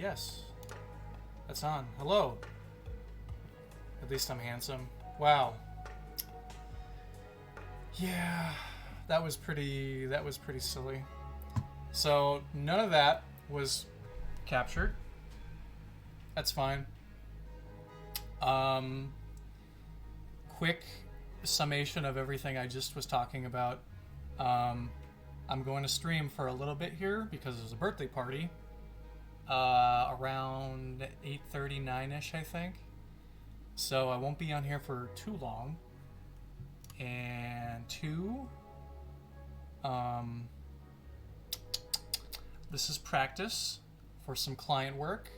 Yes. That's on. Hello. At least I'm handsome. Wow. Yeah, that was pretty silly. So none of that was captured. That's fine. Quick summation of everything I just was talking about. I'm going to stream for a little bit here because there's a birthday party. Around 8:39ish, I think. So I won't be on here for too long. And two, this is practice for some client work.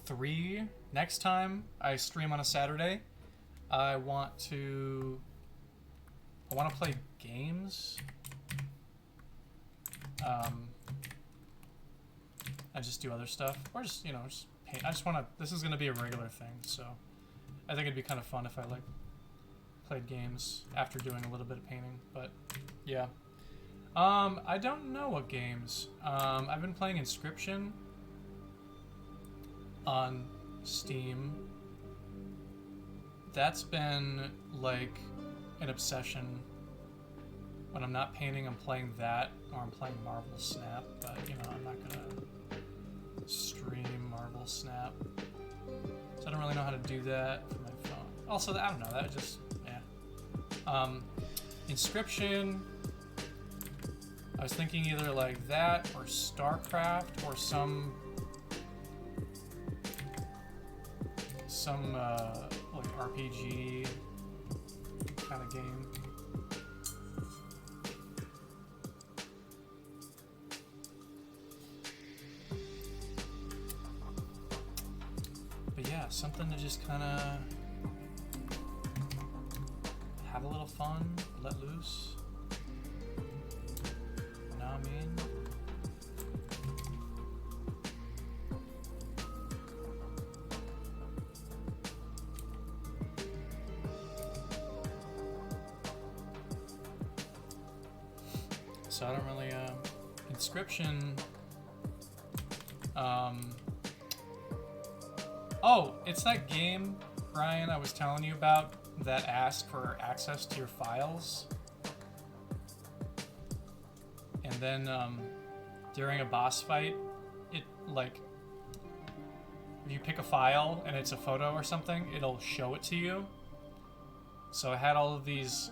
Three, next time I stream on a Saturday, I want to play games. I just do other stuff, or just just paint. I just want to. This is gonna be a regular thing, so I think it'd be kind of fun if I played games after doing a little bit of painting. But yeah, I don't know what games. I've been playing Inscription on Steam. That's been like an obsession. When I'm not painting, I'm playing that, or I'm playing Marvel Snap. But I'm not gonna stream Marvel Snap, so I don't really know how to do that for my phone. Also, I don't know. That just Inscription. I was thinking either like that or StarCraft or some like RPG kind of game. But yeah, something to just kind of have a little fun, let loose. You know what I mean? So I don't really, Inscription, oh, it's that game, Brian, I was telling you about that asked for access to your files. And then, during a boss fight, it, if you pick a file and it's a photo or something, it'll show it to you. So I had all of these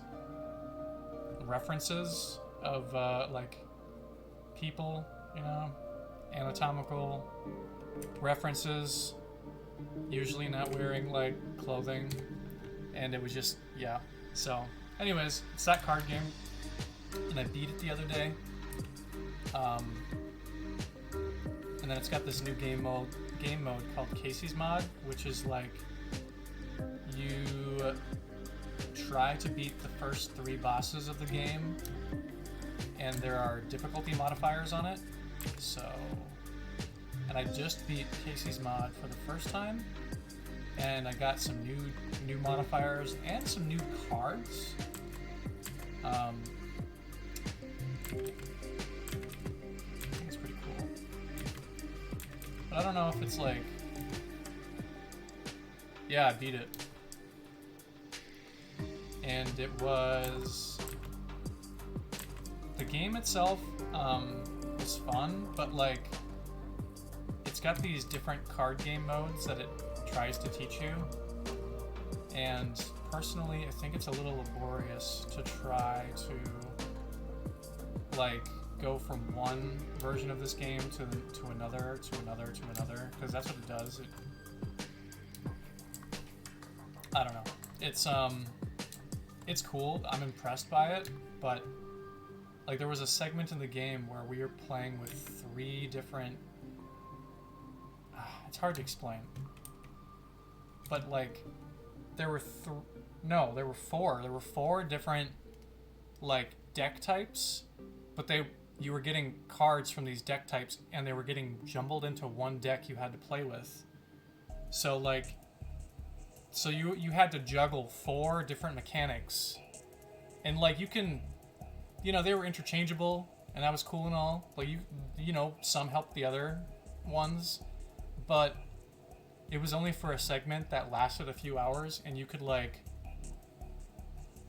references of people, anatomical references, usually not wearing clothing, and it was just so anyways, it's that card game, and I beat it the other day, and then it's got this new game mode called Casey's Mod, which is you try to beat the first 3 bosses of the game, and there are difficulty modifiers on it. So, and I just beat Casey's Mod for the first time, and I got some new modifiers and some new cards. I think it's pretty cool, but I don't know if it's yeah, I beat it, and it was. The game itself was fun, but it's got these different card game modes that it tries to teach you, and personally I think it's a little laborious to try to go from one version of this game to another, because that's what it does. I don't know. It's cool. I'm impressed by it, but there was a segment in the game where we were playing with 3 different... it's hard to explain. But, there were 4. There were 4 different, deck types. But you were getting cards from these deck types, and they were getting jumbled into one deck you had to play with. So, so you had to juggle 4 different mechanics. And, you can... they were interchangeable, and that was cool and all. Like you know, some helped the other ones, but it was only for a segment that lasted a few hours, and you could like,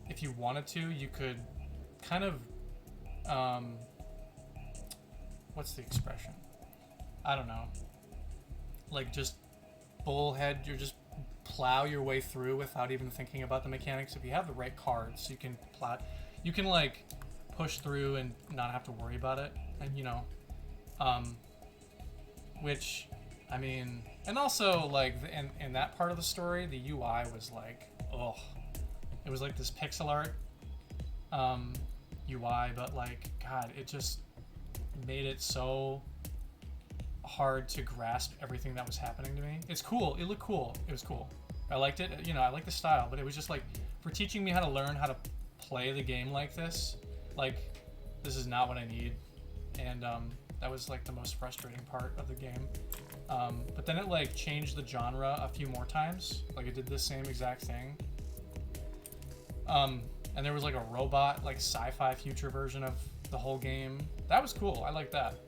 if you wanted to, you could kind of, what's the expression? I don't know. Like just bullhead, you're just plow your way through without even thinking about the mechanics. If you have the right cards, you can plow, you can like push through and not have to worry about it, and you know, which, I mean, and also like in that part of the story, the UI was like, oh, it was like this pixel art UI, but like, God, it just made it so hard to grasp everything that was happening to me. It's cool. It looked cool. It was cool. I liked it. You know, I liked the style, but it was just like, for teaching me how to learn how to play the game like this, like, this is not what I need. And that was like the most frustrating part of the game. But then it like changed the genre a few more times. Like it did the same exact thing. And there was like a robot, like sci-fi future version of the whole game. That was cool. I like that.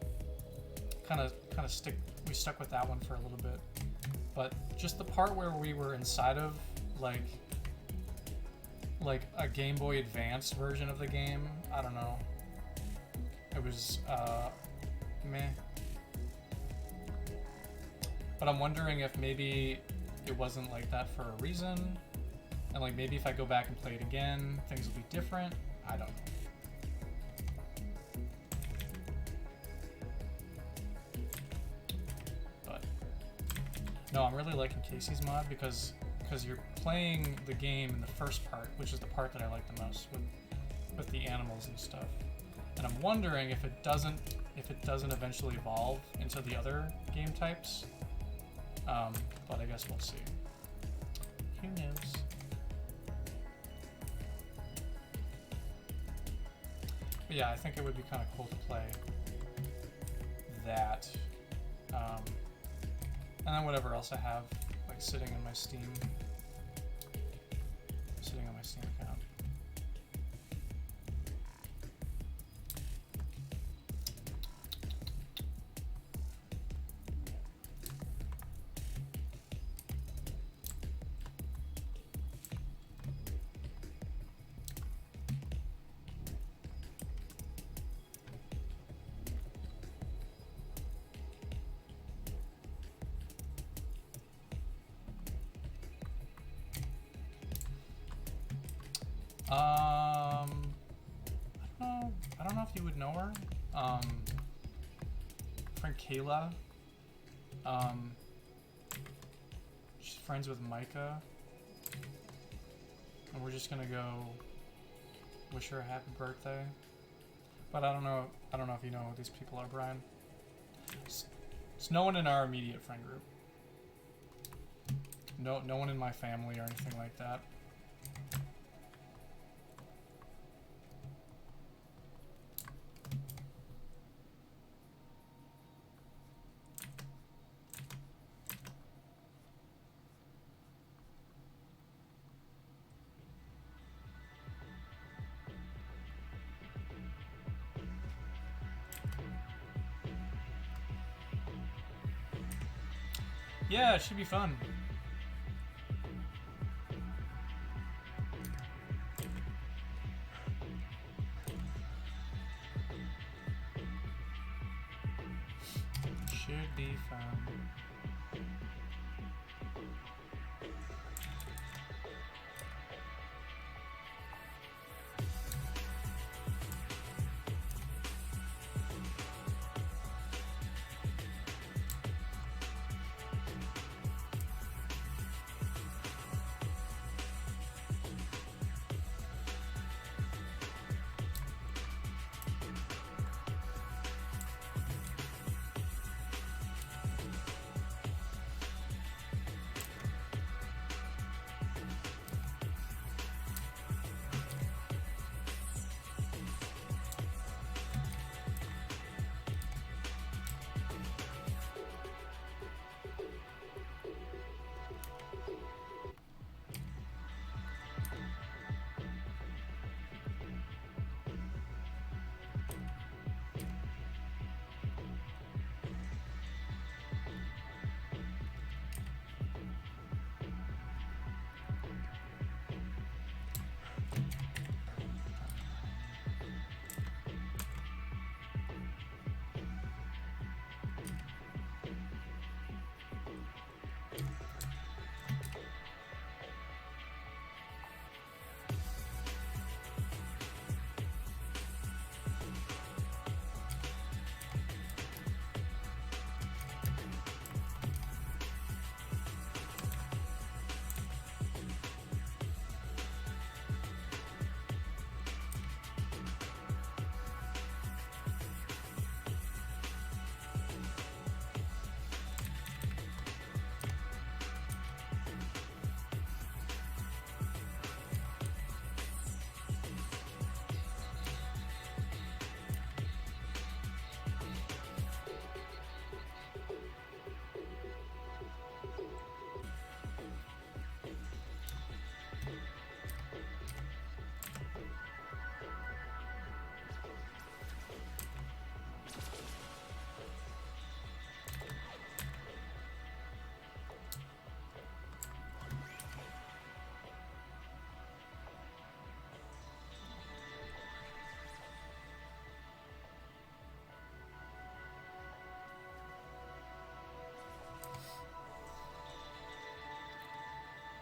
We stuck with that one for a little bit. But just the part where we were inside of like a Game Boy Advance version of the game, I don't know. It was meh. But I'm wondering if maybe it wasn't like that for a reason, and like maybe if I go back and play it again, things will be different. I don't know. But no, I'm really liking Casey's mod because you're playing the game in the first part, which is the part that I like the most with the animals and stuff. And I'm wondering if it doesn't eventually evolve into the other game types. But I guess we'll see. Who knows? But yeah, I think it would be kind of cool to play that. And then whatever else I have, like sitting on my Steam account. I don't know if you would know her. Friend Kayla. She's friends with Micah. And we're just gonna go wish her a happy birthday. But I don't know if you know who these people are, Brian. It's no one in our immediate friend group. No one in my family or anything like that. Yeah, it should be fun. Should be fun.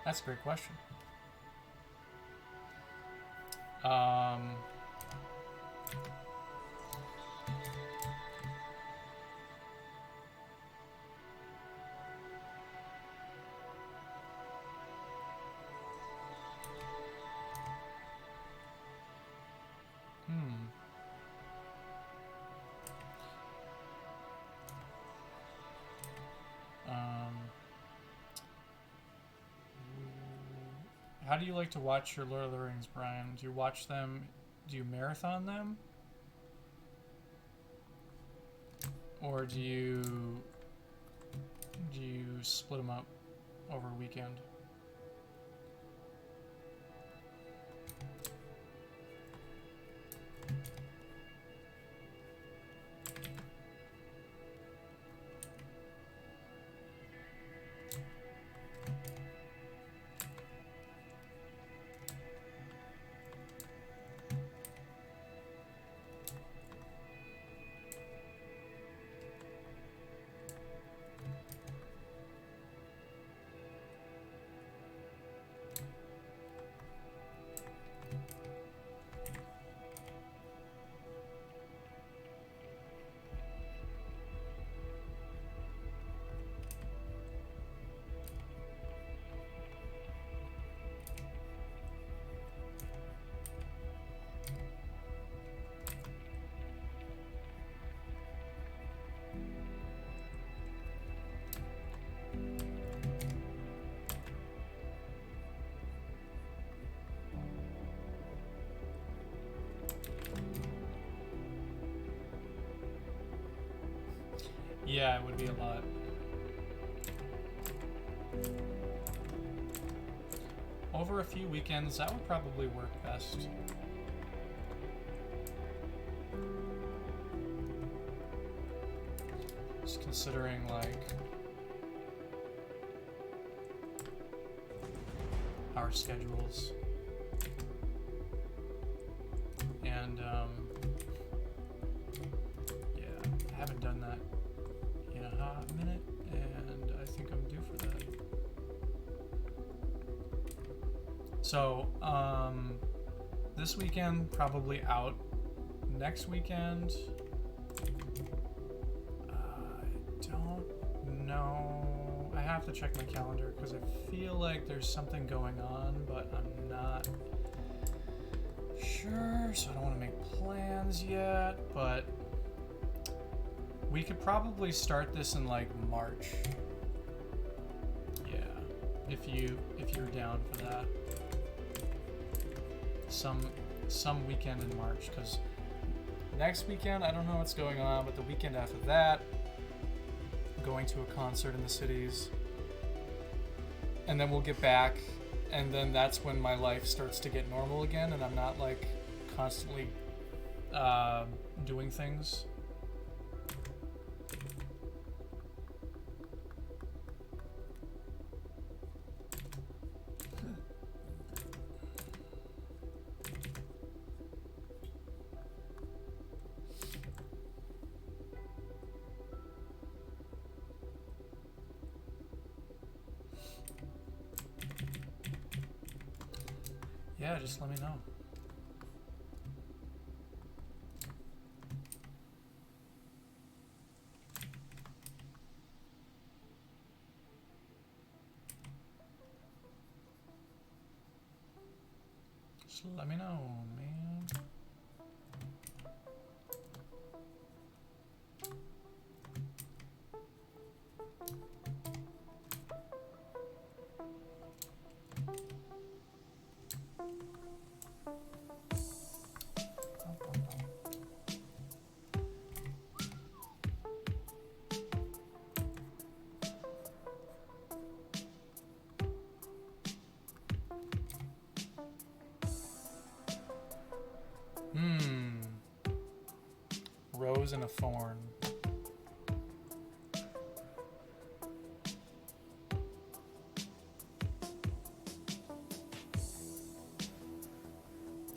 That's a great question. Um, hmm. How do you like to watch your Lord of the Rings, Brian? Do you watch them? Do you marathon them? Or do you split them up over a weekend? Yeah, it would be a lot. Over a few weekends, that would probably work best. Just considering, like, our schedules. And, yeah, I haven't done that in a hot minute, and I think I'm due for that. So, this weekend, probably out. Next weekend, I don't know. I have to check my calendar because I feel like there's something going on, but I'm not sure, so I don't want to make plans yet, but we could probably start this in like March. Yeah, if you're down for that. Some weekend in March, because next weekend I don't know what's going on, but the weekend after that I'm going to a concert in the cities, and then we'll get back, and then that's when my life starts to get normal again, and I'm not like constantly doing things. Yeah, just let me know. Just let me know, man. Rose and a thorn.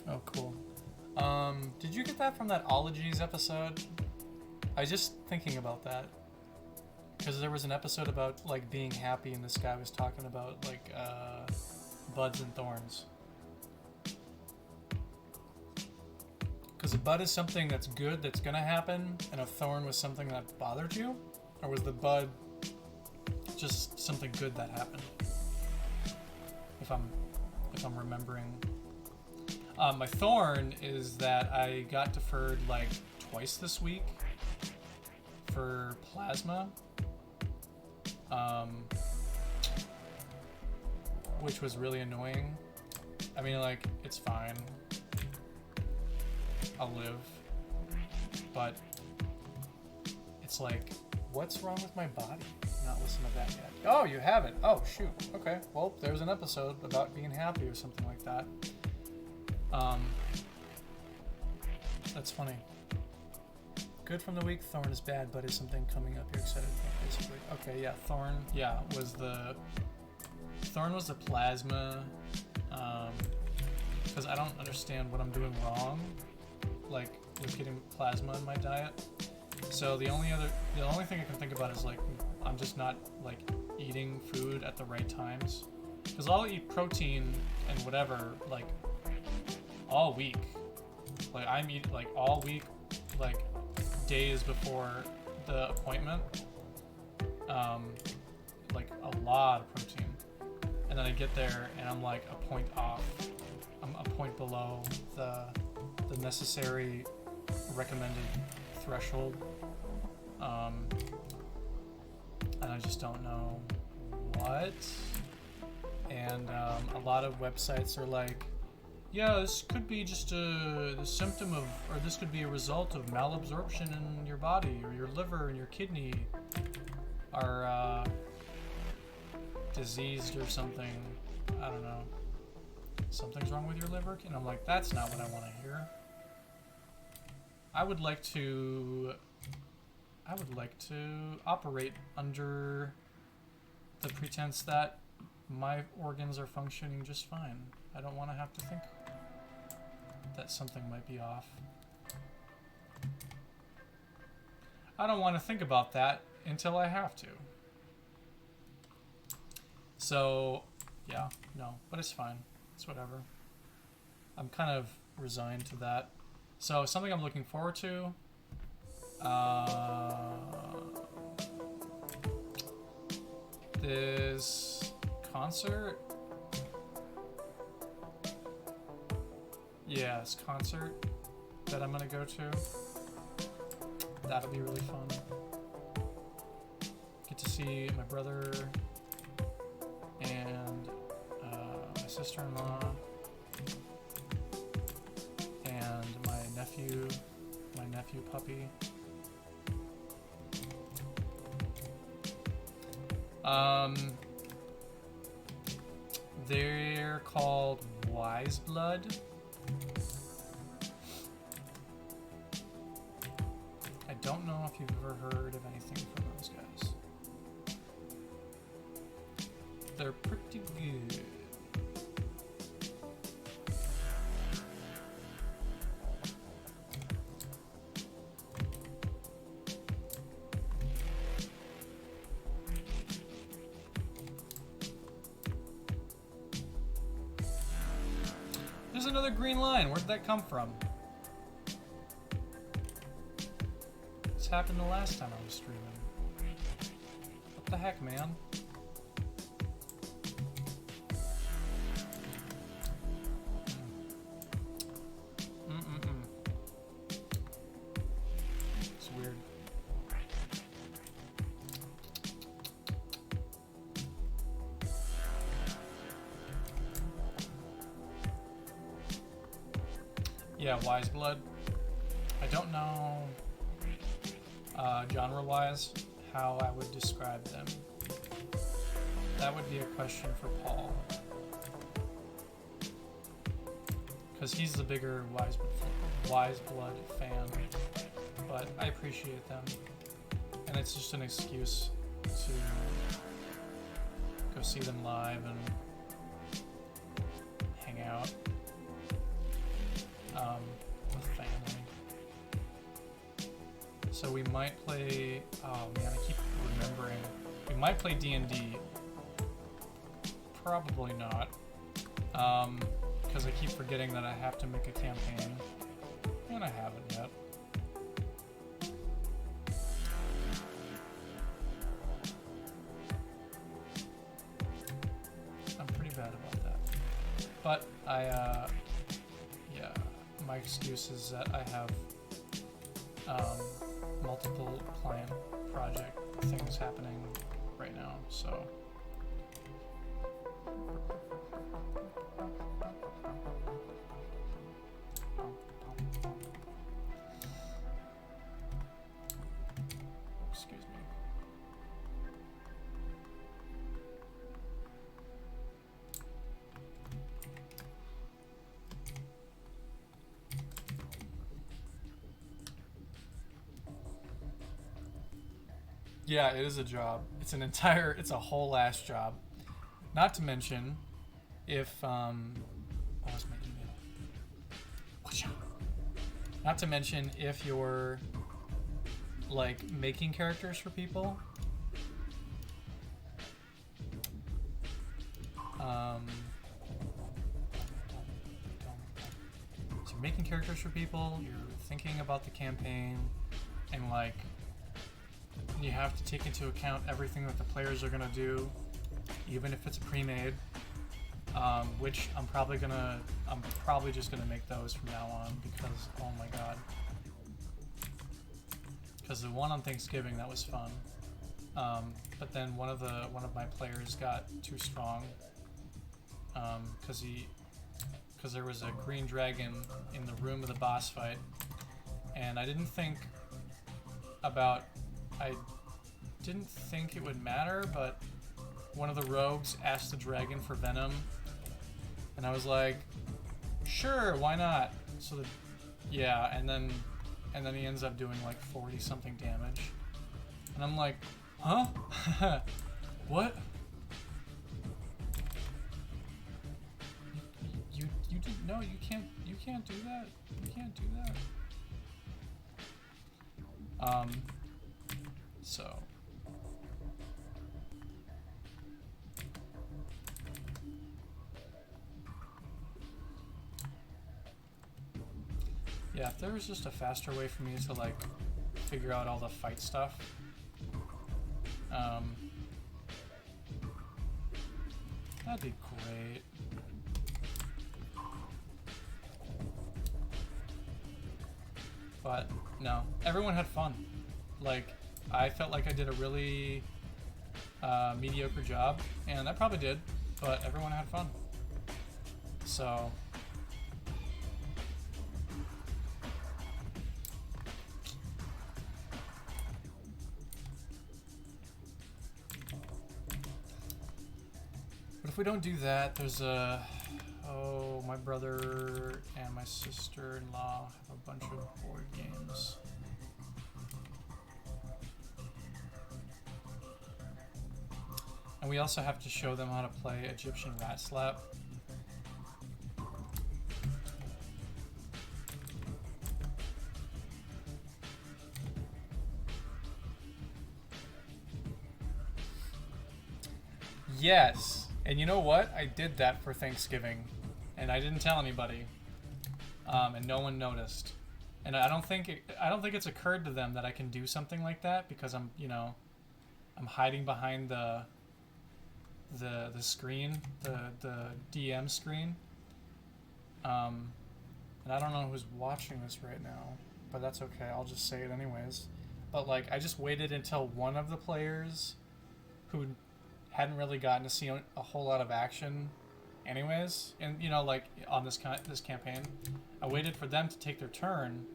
Oh, cool. Did you get that from that Ologies episode? I was just thinking about that. because there was an episode about like being happy, and this guy was talking about like buds and thorns. Because a bud is something that's good, that's gonna happen, and a thorn was something that bothered you, or was the bud just something good that happened? If I'm remembering. My thorn is that I got deferred like twice this week for plasma, which was really annoying. I mean, like, it's fine. I'll live. But it's like, what's wrong with my body? Not listen to that yet. Oh, you haven't? Oh, shoot. Okay. Well, there's an episode about being happy or something like that. That's funny. Good from the week. Thorn is bad, but is something coming up you're excited about, basically. Okay, yeah. Thorn, yeah, was the plasma. Because I don't understand what I'm doing wrong, like with getting plasma in my diet. So the only thing I can think about is like I'm just not like eating food at the right times. Because I'll eat protein and whatever like all week. Like I'm eating like all week, like days before the appointment. Like a lot of protein, and then I get there and I'm like a point off. I'm a point below the necessary recommended threshold, and I just don't know what. And a lot of websites are like, yeah, this could be just the symptom of, or this could be a result of malabsorption in your body, or your liver and your kidney are diseased or something. I don't know. Something's wrong with your liver? And I'm like, that's not what I want to hear. I would like to operate under the pretense that my organs are functioning just fine. I don't want to have to think that something might be off. I don't want to think about that until I have to. So, yeah, no, but it's fine. It's whatever. I'm kind of resigned to that. So, something I'm looking forward to. This concert. Yeah, this concert that I'm gonna go to. That'll be really fun. Get to see my brother and my sister-in-law and my nephew puppy. They're called Wise Blood. I don't know if you've ever heard of anything from those guys. They're pretty good. There's another green line. Where did that come from? This happened the last time I was streaming. What the heck, man? It's weird. Yeah, Wise Blood. I don't know genre-wise how I would describe them. That would be a question for Paul, because he's the bigger Wise Blood fan. But I appreciate them, and it's just an excuse to go see them live and hang out with family. So we might play. Oh man, I keep remembering. We might play D&D. Probably not. Because I keep forgetting that I have to make a campaign. And I haven't yet. I'm pretty bad about that. But yeah, my excuse is that I have multiple client project things happening right now, so. Excuse me. Yeah, it is a job. It's a whole ass job. Not to mention, if, oh, what's my email? Not to mention, if you're, like, making characters for people, so you're making characters for people, you're thinking about the campaign, and, like, you have to take into account everything that the players are gonna do, even if it's pre-made. Which I'm probably just gonna make those from now on because oh my god. Because the one on Thanksgiving, that was fun. But then one of my players got too strong. Because there was a green dragon in the room of the boss fight, and I didn't think it would matter, but one of the rogues asked the dragon for venom, and I was like, sure, why not? So yeah, and then he ends up doing like 40 something damage, and I'm like, huh? What? You didn't know? You can't do that. You can't do that. So. Yeah, if there was just a faster way for me to, like, figure out all the fight stuff. That'd be great. But, no. Everyone had fun. Like, I felt like I did a really mediocre job, and I probably did, but everyone had fun. So... But if we don't do that, there's my brother and my sister-in-law have a bunch of board games. And we also have to show them how to play Egyptian Rat Slap. Yes. And you know what? I did that for Thanksgiving, and I didn't tell anybody, and no one noticed. And I don't think it's occurred to them that I can do something like that because I'm hiding behind the screen, the DM screen. And I don't know who's watching this right now, but that's okay. I'll just say it anyways. But like, I just waited until one of the players who hadn't really gotten to see a whole lot of action anyways, and like on this campaign, I waited for them to take their turn,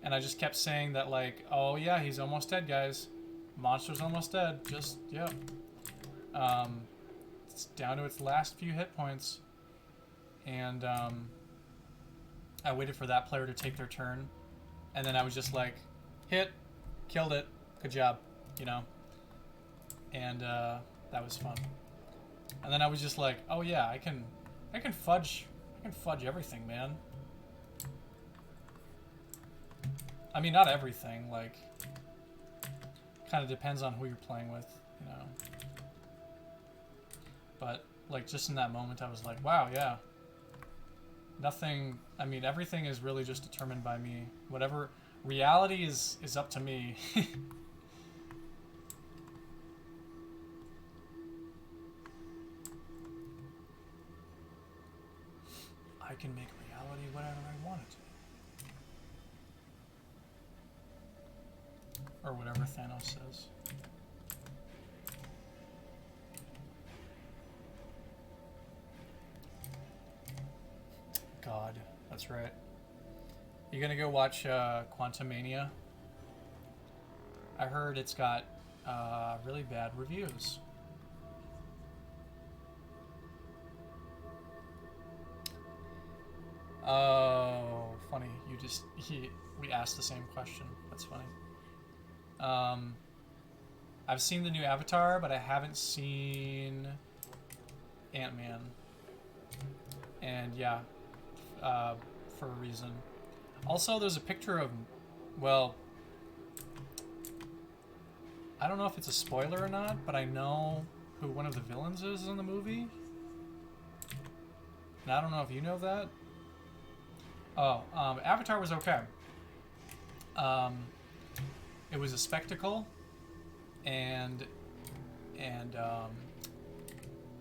and I just kept saying that, like, oh yeah, he's almost dead, guys, monster's almost dead, just yep, it's down to its last few hit points, and I waited for that player to take their turn, and then I was just like, hit, killed it, good job, and that was fun. And then I was just like, oh yeah, I can fudge everything, man. I mean, not everything, like, kind of depends on who you're playing with, you know. But like just in that moment, I was like, wow, yeah. Nothing. I mean, everything is really just determined by me. Whatever reality is up to me. I can make reality whatever I want it to be. Or whatever Thanos says. God, that's right. You gonna go watch Quantumania? I heard it's got really bad reviews. Oh, funny. We asked the same question. That's funny. I've seen the new Avatar, but I haven't seen Ant-Man. And yeah, for a reason. Also, there's a picture of, well, I don't know if it's a spoiler or not, but I know who one of the villains is in the movie. And I don't know if you know that. Oh, Avatar was okay. It was a spectacle, and it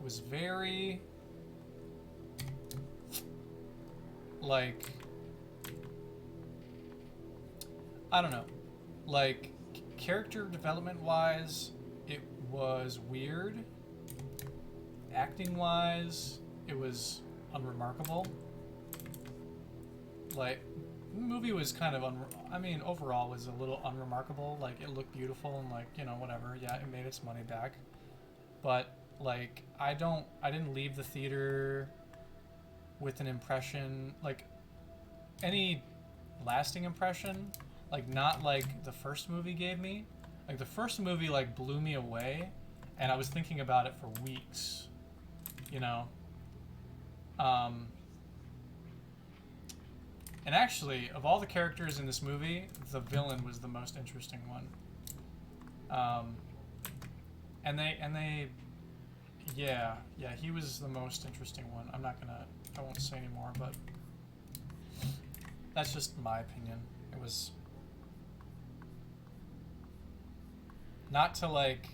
was very like, I don't know, like character development wise, it was weird. Acting wise, it was unremarkable. Like, the movie was kind of I mean, overall was a little unremarkable. Like, it looked beautiful and like, you know, whatever. Yeah, it made its money back. But like, I didn't leave the theater with an impression, like any lasting impression, like not like the first movie gave me. Like the first movie like blew me away, and I was thinking about it for weeks, you know. And actually, of all the characters in this movie, the villain was the most interesting one. Yeah, he was the most interesting one. I won't say anymore, but that's just my opinion. It was not to like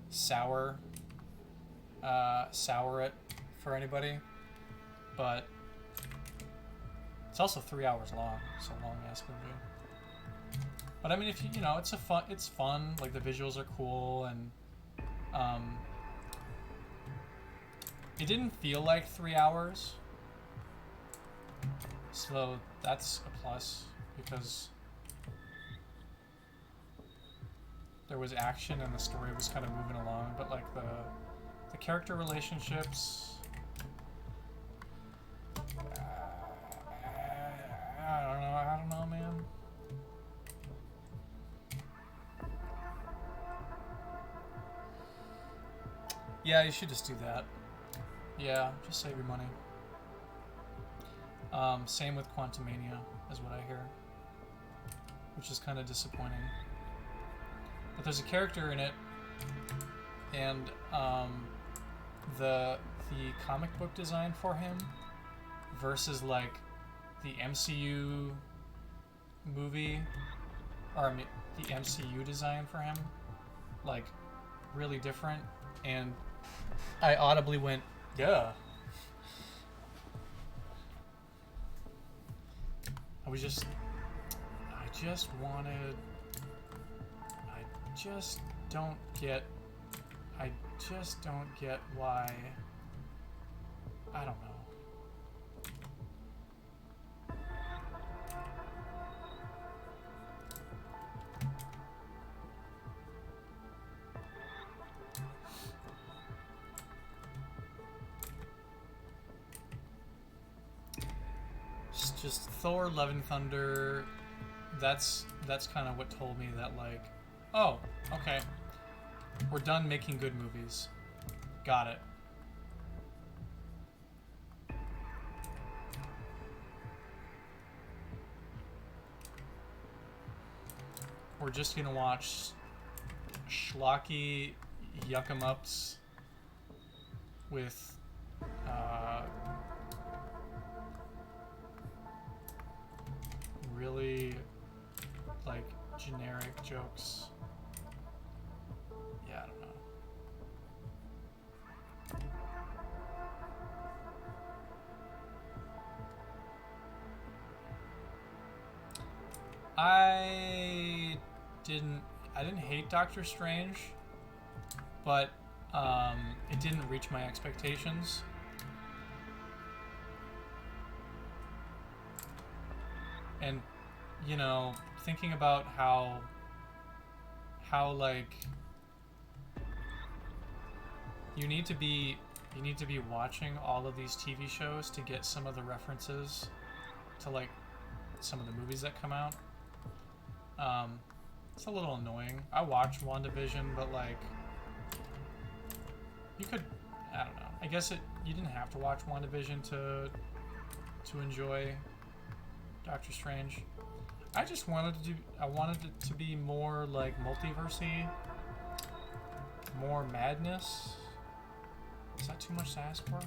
sour it for anybody, but it's also 3 hours long. It's a long ass movie. But I mean, if you know, it's fun. Like the visuals are cool, and it didn't feel like 3 hours, so that's a plus because there was action and the story was kind of moving along. But like the character relationships. I don't know, man. Yeah, you should just do that. Yeah, just save your money. Same with Quantumania, is what I hear. Which is kind of disappointing. But there's a character in it, and the comic book design for him versus like the MCU movie, or I mean, the MCU design for him, like really different, and I audibly went, yeah. I just don't get why, I don't know. Just Thor: Love and Thunder, that's kind of what told me that, like, oh, okay, we're done making good movies. Got it. we're just gonna watch schlocky yuck 'em ups with really like generic jokes. Yeah, I don't know. I didn't hate Doctor Strange, but it didn't reach my expectations. And you know, thinking about how like you need to be watching all of these TV shows to get some of the references to like some of the movies that come out. It's a little annoying. I watched WandaVision, but like you could, I don't know. I guess you didn't have to watch WandaVision to enjoy Doctor Strange. I just wanted it to be more like multiversey, more madness. Is that too much to ask for?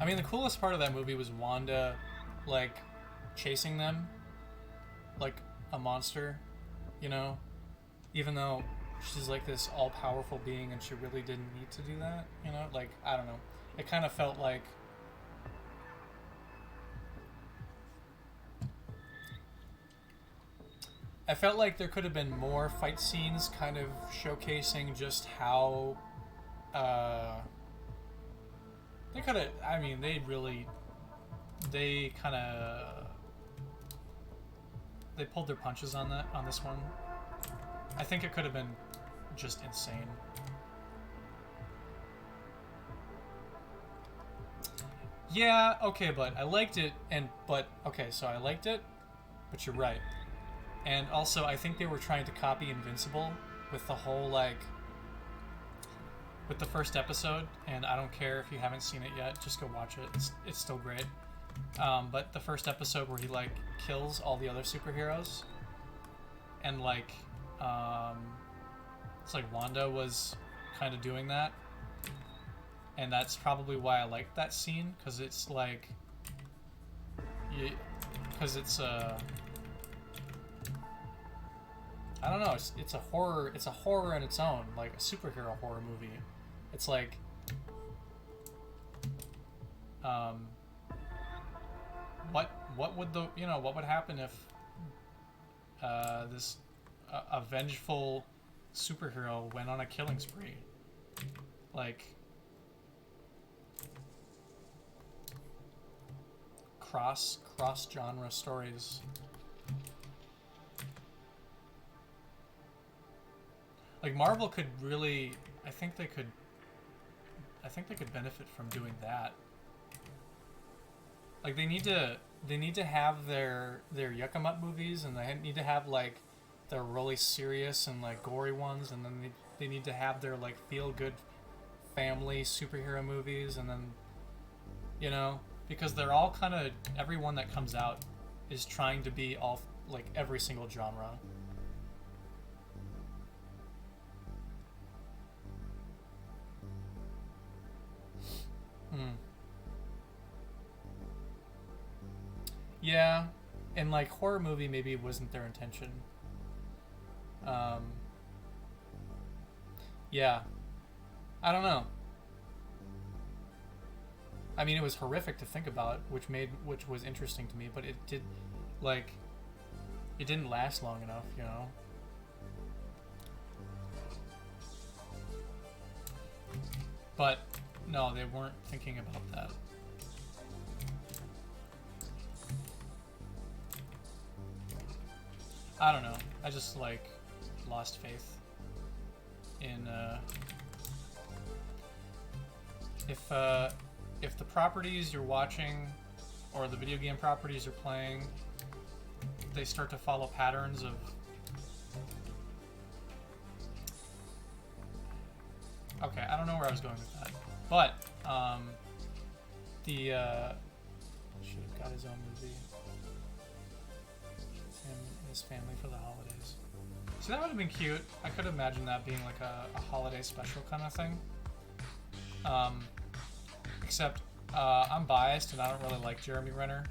I mean, the coolest part of that movie was Wanda, like, chasing them like a monster, you know? Even though she's like this all-powerful being and she really didn't need to do that, you know? Like, I don't know. It kind of felt like... I felt like there could have been more fight scenes kind of showcasing just how... They could have... I mean, they kind of... They pulled their punches on this one. I think it could have been just insane. Yeah, okay, but I liked it, okay, so I liked it, but you're right. And also, I think they were trying to copy Invincible with the whole, like, with the first episode, and I don't care if you haven't seen it yet, just go watch it. It's still great. But the first episode where he, like, kills all the other superheroes, and, like, it's like Wanda was kind of doing that, and that's probably why I liked that scene, because it's like, because it's I don't know, it's a horror in its own, like a superhero horror movie. It's like, what would what would happen if this a vengeful superhero went on a killing spree? Like, cross genre stories. Like, Marvel could really, I think they could benefit from doing that. Like, they need to have their yuck 'em up movies, and they need to have like their really serious and like gory ones, and then they need to have their like feel good family superhero movies, and then, you know, because they're all kind of, everyone that comes out is trying to be all like every single genre. Yeah, and like horror movie maybe wasn't their intention. Yeah, I don't know. I mean, it was horrific to think about, which was interesting to me, but it didn't last long enough, you know. But no, they weren't thinking about that. I don't know. I just like lost faith in if the properties you're watching or the video game properties you're playing, they start to follow patterns of Okay, I don't know where I was going with that. But, should have got his own movie. Him and his family for the holidays. So that would have been cute. I could imagine that being like a holiday special kind of thing. Except, I'm biased and I don't really like Jeremy Renner.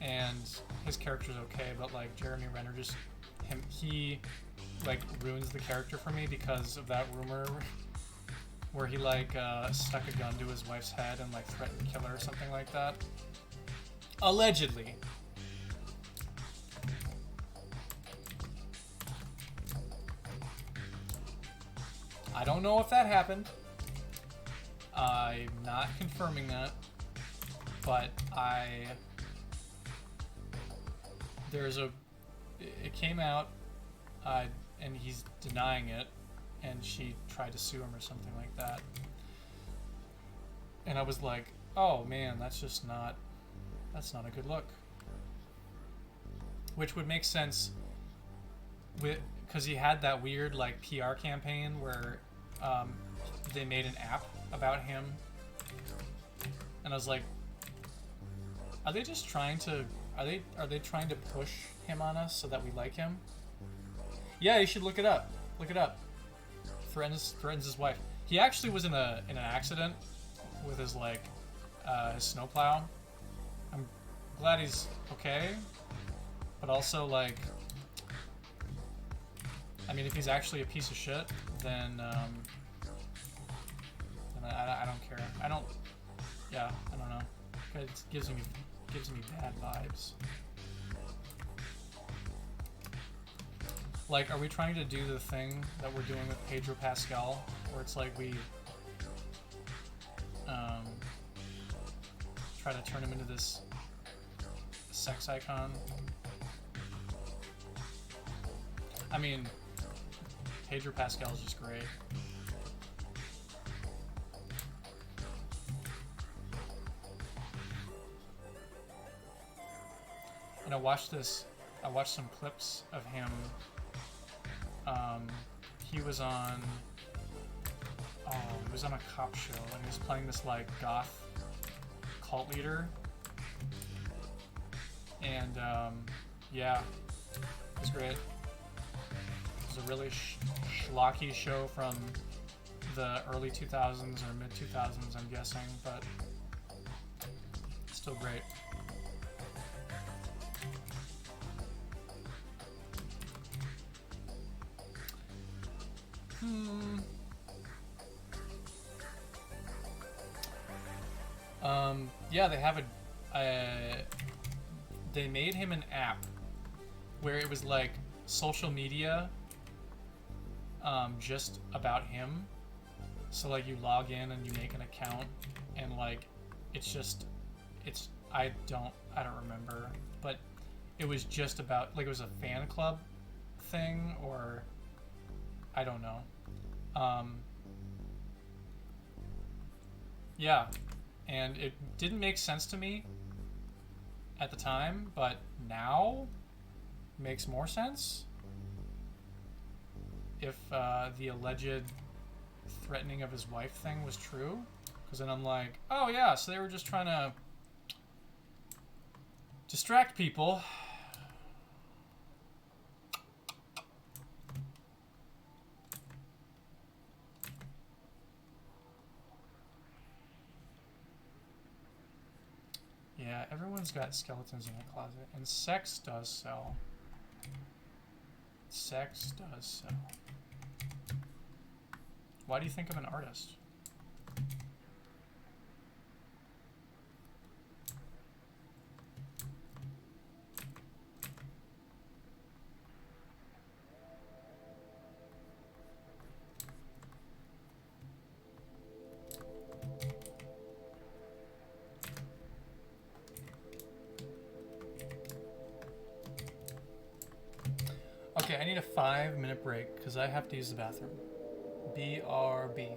And his character's okay, but like Jeremy Renner he like ruins the character for me because of that rumor where he like stuck a gun to his wife's head and like threatened to kill her or something like that. Allegedly. I don't know if that happened. I'm not confirming that, but it came out, and he's denying it, and she tried to sue him or something like that. And I was like, oh man, that's not a good look. Which would make sense because he had that weird like PR campaign where they made an app about him, and I was like, are they trying to push him on us so that we like him? Yeah, you should look it up. Look it up. Threatens his wife. He actually was in an accident with his his snowplow. I'm glad he's okay, but also like, I mean, if he's actually a piece of shit, then I don't care. I don't know. It gives me bad vibes. Like, are we trying to do the thing that we're doing with Pedro Pascal, where it's like we try to turn him into this sex icon? I mean, Pedro Pascal is just great. And I watched some clips of him. He was on a cop show, and he was playing this like goth cult leader. And yeah, it was great. It was a really schlocky show from the early 2000s or mid 2000s, I'm guessing, but still great. Yeah, they have they made him an app where it was like social media just about him. So like you log in and you make an account, and like I don't remember, but it was just about, like, it was a fan club thing, or I don't know. Yeah, and it didn't make sense to me at the time, but now makes more sense. If the alleged threatening of his wife thing was true, because then I'm like, oh yeah, so they were just trying to distract people. Yeah, everyone's got skeletons in their closet, and sex does sell. Sex does sell. Why do you think I'm an artist? Okay, I need a 5-minute break because I have to use the bathroom. BRB.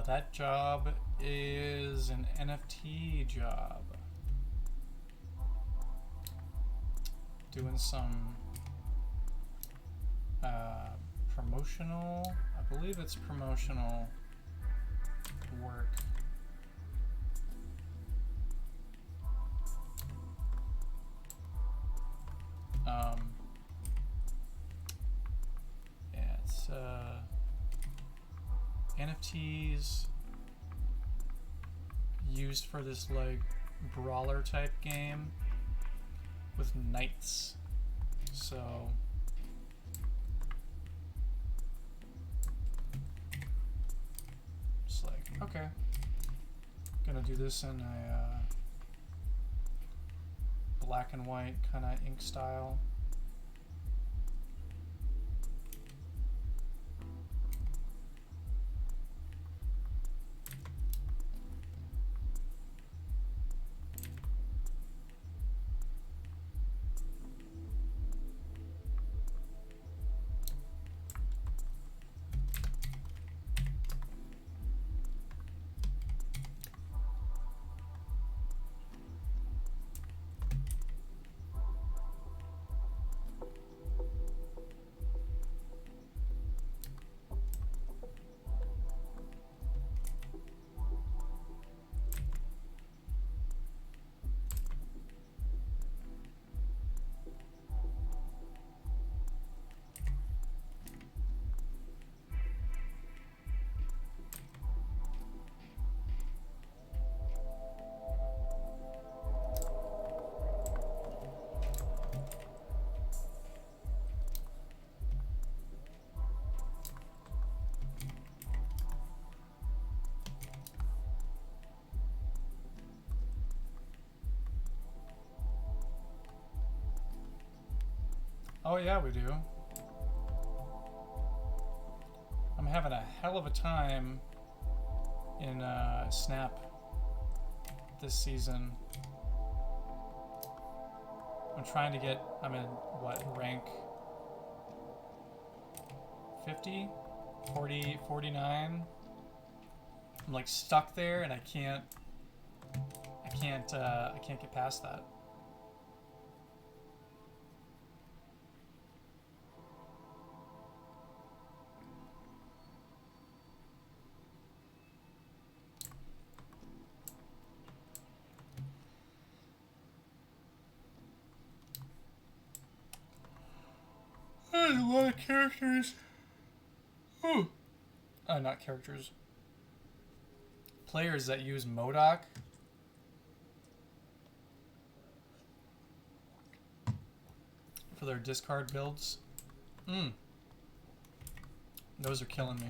That job is an NFT job. Doing some promotional, I believe it's promotional work. Yeah, it's NFTs used for this like brawler type game with knights. So just like, okay, gonna do this in a black and white kind of ink style. Oh yeah, we do. I'm having a hell of a time in Snap this season. I'm trying to get, I'm in what, rank 50? 40, 49? I'm like stuck there and I can't get past that. There's a lot of characters. Ooh. Not characters. Players that use MODOK. For their discard builds. Those are killing me.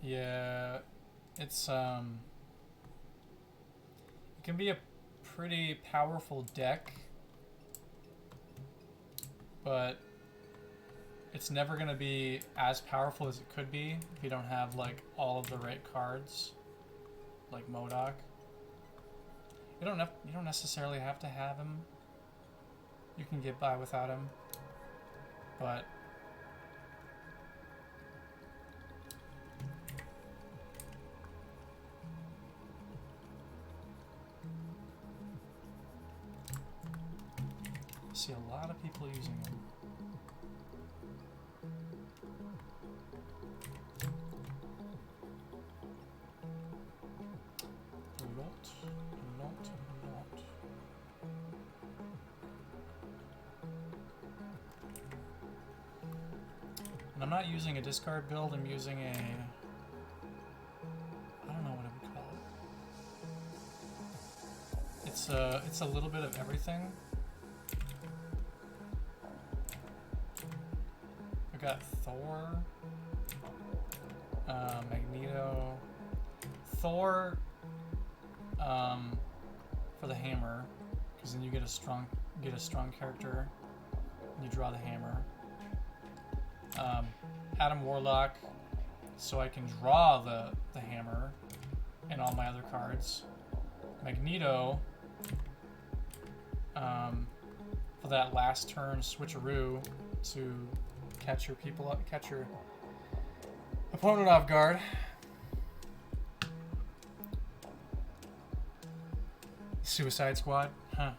Yeah, it's it can be a pretty powerful deck, but it's never gonna be as powerful as it could be if you don't have like all of the right cards, like MODOK. You don't necessarily have to have him. You can get by without him, but I see a lot of people using him. Not. And I'm not using a discard build, I'm using a, I don't know what I would call it. It's a little bit of everything. I got Thor, Magneto, Thor for the hammer, because then you get a strong character. And you draw the hammer. Adam Warlock, so I can draw the hammer and all my other cards. Magneto for that last turn switcheroo to catch your opponent off guard. Suicide Squad, huh?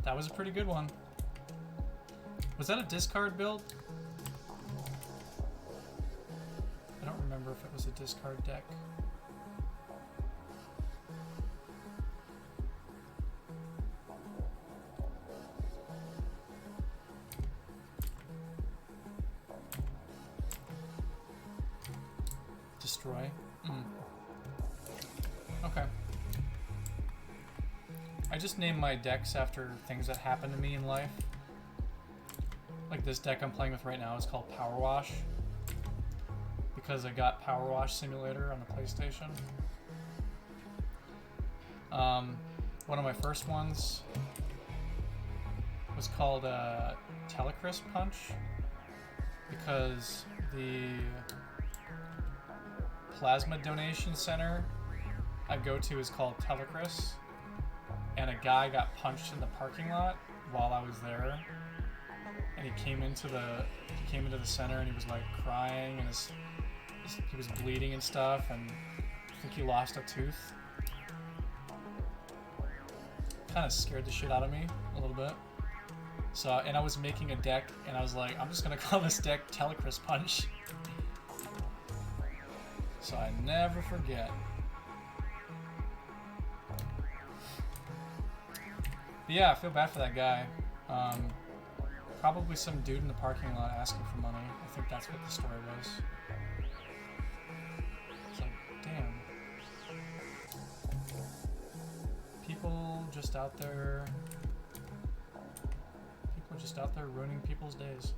That was a pretty good one. Was that a discard build? I don't remember if it was a discard deck. Destroy? Okay. I just name my decks after things that happen to me in life. Like this deck I'm playing with right now is called Power Wash, because I got Power Wash Simulator on the PlayStation. One of my first ones was called Telecrisp Punch, because the plasma donation center I go to is called Telecris, and a guy got punched in the parking lot while I was there, and he came into the center and he was like crying and he was bleeding and stuff, and I think he lost a tooth. Kind of scared the shit out of me a little bit. So, and I was making a deck, and I was like, I'm just gonna call this deck Telecris Punch, so I never forget. But yeah, I feel bad for that guy. Probably some dude in the parking lot asking for money. I think that's what the story was. It's like, damn. People just out there ruining people's days.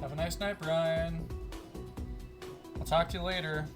Have a nice night, Brian. I'll talk to you later.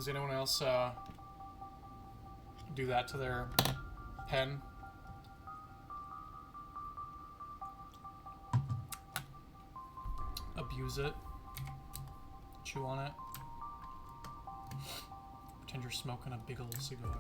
Does anyone else do that to their pen? Abuse it? Chew on it? Pretend you're smoking a big old cigar.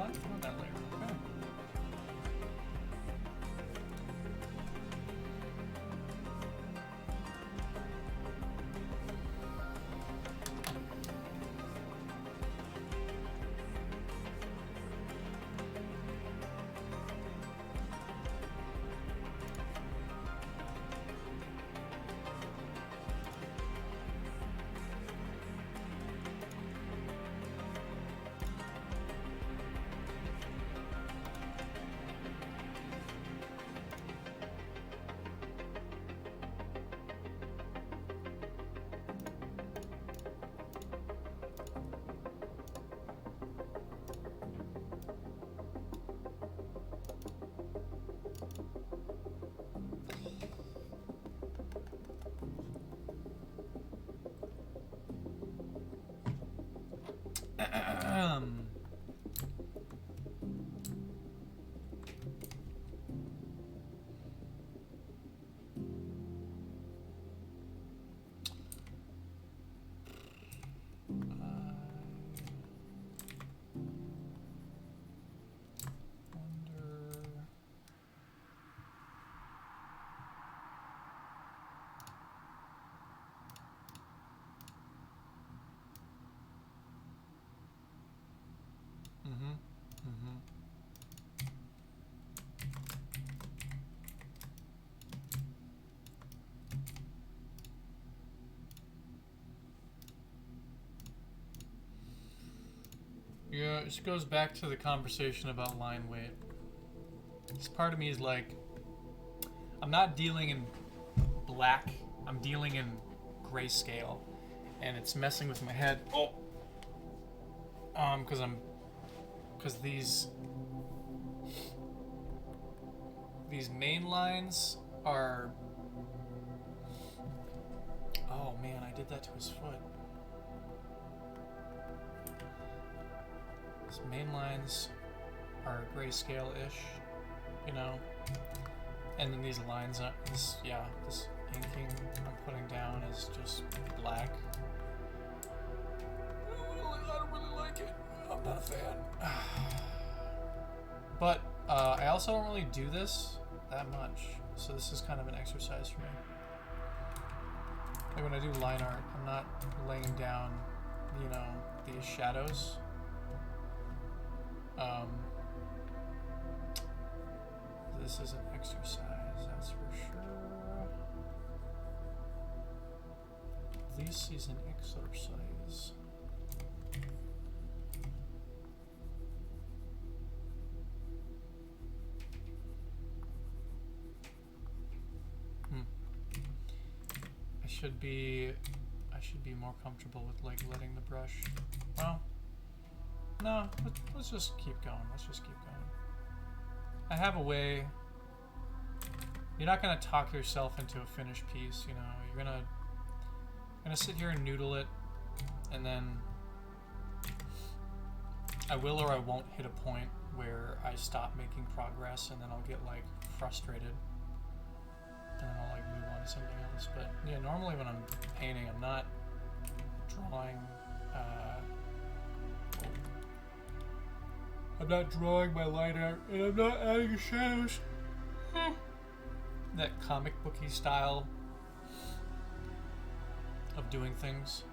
Really? Not that later. Okay. Yeah, it just goes back to the conversation about line weight. This part of me is like, I'm not dealing in black, I'm dealing in grayscale, and it's messing with my head. Oh, because these main lines are. Oh man, I did that to his foot. These main lines are grayscale-ish, you know, and then these lines, this inking I'm putting down is just black. I don't really like it. I'm not a fan. But I also don't really do this that much, so this is kind of an exercise for me. Like when I do line art, I'm not laying down, you know, these shadows. This is an exercise, that's for sure. This is an exercise. I should be more comfortable with like letting the brush. Well, no, let's just keep going. Let's just keep going. I have a way. You're not gonna talk yourself into a finished piece, you know. You're gonna sit here and noodle it, and then I will or I won't hit a point where I stop making progress, and then I'll get like frustrated, and then I'll like move on to something else. But yeah, normally when I'm painting, I'm not drawing. I'm not drawing my line art, and I'm not adding shadows. That comic booky style of doing things.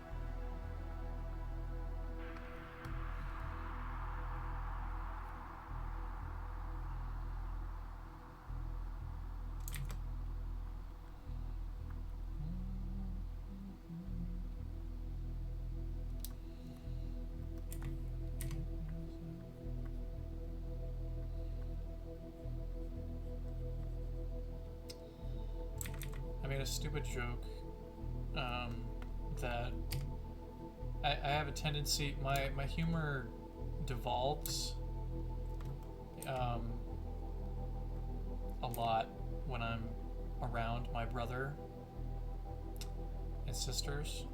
A stupid joke that I have a tendency, my humor devolves a lot when I'm around my brother and sisters.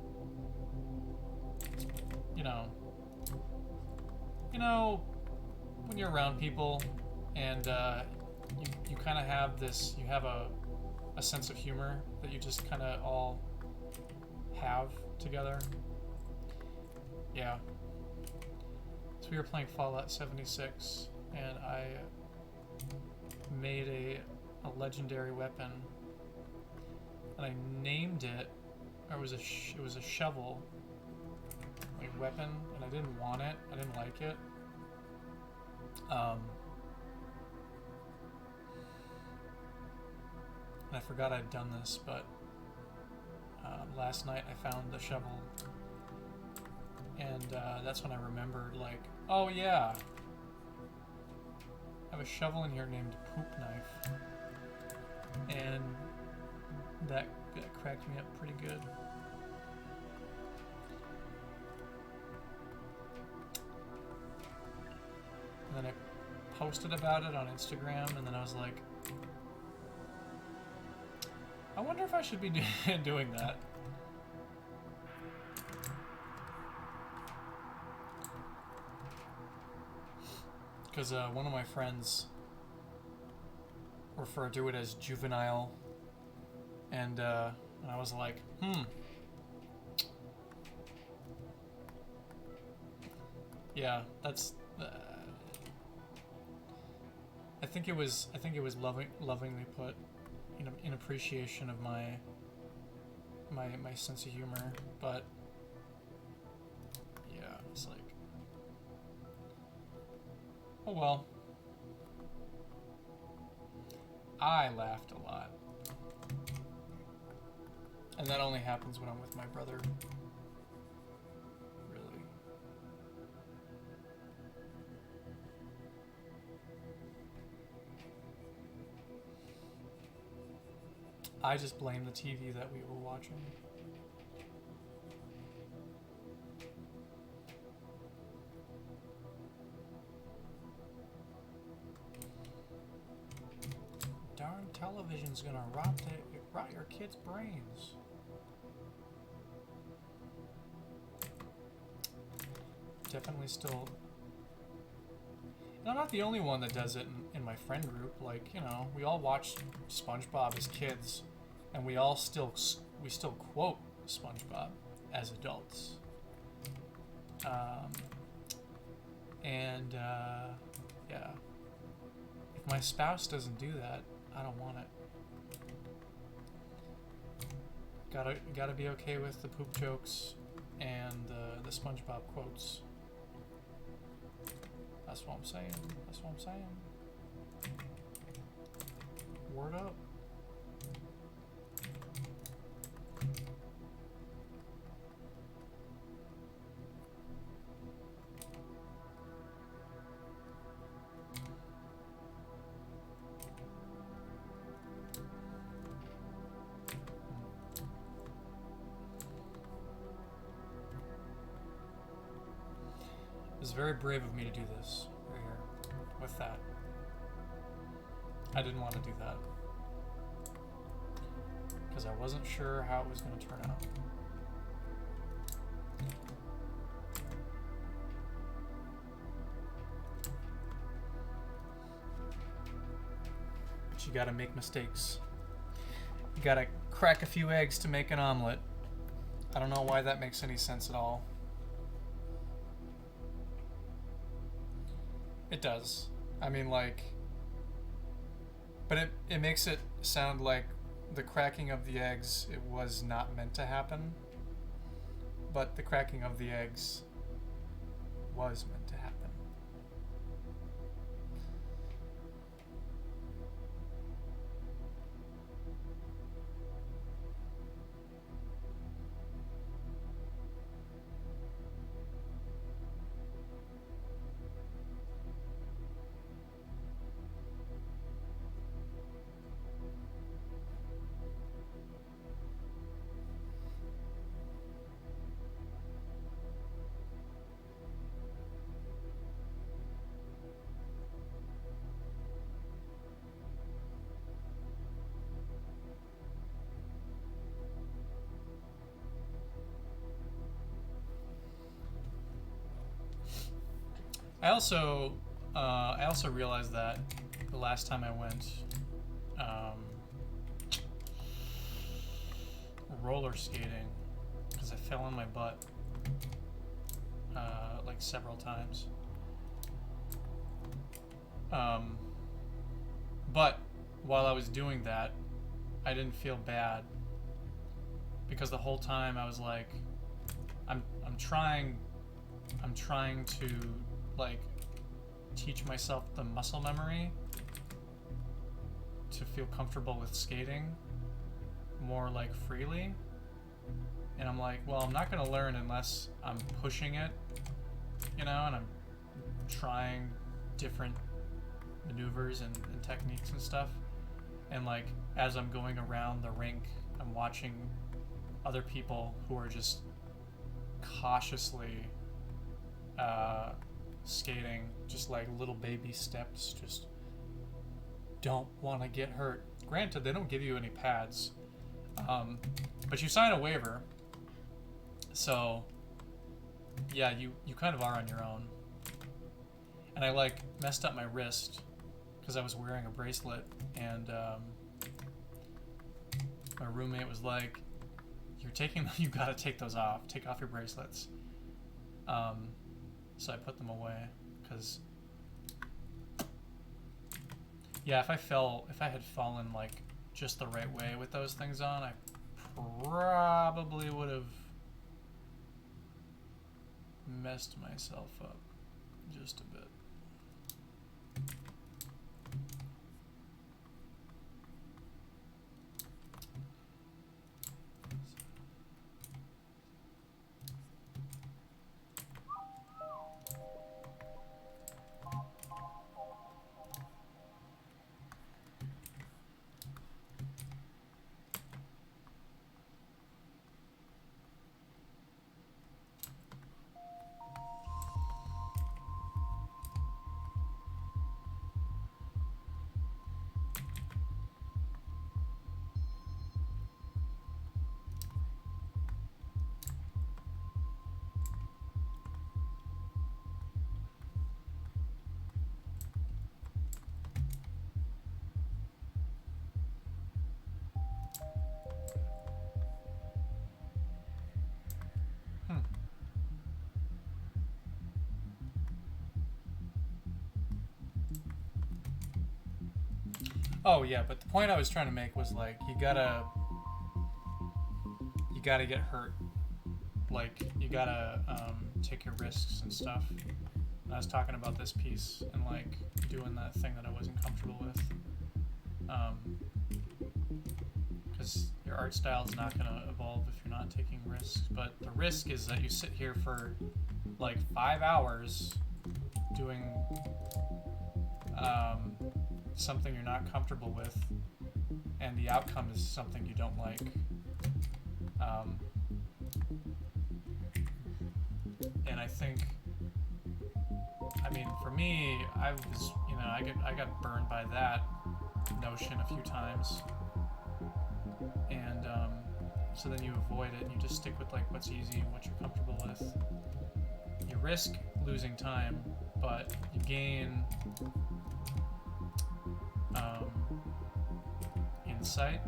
You know when you're around people and you kind of have this, you have a sense of humor that you just kind of all have together. Yeah. So we were playing Fallout 76, and I made a legendary weapon, and I named it. Or it was a shovel, like weapon, and I didn't want it. I didn't like it. And I forgot I'd done this, but last night I found the shovel, and that's when I remembered, like, oh yeah, I have a shovel in here named Poop Knife, and that cracked me up pretty good. And then I posted about it on Instagram, and then I was like, I wonder if I should be doing that. Because one of my friends referred to it as juvenile, and I was like, yeah, that's. I think it was lovingly put, in appreciation of my sense of humor, but yeah, it's like, oh well. I laughed a lot. And that only happens when I'm with my brother. Really. I just blame the TV that we were watching. Darn television's gonna rot your kids' brains. Definitely still. And I'm not the only one that does it in my friend group. Like, we all watched SpongeBob as kids, and we still quote SpongeBob as adults. Yeah. If my spouse doesn't do that, I don't want it. Gotta be okay with the poop jokes and the SpongeBob quotes. That's what I'm saying. Word up. It's very brave of me to do this right here with that. I didn't want to do that because I wasn't sure how it was going to turn out. But you got to make mistakes. You got to crack a few eggs to make an omelet. I don't know why that makes any sense at all. It does. I mean, like, but it makes it sound like the cracking of the eggs, it was not meant to happen, but the cracking of the eggs was meant to happen. I also realized that the last time I went roller skating, because I fell on my butt like several times. Um, but while I was doing that, I didn't feel bad because the whole time I was like, I'm trying to like teach myself the muscle memory to feel comfortable with skating more like freely. And I'm like, well, I'm not gonna learn unless I'm pushing it, you know, and I'm trying different maneuvers and techniques and stuff. And like as I'm going around the rink, I'm watching other people who are just cautiously skating, just like little baby steps, just don't want to get hurt. Granted, they don't give you any pads, but you sign a waiver, so yeah, you kind of are on your own. And I like messed up my wrist because I was wearing a bracelet, and my roommate was like, you gotta take those off, take off your bracelets. So I put them away because, yeah, if I had fallen like just the right way with those things on, I probably would have messed myself up just a bit. Oh yeah, but the point I was trying to make was like you gotta get hurt, like you gotta take your risks and stuff. And I was talking about this piece and like doing that thing that I wasn't comfortable with, because your art style is not gonna evolve if you're not taking risks. But the risk is that you sit here for like 5 hours doing something you're not comfortable with, and the outcome is something you don't like. And I think, I mean, for me, I was, you know, I got burned by that notion a few times, and so then you avoid it and you just stick with like what's easy and what you're comfortable with. You risk losing time, but you gain insight,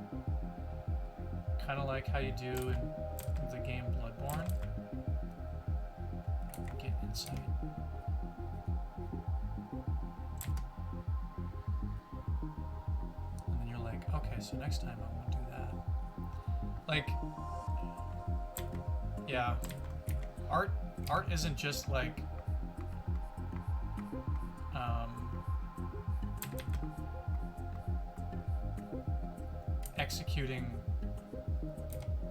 kind of like how you do in the game Bloodborne. Get insight. And then you're like, okay, so next time I won't do that. Like, yeah, art isn't just like executing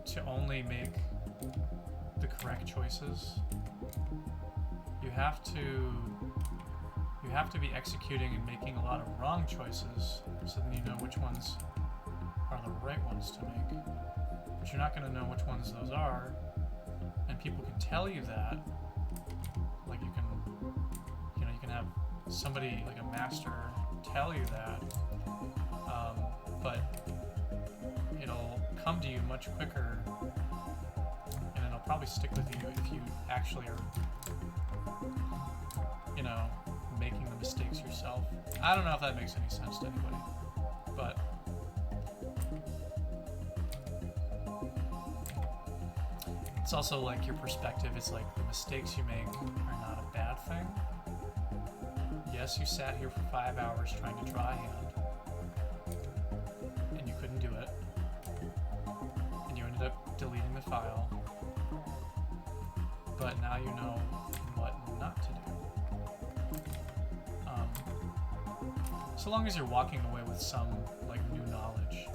to only make the correct choices. You have to be executing and making a lot of wrong choices, so then you know which ones are the right ones to make. But you're not going to know which ones those are, and people can tell you that. Like you can have somebody like a master tell you that, but it'll come to you much quicker, and it'll probably stick with you if you actually are, you know, making the mistakes yourself. I don't know if that makes any sense to anybody, but it's also like your perspective. It's like the mistakes you make are not a bad thing. yes, you sat here for 5 hours trying to draw a hand, and you couldn't do it, and you ended up deleting the file, but now you know what not to do. So long as you're walking away with some, like, new knowledge.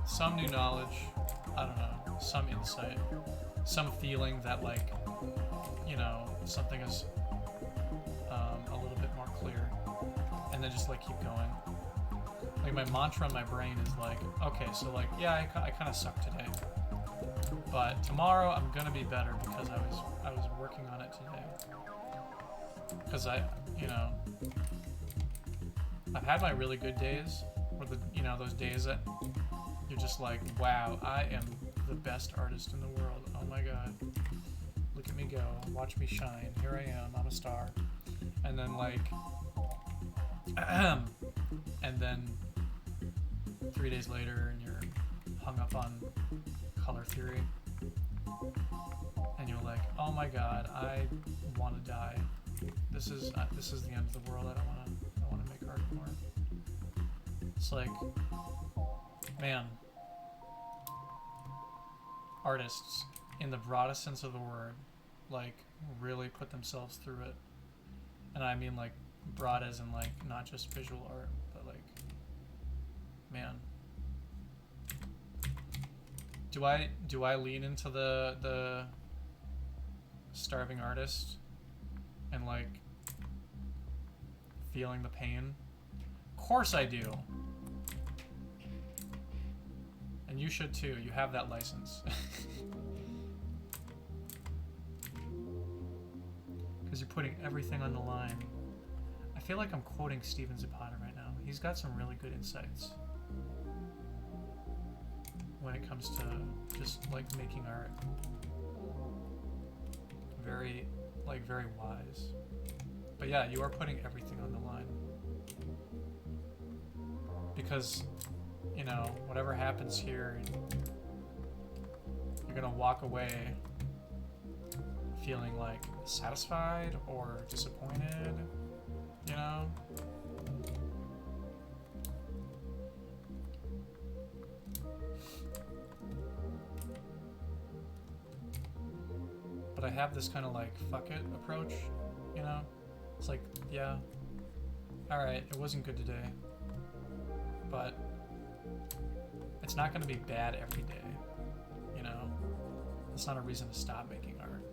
Some new knowledge, I don't know, some insight, some feeling that, like, you know, something is a little bit more clear, and then just, like, keep going. Like, my mantra in my brain is, like, okay, so, like, yeah, I kind of suck today, but tomorrow I'm gonna be better because I was working on it today. Because you know, I've had my really good days, or you know, those days that you're just like, wow, I am the best artist in the world. Oh my god, look at me go, watch me shine. Here I am, I'm a star. And then like, and then 3 days later, and you're hung up on color theory, and you're like, oh my god, I want to die. This is the end of the world. I don't want to make art anymore. It's like, man, artists, in the broadest sense of the word, like, really put themselves through it. And I mean, like, broad as in, like, not just visual art, but, like, man. Do I lean into the starving artist and, like, feeling the pain? Of course I do. And you should too. You have that license. Because you're putting everything on the line. I feel like I'm quoting Steven Zapata right now. He's got some really good insights when it comes to just, like, making art. Very wise. But yeah, you are putting everything on the line. Because, you know, whatever happens here, you're gonna walk away feeling, like, satisfied or disappointed, you know? But I have this kind of, like, fuck it approach, you know? It's like, yeah, alright, it wasn't good today, but it's not going to be bad every day, you know? It's not a reason to stop making art.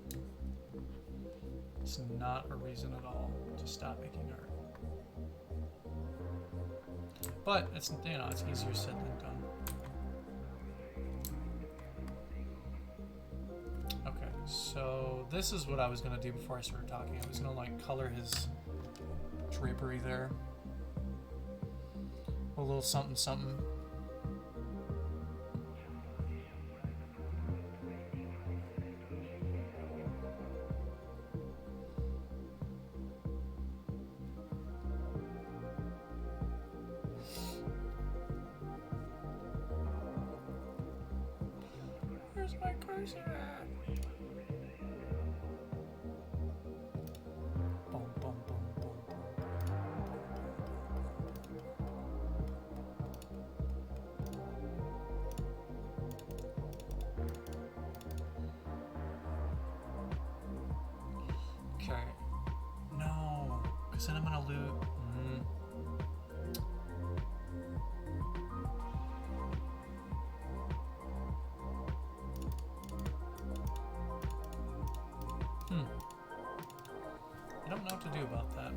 It's not a reason at all to stop making art. But it's, you know, it's easier said than done. Okay, so this is what I was gonna do before I started talking. I was gonna, like, color his drapery there. A little something something. Where's my cursor at? Boom, boom, boom, boom, okay. No, because then I'm gonna lose. I don't know what to do about that.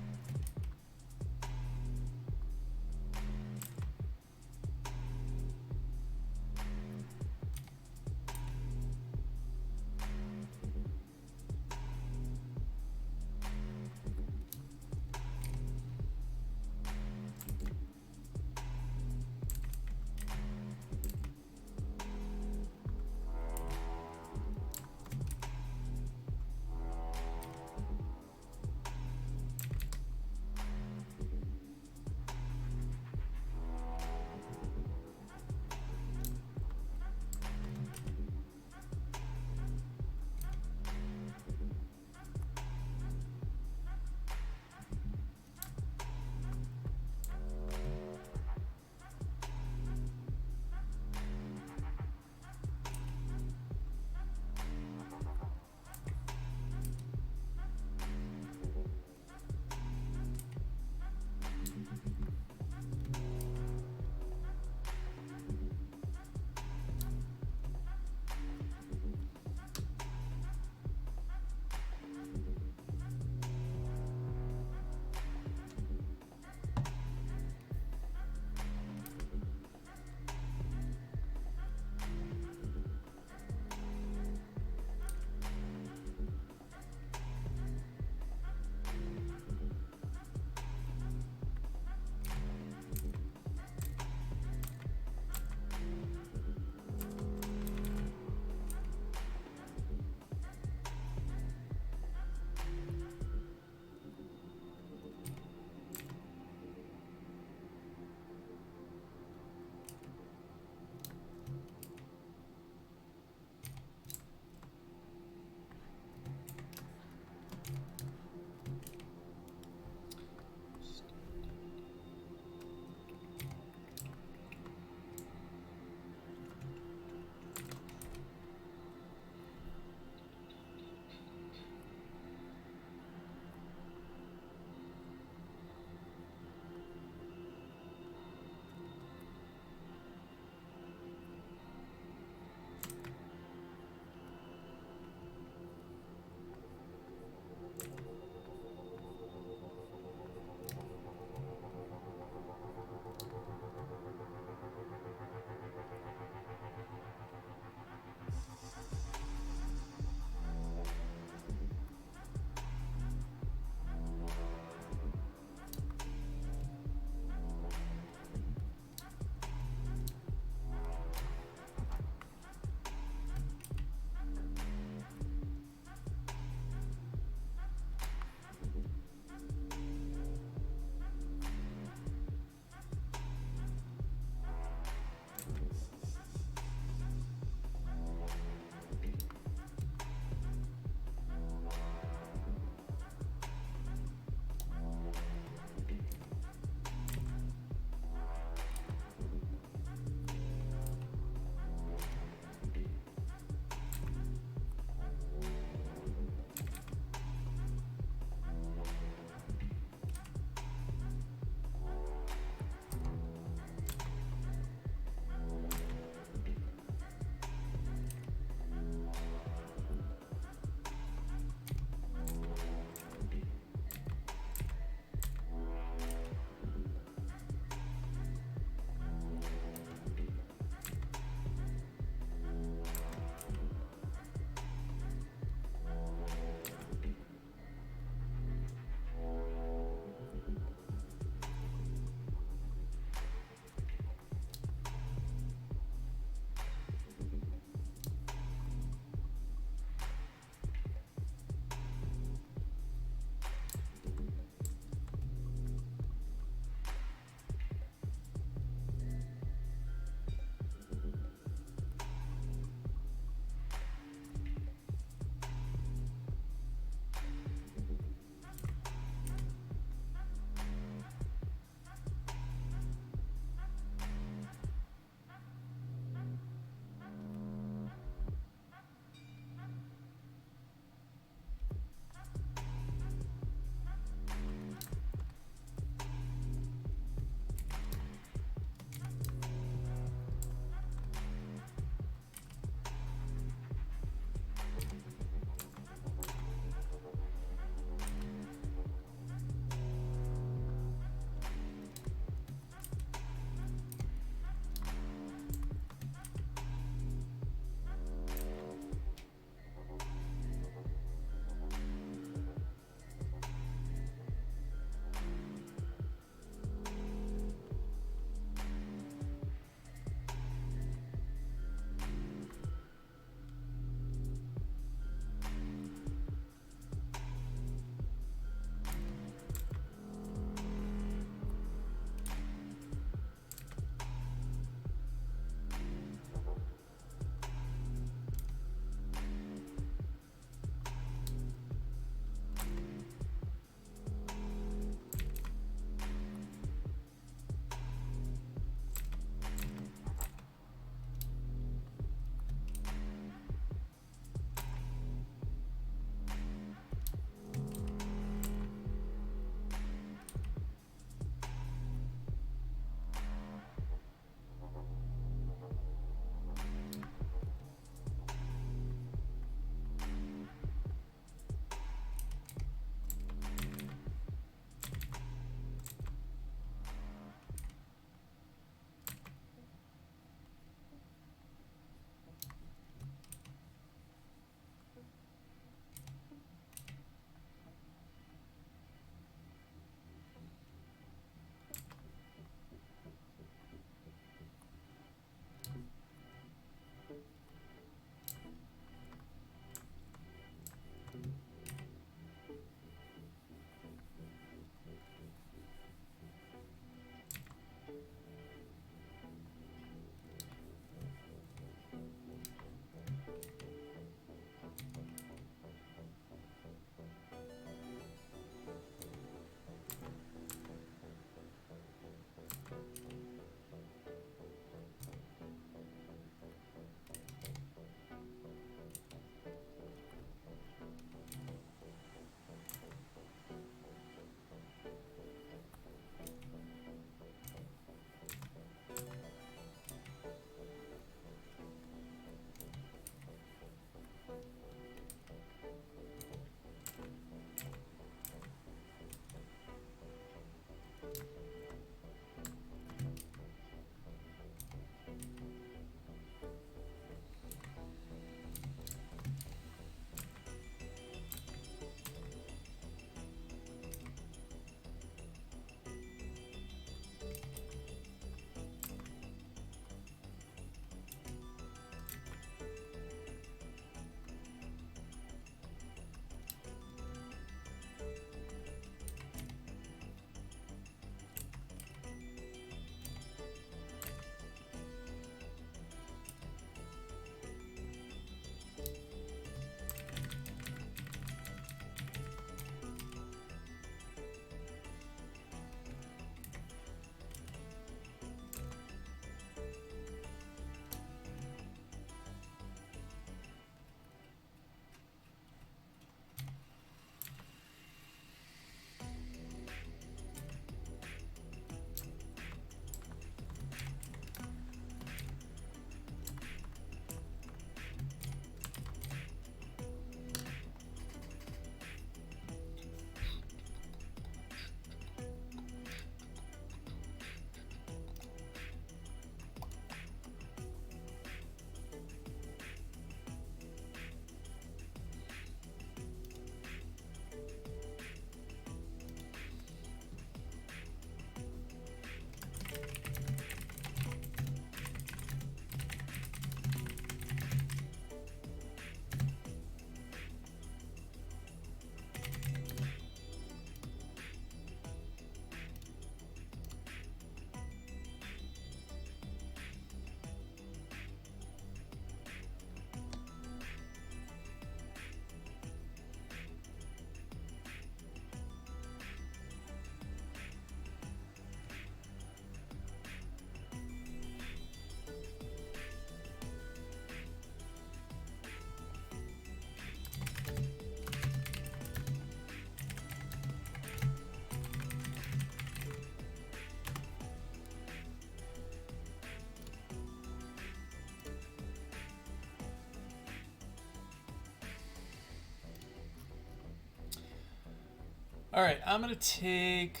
All right, I'm gonna take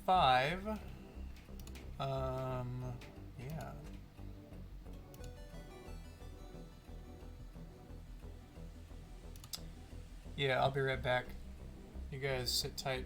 5. Yeah. Yeah, I'll be right back. You guys sit tight.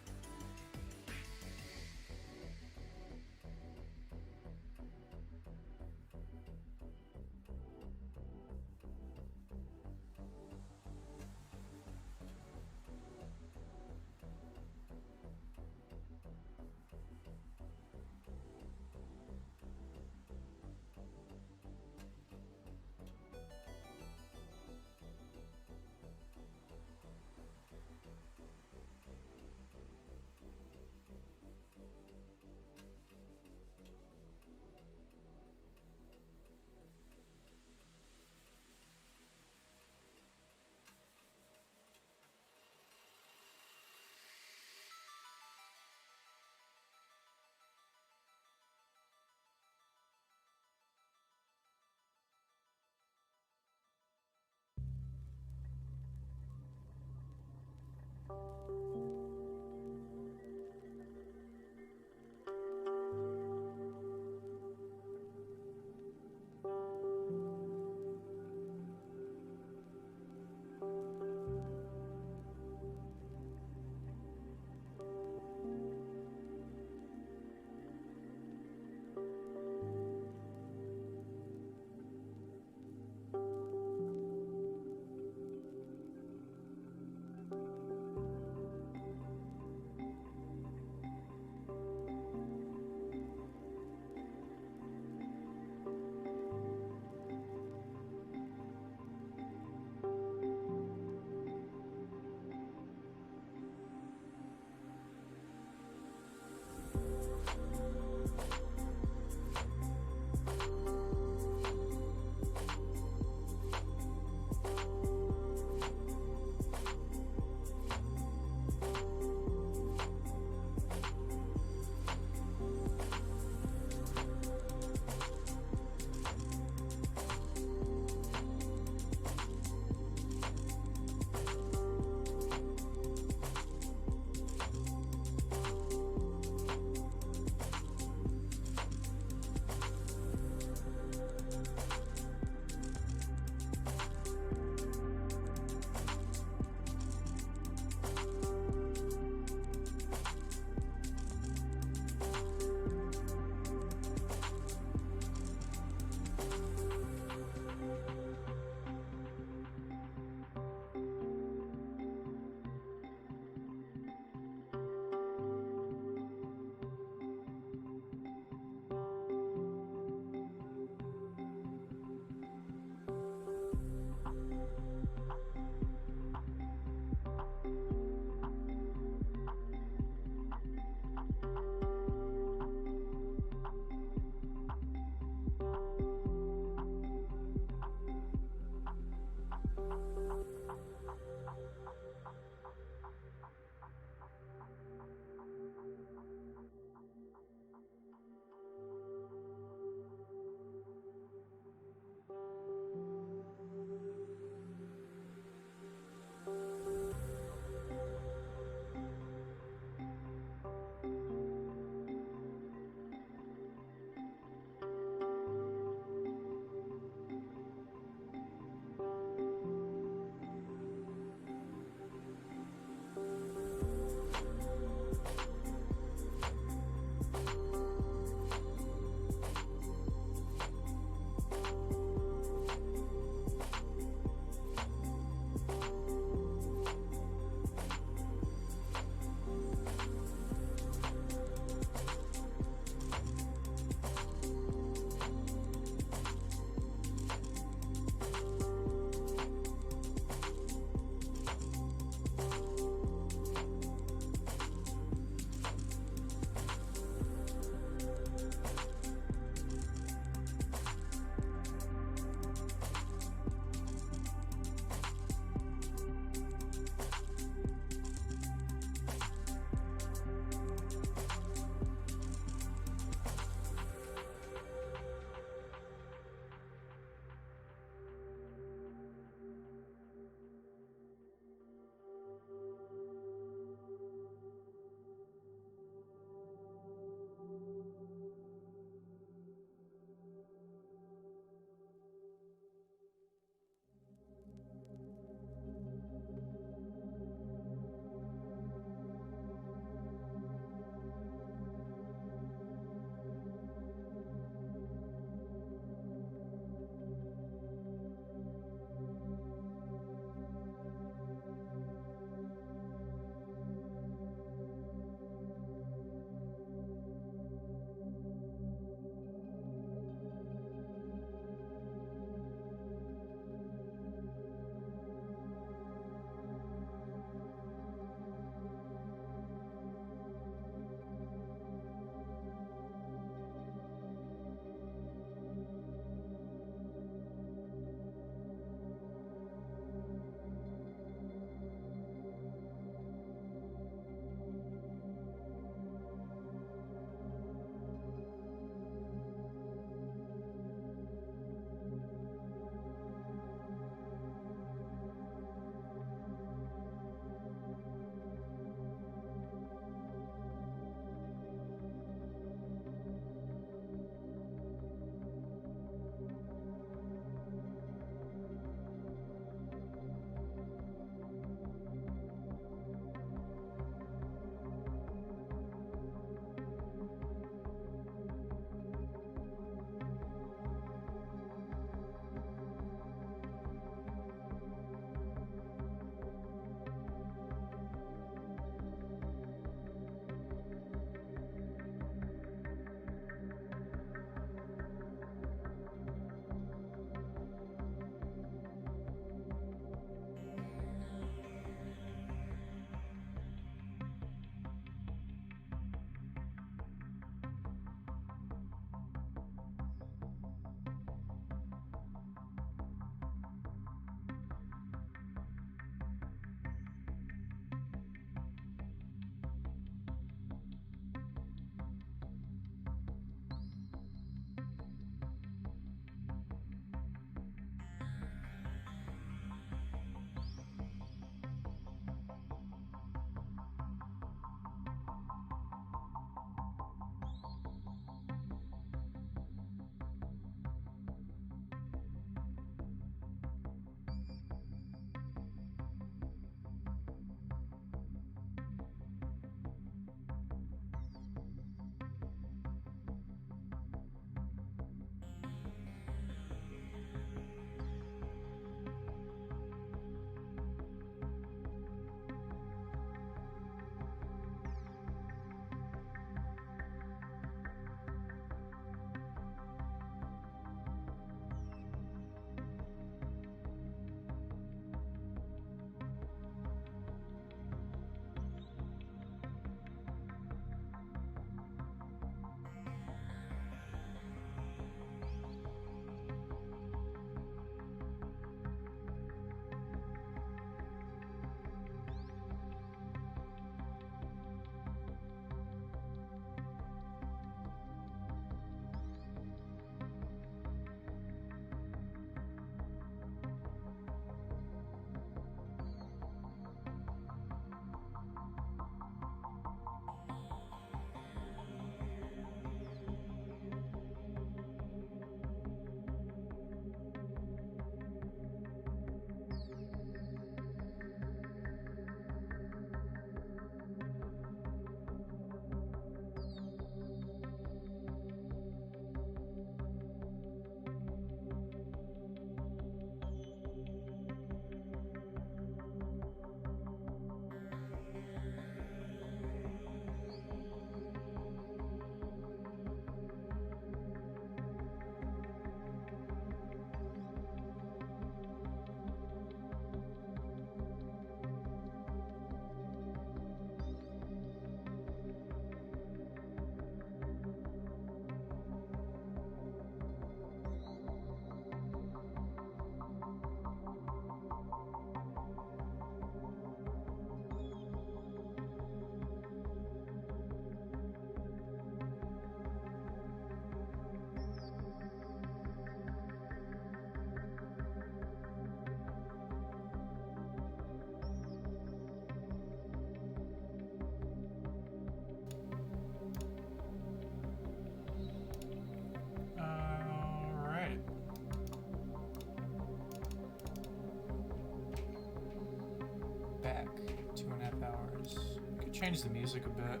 colors. We could change the music a bit.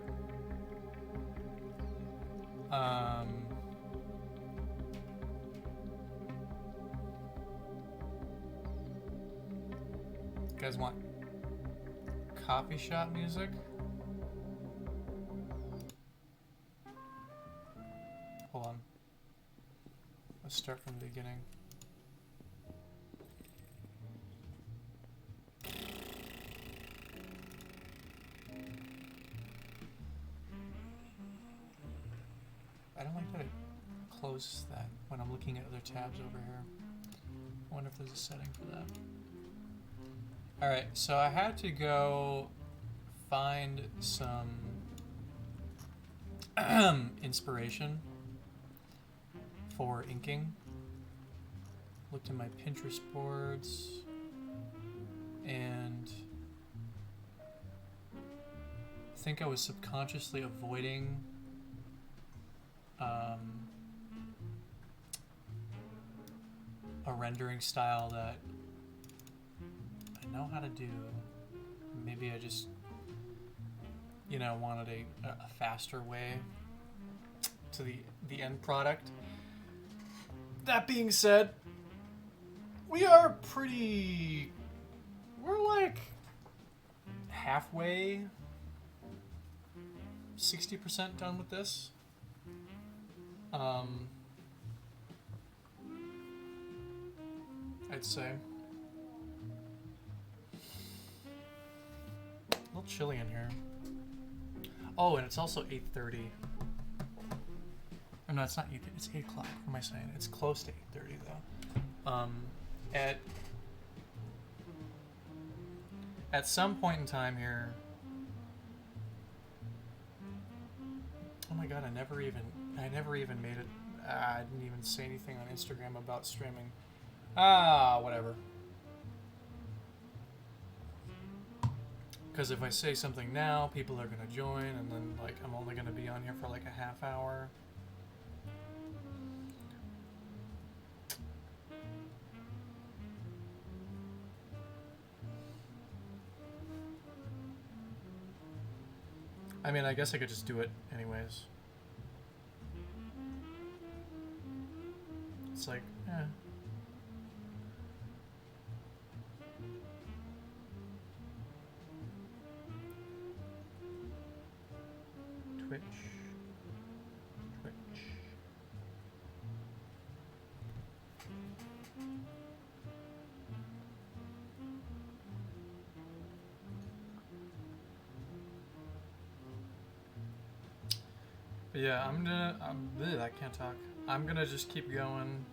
You guys want coffee shop music? Hold on. Let's start from the beginning. I don't like that it closes that when I'm looking at other tabs over here. I wonder if there's a setting for that. Alright, so I had to go find some inspiration for inking. Looked in my Pinterest boards and I think I was subconsciously avoiding a rendering style that I know how to do. Maybe I just, you know, wanted a faster way to the end product. That being said, we're like halfway, 60% done with this. I'd say. A little chilly in here. Oh, and it's also 8:30. Oh, no, it's not 8. It's 8 o'clock. What am I saying? It's close to 8:30 though. At some point in time here. Oh my god! I never even made it. I didn't even say anything on Instagram about streaming. Whatever. Because if I say something now, people are gonna join, and then like I'm only gonna be on here for like a half hour. I mean, I guess I could just do it anyways. It's like, eh. Twitch. But yeah, I can't talk. I'm gonna just keep going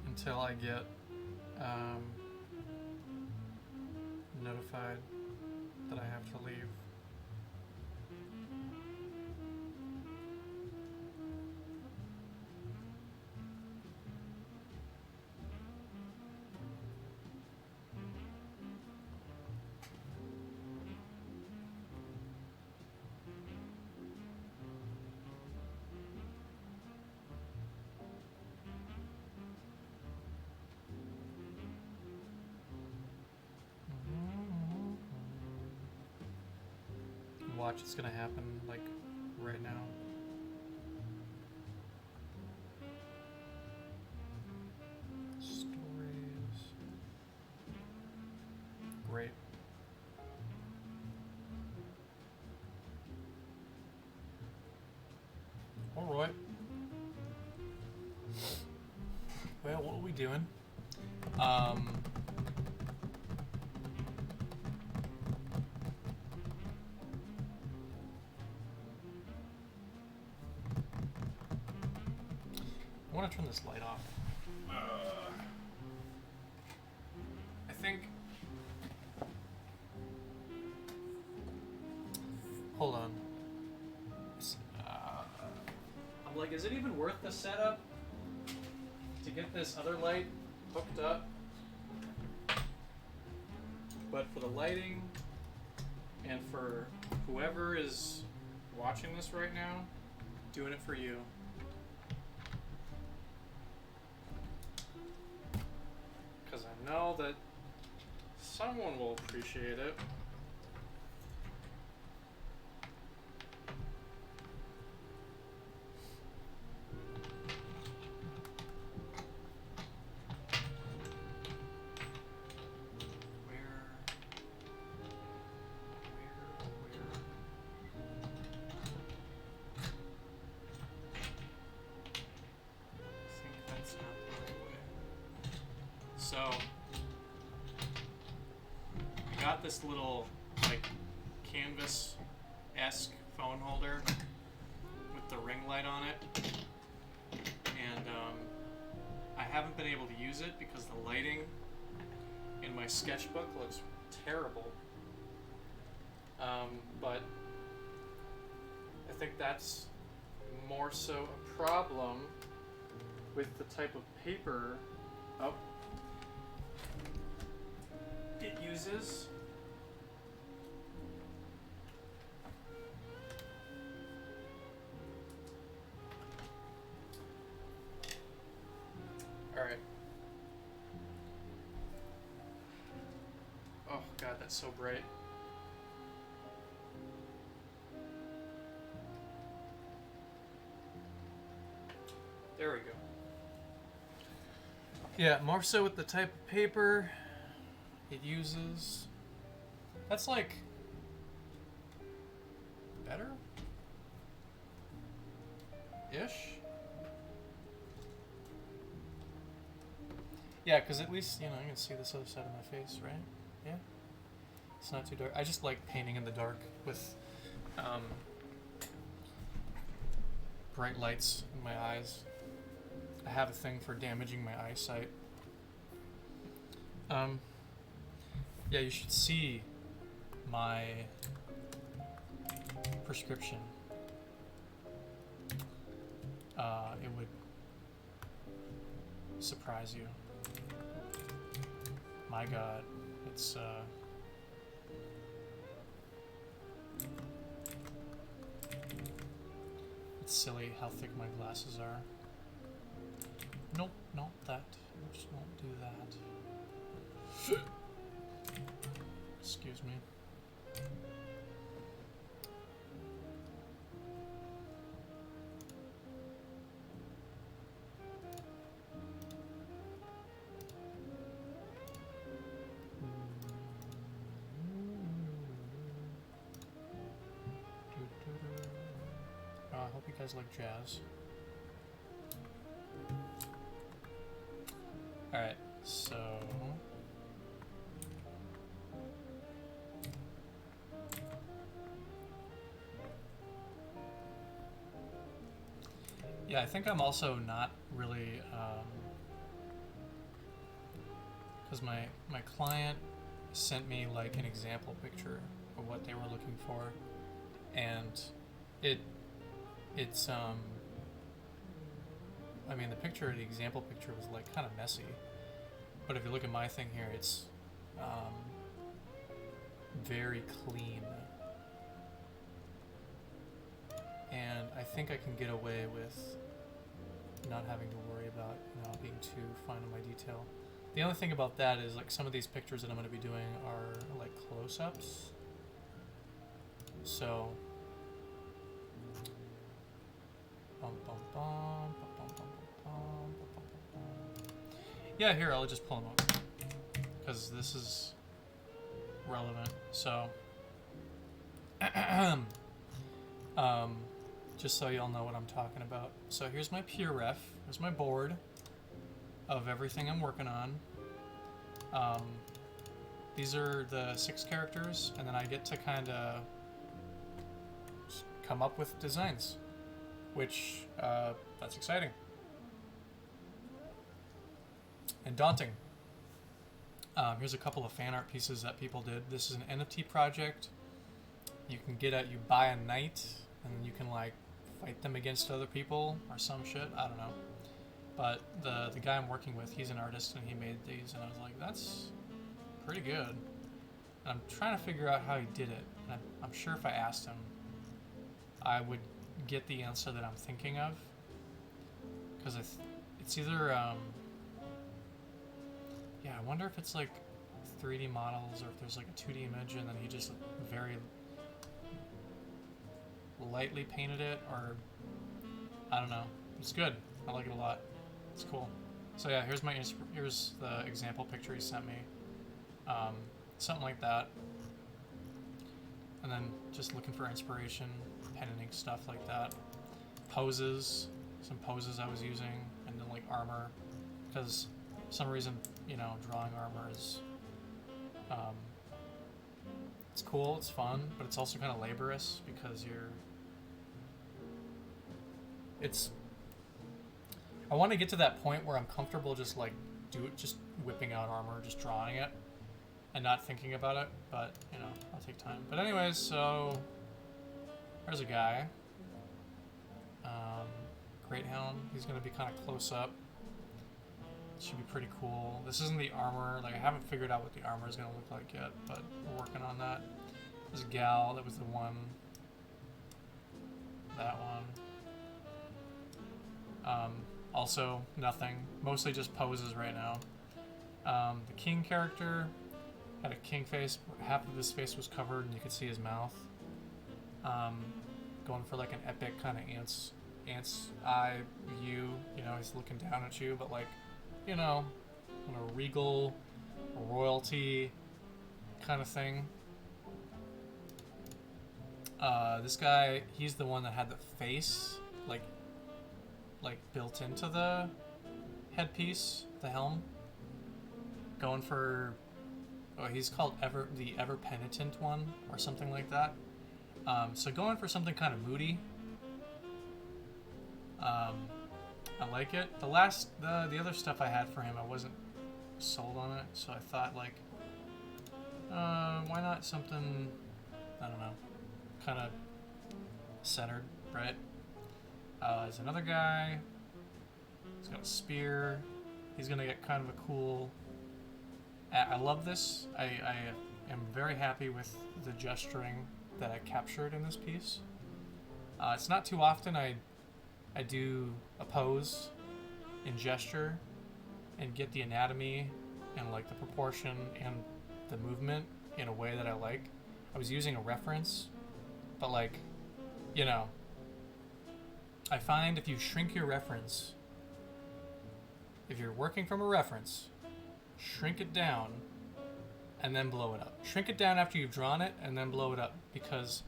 until I get notified that I have to leave. Watch, it's gonna happen like right now. Stories. Great. All right. Well, what are we doing? I want to turn this light off. I think... Hold on. I'm like, is it even worth the setup to get this other light hooked up? But for the lighting and for whoever is watching this right now, doing it for you. Because I know that someone will appreciate it. So I got this little like canvas-esque phone holder with the ring light on it, and I haven't been able to use it because the lighting in my sketchbook looks terrible. But I think that's more so a problem with the type of paper it uses. Alright. Oh god, that's so bright. There we go. Yeah, more so with the type of paper it uses. That's like better? Ish? Yeah, because at least, you know, I can see this other side of my face, right? Yeah? It's not too dark. I just like painting in the dark with bright lights in my eyes. I have a thing for damaging my eyesight. Yeah, you should see my prescription. It would surprise you. My God, it's silly how thick my glasses are. Nope, not that. Just won't do that. Excuse me. I hope you guys like jazz. Alright, so... yeah, I think I'm also not really... because my client sent me like an example picture of what they were looking for, and it's I mean, the example picture was like kind of messy, but if you look at my thing here, it's very clean, and I think I can get away with not having to worry about, you know, being too fine on my detail. The only thing about that is, like, some of these pictures that I'm going to be doing are like close-ups, so yeah, here, I'll just pull them up because this is relevant. So just so y'all know what I'm talking about. So here's my peer ref. Here's my board of everything I'm working on. These are the 6 characters, and then I get to kind of come up with designs, which that's exciting and daunting. Here's a couple of fan art pieces that people did. This is an NFT project. You can get at, you buy a knight, and then you can like fight them against other people or some shit. I don't know. But the guy I'm working with, he's an artist, and he made these, and I was like, that's pretty good. And I'm trying to figure out how he did it. And I'm sure if I asked him, I would get the answer that I'm thinking of. Because it's either, yeah, I wonder if it's like 3D models or if there's like a 2D image and then he just very lightly painted it, or I don't know. It's good. I like it a lot. It's cool. So yeah, here's here's the example picture he sent me. Something like that. And then just looking for inspiration, penning stuff like that. Poses, some poses I was using, and then like armor, because For some reason, you know, drawing armor is, it's cool, it's fun, but it's also kind of laborious because I want to get to that point where I'm comfortable just like just whipping out armor, just drawing it, and not thinking about it, but, you know, I'll take time. But anyways, so, there's a guy. Great Hound, he's going to be kind of close up. Should be pretty cool. This isn't the armor, like I haven't figured out what the armor is going to look like yet, but we're working on that. There's a gal, that was the one. That one. Also, nothing. Mostly just poses right now. The king character had a king face. Half of his face was covered and you could see his mouth. Going for like an epic kind of ant's eye view. You know, he's looking down at you, but like, you know, a regal, royalty kind of thing. This guy, he's the one that had the face like built into the headpiece, the helm. Going for, oh, he's called the Ever Penitent one or something like that. So going for something kind of moody. I like it. The other stuff I had for him, I wasn't sold on it, so I thought like, why not something, I don't know, kind of centered, right? There's another guy. He's got a spear. He's gonna get kind of a cool. I love this. I am very happy with the gesturing that I captured in this piece. It's not too often I do a pose in gesture and get the anatomy and like the proportion and the movement in a way that I like. I was using a reference, but like, you know, I find if you shrink your reference, if you're working from a reference, shrink it down and then blow it up. Shrink it down after you've drawn it and then blow it up, because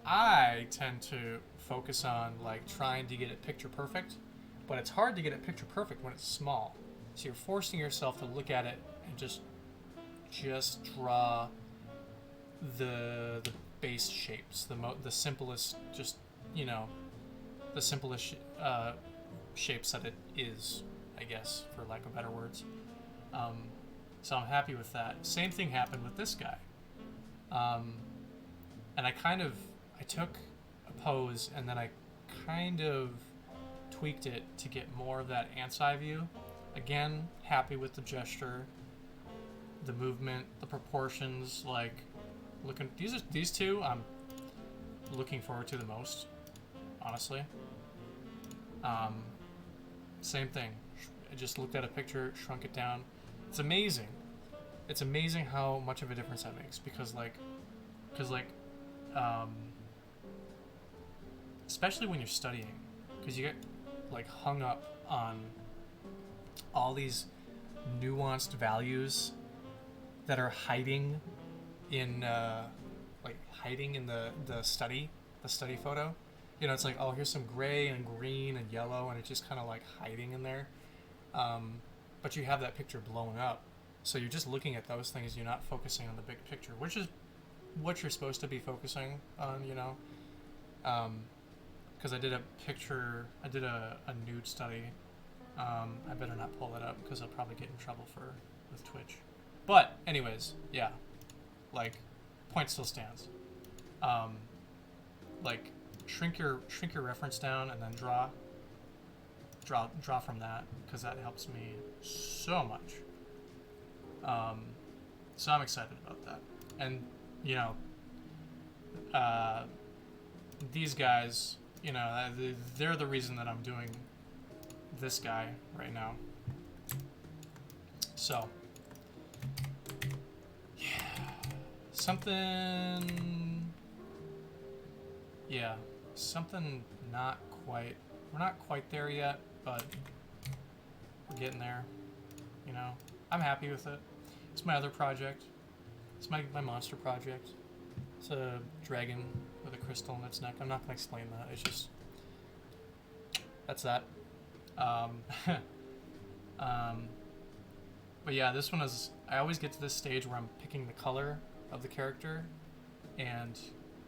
I tend to focus on like trying to get it picture perfect, but it's hard to get it picture perfect when it's small. So you're forcing yourself to look at it and just draw the base shapes, the simplest, just, you know, the simplest shapes that it is, I guess, for lack of better words. So I'm happy with that. Same thing happened with this guy. And I took a pose and then I kind of tweaked it to get more of that ant's eye view. Again, happy with the gesture, the movement, the proportions, like looking, these two I'm looking forward to the most, honestly. Same thing. I just looked at a picture, shrunk it down. It's amazing. It's amazing how much of a difference that makes, because especially when you're studying, because you get like hung up on all these nuanced values that are hiding in the study photo. You know, it's like, oh, here's some gray and green and yellow, and it's just kind of like hiding in there. But you have that picture blown up, so you're just looking at those things. You're not focusing on the big picture, which is what you're supposed to be focusing on, you know. Because I did a nude study. I better not pull that up because I'll probably get in trouble with Twitch. But anyways, yeah, like, point still stands. Like, shrink your reference down and then draw from that, because that helps me so much. So I'm excited about that. And, you know, these guys, you know, they're the reason that I'm doing this guy right now. So, yeah, something not quite, we're not quite there yet, but we're getting there, you know. I'm happy with it. It's my other project. It's my monster project. It's a dragon with a crystal in its neck. I'm not going to explain that. It's just, that's that. But yeah, this one is. I always get to this stage where I'm picking the color of the character, and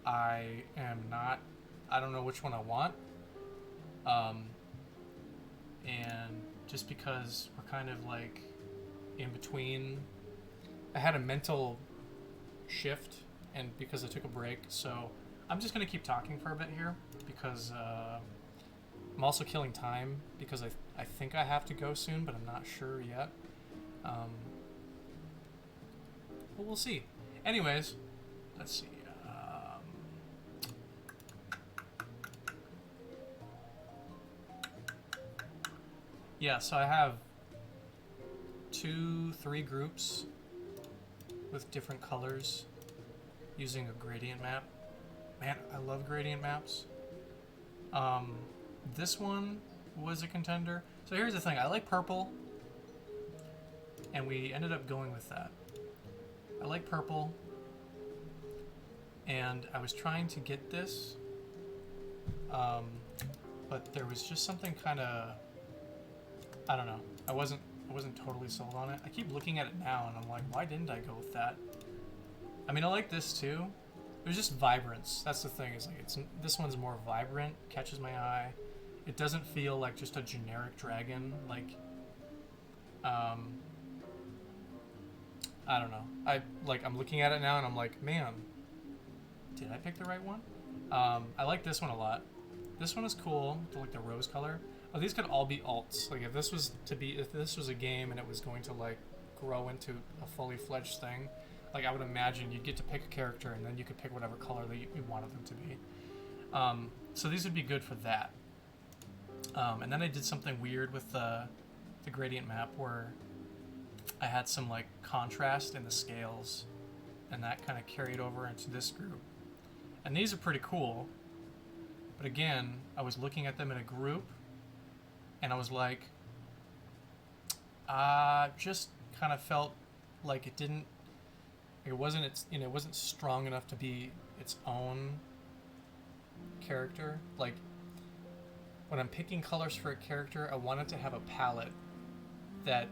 I am not. I don't know which one I want. And just because we're kind of like in between, I had a mental shift, and because I took a break, so I'm just gonna keep talking for a bit here because I'm also killing time because I think I have to go soon, but I'm not sure yet. But we'll see. Anyways, let's see. Yeah, so I have 2-3 groups with different colors using a gradient map. Man, I love gradient maps. This one was a contender. So here's the thing, I like purple, and we ended up going with that. I like purple, and I was trying to get this, but there was just something kind of, I don't know. I wasn't totally sold on it. I keep looking at it now, and I'm like, why didn't I go with that? I mean, I like this too. It was just vibrance. That's the thing. Is like this one's more vibrant, catches my eye. It doesn't feel like just a generic dragon. Like, I don't know. I'm looking at it now, and I'm like, man, did I pick the right one? I like this one a lot. This one is cool. Like the rose color. Oh, these could all be alts. Like if this was a game and it was going to like grow into a fully fledged thing, like I would imagine you'd get to pick a character and then you could pick whatever color that you wanted them to be. So these would be good for that. And then I did something weird with the gradient map where I had some like contrast in the scales, and that kind of carried over into this group. And these are pretty cool, but again, I was looking at them in a group, and I was like, just kind of felt like it wasn't strong enough to be its own character. Like when I'm picking colors for a character, I want it to have a palette that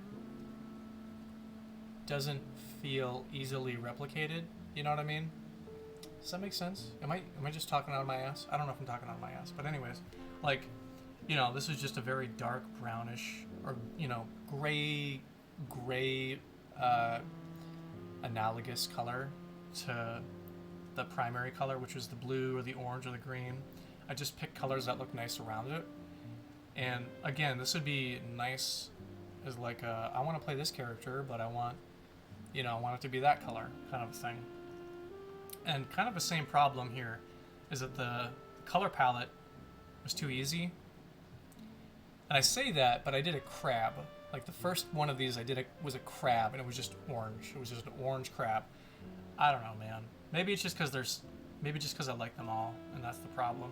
doesn't feel easily replicated. You know what I mean? Does that make sense? Am I just talking out of my ass? I don't know if I'm talking out of my ass, but anyways, like, you know, this is just a very dark brownish or, you know, gray analogous color to the primary color, which was the blue or the orange or the green. I just picked colors that look nice around it. And again, this would be nice as like I want to play this character, but I want it to be that color kind of a thing. And kind of the same problem here is that the color palette was too easy. And I say that, but I did a crab. Like the first one of these I did was a crab, and it was just orange. It was just an orange crab. I don't know, man. Maybe it's just because I like them all, and that's the problem.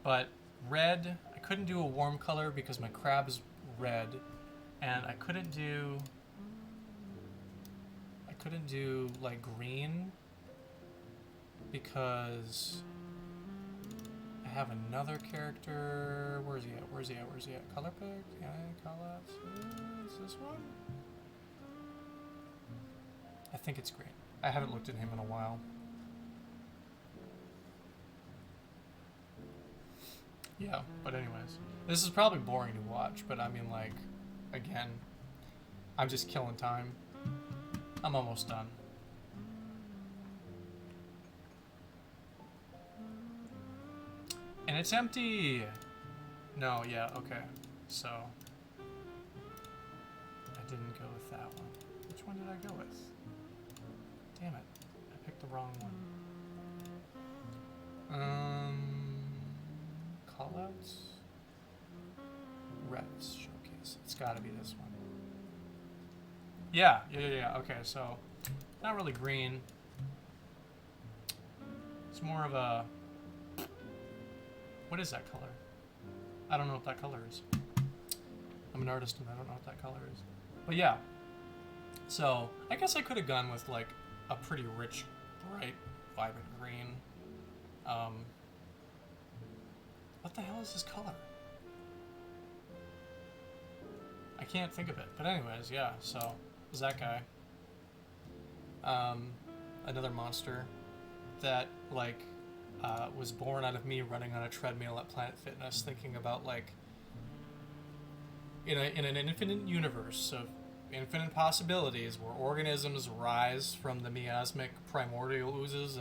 But red, I couldn't do a warm color because my crab is red, and I couldn't do like green because I have another character. Where's he at? Color pick? Can I call out? Is this one? I think it's green. I haven't looked at him in a while. Yeah, but anyways. This is probably boring to watch, but I mean, like, again, I'm just killing time. I'm almost done. And it's empty! No, yeah, okay. So, I didn't go with that one. Which one did I go with? Damn it. I picked the wrong one. Callouts? Revs showcase. It's gotta be this one. Yeah. Okay, so not really green. It's more of a... What is that color? I don't know what that color is. I'm an artist and I don't know what that color is. But yeah. So I guess I could have gone with like a pretty rich, bright, vibrant green. What the hell is this color? I can't think of it. But anyways, yeah, so there's that guy. Another monster that, like, was born out of me running on a treadmill at Planet Fitness, thinking about, like, in an infinite universe of infinite possibilities where organisms rise from the miasmic primordial oozes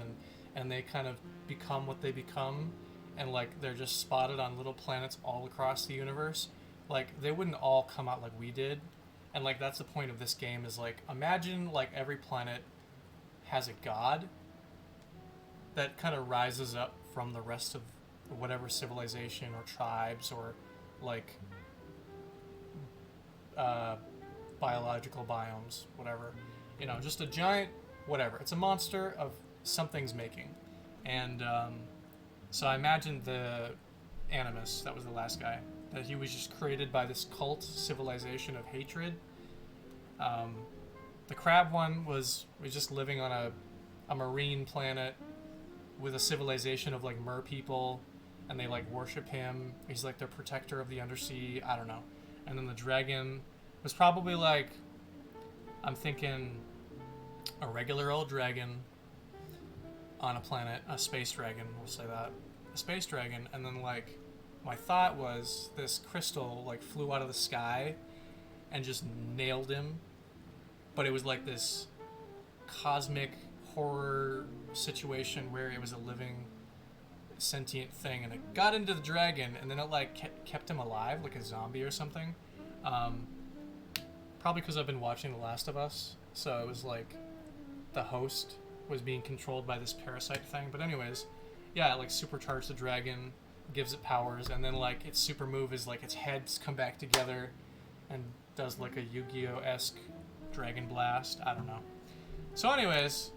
and they kind of become what they become, and, like, they're just spotted on little planets all across the universe. Like, they wouldn't all come out like we did. And, like, that's the point of this game is, like, imagine, like, every planet has a god that kind of rises up from the rest of whatever civilization or tribes or, like, biological biomes, whatever. You know, just a giant whatever. It's a monster of something's making. And so I imagined the Animus, that was the last guy, that he was just created by this cult civilization of hatred. The crab one was just living on a marine planet with a civilization of, like, mer people, and they, like, worship him. He's, like, their protector of the undersea. I don't know. And then the dragon was probably, like, I'm thinking a regular old dragon on a planet, a space dragon, we'll say that. A space dragon, and then, like, my thought was this crystal, like, flew out of the sky and just nailed him. But it was like this cosmic horror situation where it was a living sentient thing, and it got into the dragon, and then it, like, kept him alive like a zombie or something. Probably because I've been watching The Last of Us, so it was like the host was being controlled by this parasite thing. But anyways, yeah, it, like, supercharged the dragon, gives it powers, and then, like, its super move is, like, its heads come back together and does, like, a Yu-Gi-Oh-esque dragon blast. I don't know. So anyways,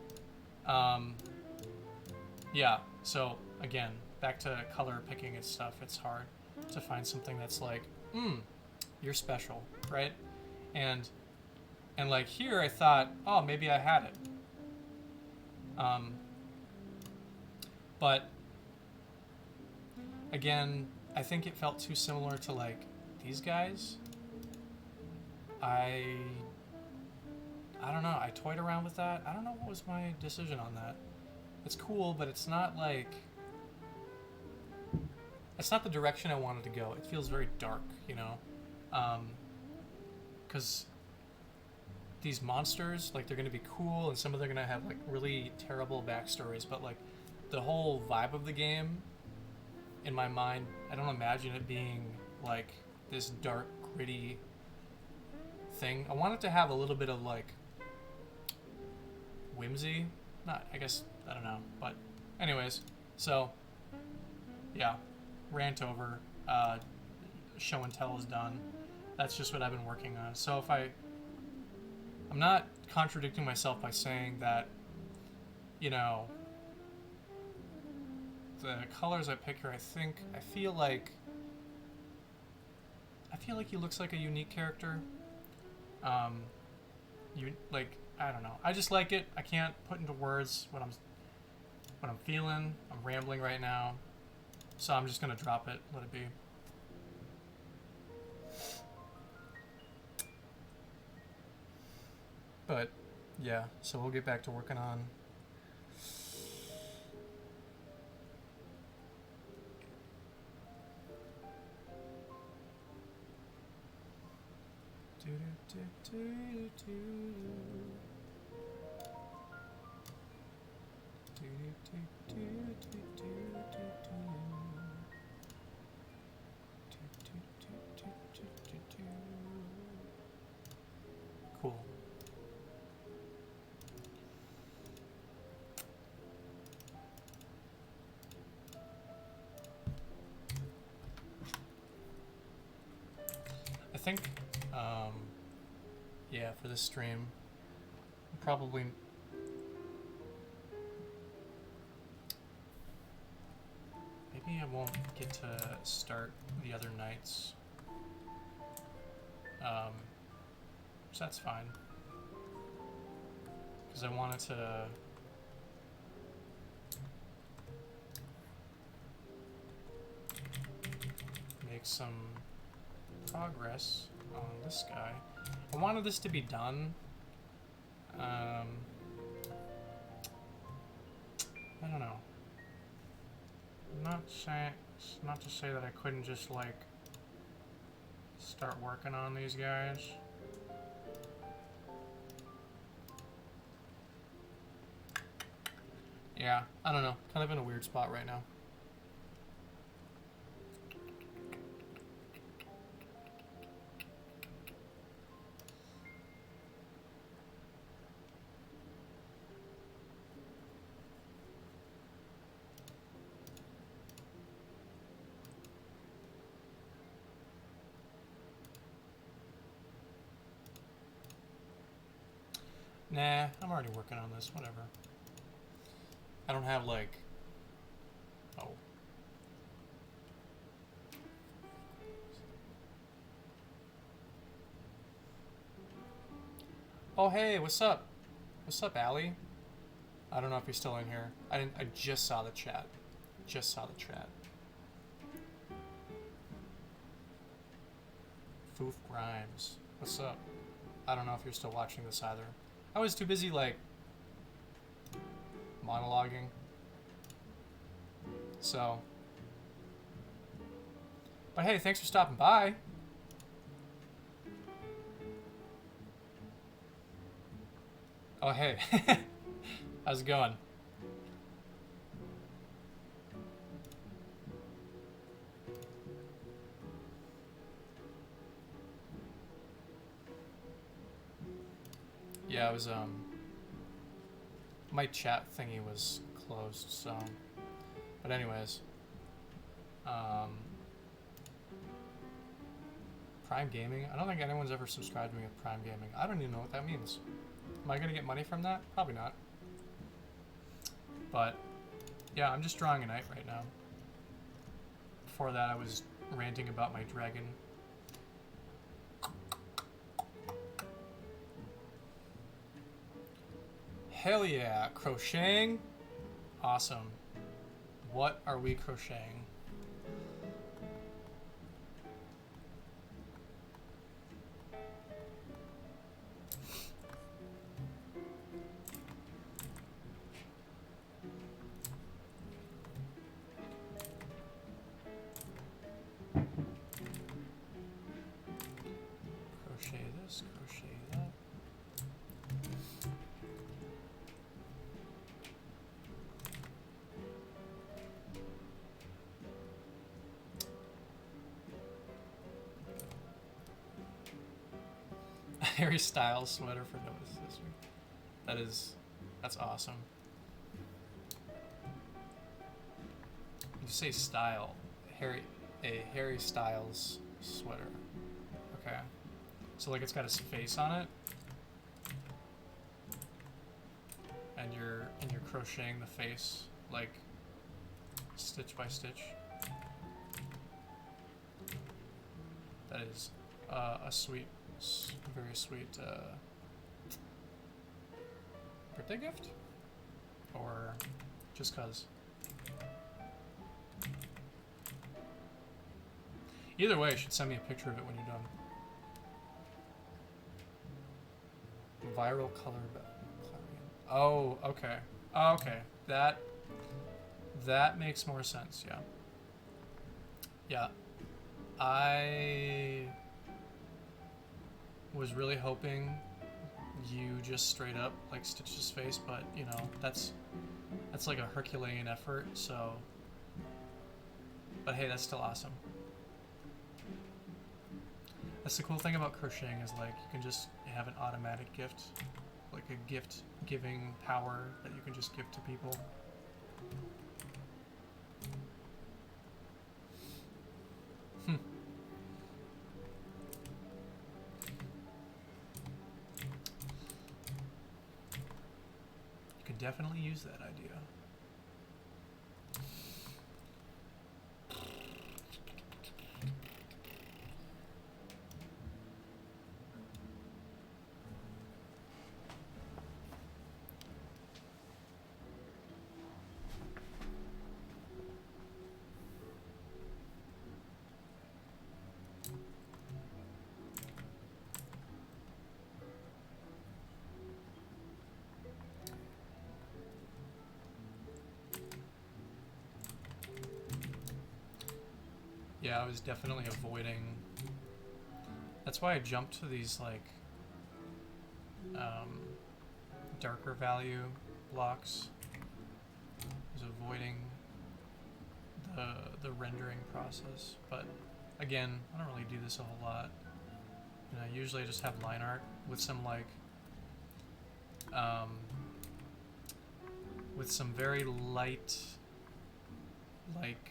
yeah, so again, back to color picking and stuff. It's hard to find something that's like, you're special, right? And like, here I thought, oh, maybe I had it. But again, I think it felt too similar to, like, these guys. I don't know. I toyed around with that. I don't know what was my decision on that. It's cool, but it's not, like, it's not the direction I wanted to go. It feels very dark, you know? Because these monsters, like, they're going to be cool, and some of them are going to have, like, really terrible backstories, but, like, the whole vibe of the game, in my mind, I don't imagine it being, like, this dark, gritty thing. I want it to have a little bit of, like, whimsy. Not, I guess, I don't know. But anyways, so yeah, rant over. Show and tell is done. That's just what I've been working on. So if I'm not contradicting myself by saying that, you know, the colors I pick here, I feel like he looks like a unique character. Like, I don't know. I just like it. I can't put into words what I'm feeling. I'm rambling right now, so I'm just gonna drop it. Let it be. But yeah, so we'll get back to working on. Cool. I think, yeah, for this stream, probably maybe I won't get to start the other nights. So that's fine, because I wanted to make some progress on this guy. I wanted this to be done. I don't know. Not to say that I couldn't just like start working on these guys. Yeah, I don't know. Kind of in a weird spot right now. Nah, I'm already working on this, whatever. I don't have like... Oh. Oh hey, what's up? What's up, Allie? I don't know if you're still in here. I just saw the chat. Just saw the chat. Foof Grimes. What's up? I don't know if you're still watching this either. I was too busy, like, monologuing. So. But hey, thanks for stopping by. Oh, hey. How's it going? Yeah, it was, my chat thingy was closed, so. But anyways. Prime Gaming? I don't think anyone's ever subscribed to me with Prime Gaming. I don't even know what that means. Am I gonna get money from that? Probably not. But, yeah, I'm just drawing a knight right now. Before that, I was ranting about my dragon. Hell yeah, crocheting? Awesome. What are we crocheting? Crochet this, crochet that. Harry Styles sweater for Noah's sister. That's awesome. You say style, a Harry Styles sweater. Okay. So like it's got his face on it, and you're crocheting the face like stitch by stitch. That is a sweet, very sweet birthday gift, or just cause. Either way, you should send me a picture of it when you're done. Viral color. Oh, okay. Oh, okay. That makes more sense. Yeah. Yeah. I was really hoping you just straight up like stitched his face, but you know that's like a Herculean effort. So, but hey, that's still awesome. That's the cool thing about crocheting is like you can just have an automatic gift, like a gift giving power that you can just give to people. You could definitely use that idea. Yeah, I was definitely avoiding. That's why I jumped to these like darker value blocks. I was avoiding the rendering process, but again, I don't really do this a whole lot. You know, usually I just have line art with some like with some very light, like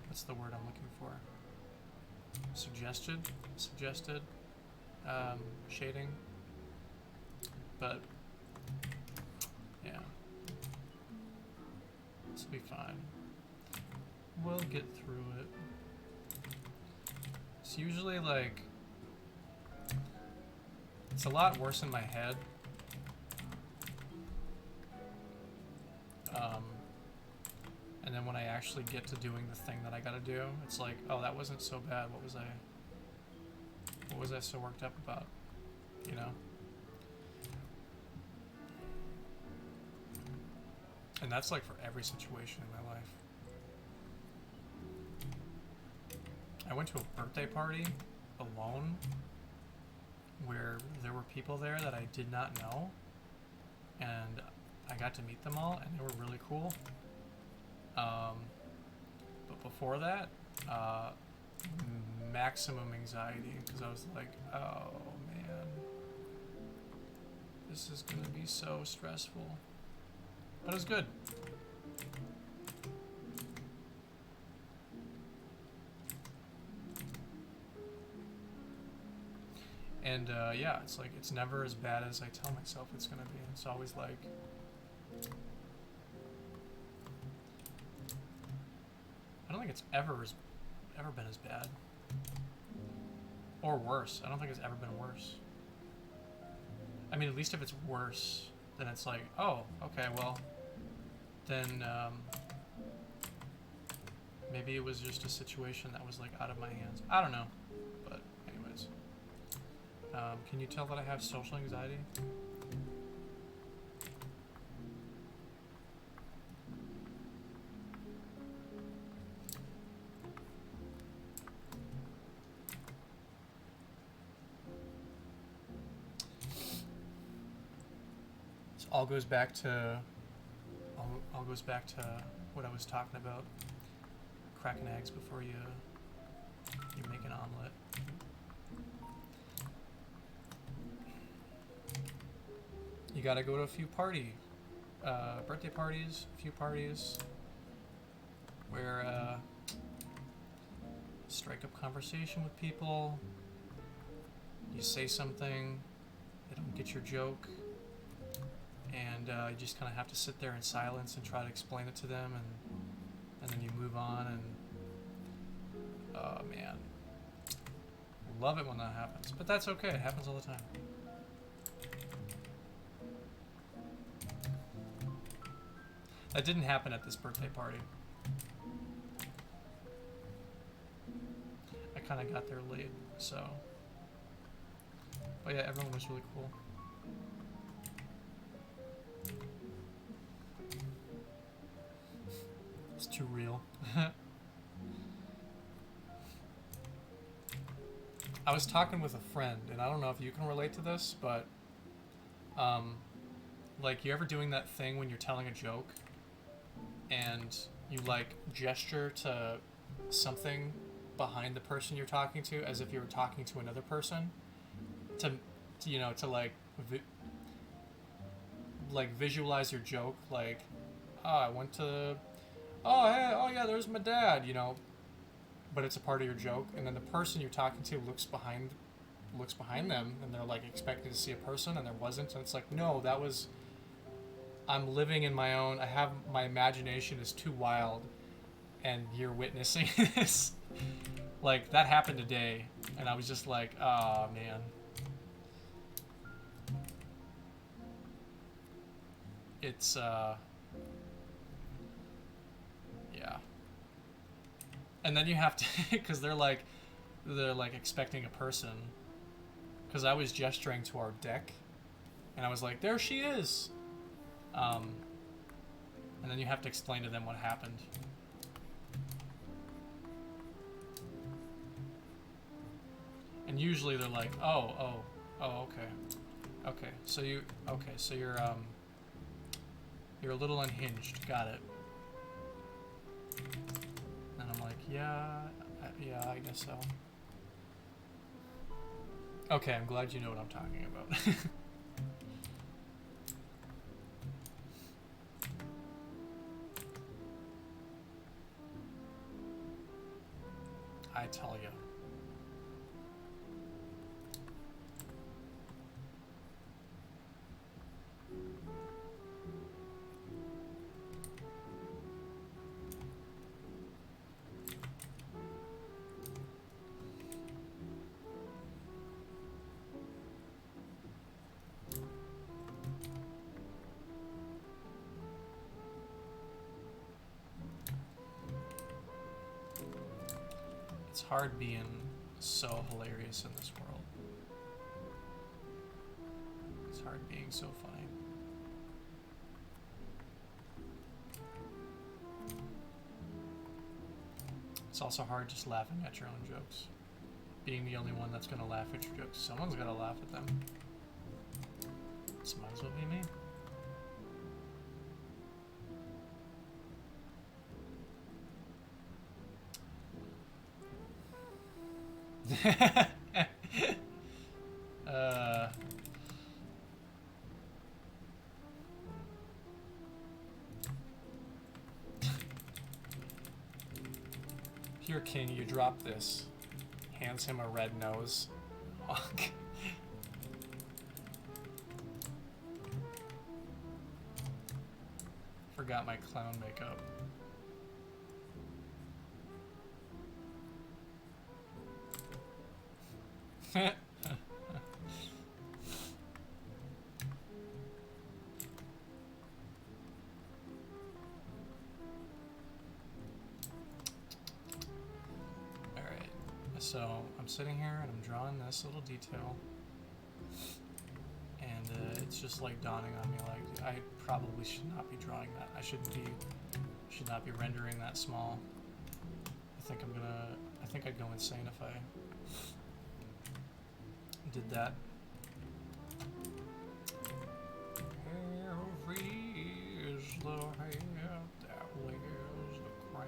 what's the word I'm looking for? Suggested shading, but yeah, this will be fine. We'll get through it. It's usually like, it's a lot worse in my head. And then when I actually get to doing the thing that I gotta do, it's like, oh, that wasn't so bad. What was I so worked up about? You know? And that's like for every situation in my life. I went to a birthday party alone where there were people there that I did not know, and I got to meet them all, and they were really cool. But before that, maximum anxiety, because I was like, oh man, this is gonna be so stressful. But it was good. And yeah, it's like, it's never as bad as I tell myself it's gonna be. It's always like, I don't think it's ever been as bad. Or worse. I don't think it's ever been worse. I mean, at least if it's worse, then it's like, oh, okay, well, then maybe it was just a situation that was like out of my hands. I don't know. But anyways. Can you tell that I have social anxiety? All goes back to what I was talking about, cracking eggs before you make an omelet. You gotta go to a few birthday parties, a few parties where strike up conversation with people. You say something, they don't get your joke, and you just kind of have to sit there in silence and try to explain it to them, and then you move on. And oh man, love it when that happens, but that's okay. It happens all the time. That didn't happen at this birthday party. I kind of got there late, so. But yeah, everyone was really cool. It's too real. I was talking with a friend, and I don't know if you can relate to this, but like, you ever doing that thing when you're telling a joke and you like gesture to something behind the person you're talking to as if you were talking to another person to you know, to like visualize your joke, like, oh, I went to, oh, hey, oh yeah, there's my dad, you know, but it's a part of your joke, and then the person you're talking to looks behind them, and they're like expecting to see a person, and there wasn't, and it's like, no, that was, I'm living in my own, my imagination is too wild, and you're witnessing this. Like, that happened today, and I was just like, oh man. It's yeah. And then you have to, because they're like expecting a person, because I was gesturing to our deck, and I was like, there she is. And then you have to explain to them what happened. And usually they're like, oh, okay. Okay, so you're a little unhinged. Got it. And I'm like, yeah, I guess so. Okay, I'm glad you know what I'm talking about. I tell you. It's hard being so hilarious in this world. It's hard being so funny. It's also hard just laughing at your own jokes. Being the only one that's gonna laugh at your jokes. Someone's gotta laugh at them. This might as well be me. Here, King, you drop this. Hands him a red nose. Forgot my clown makeup. Alright, so I'm sitting here and I'm drawing this little detail, and it's just like dawning on me like I probably should not be drawing that. I should not be rendering that small. I think I'd go insane if I did that. Heavy is the head that wears the crown.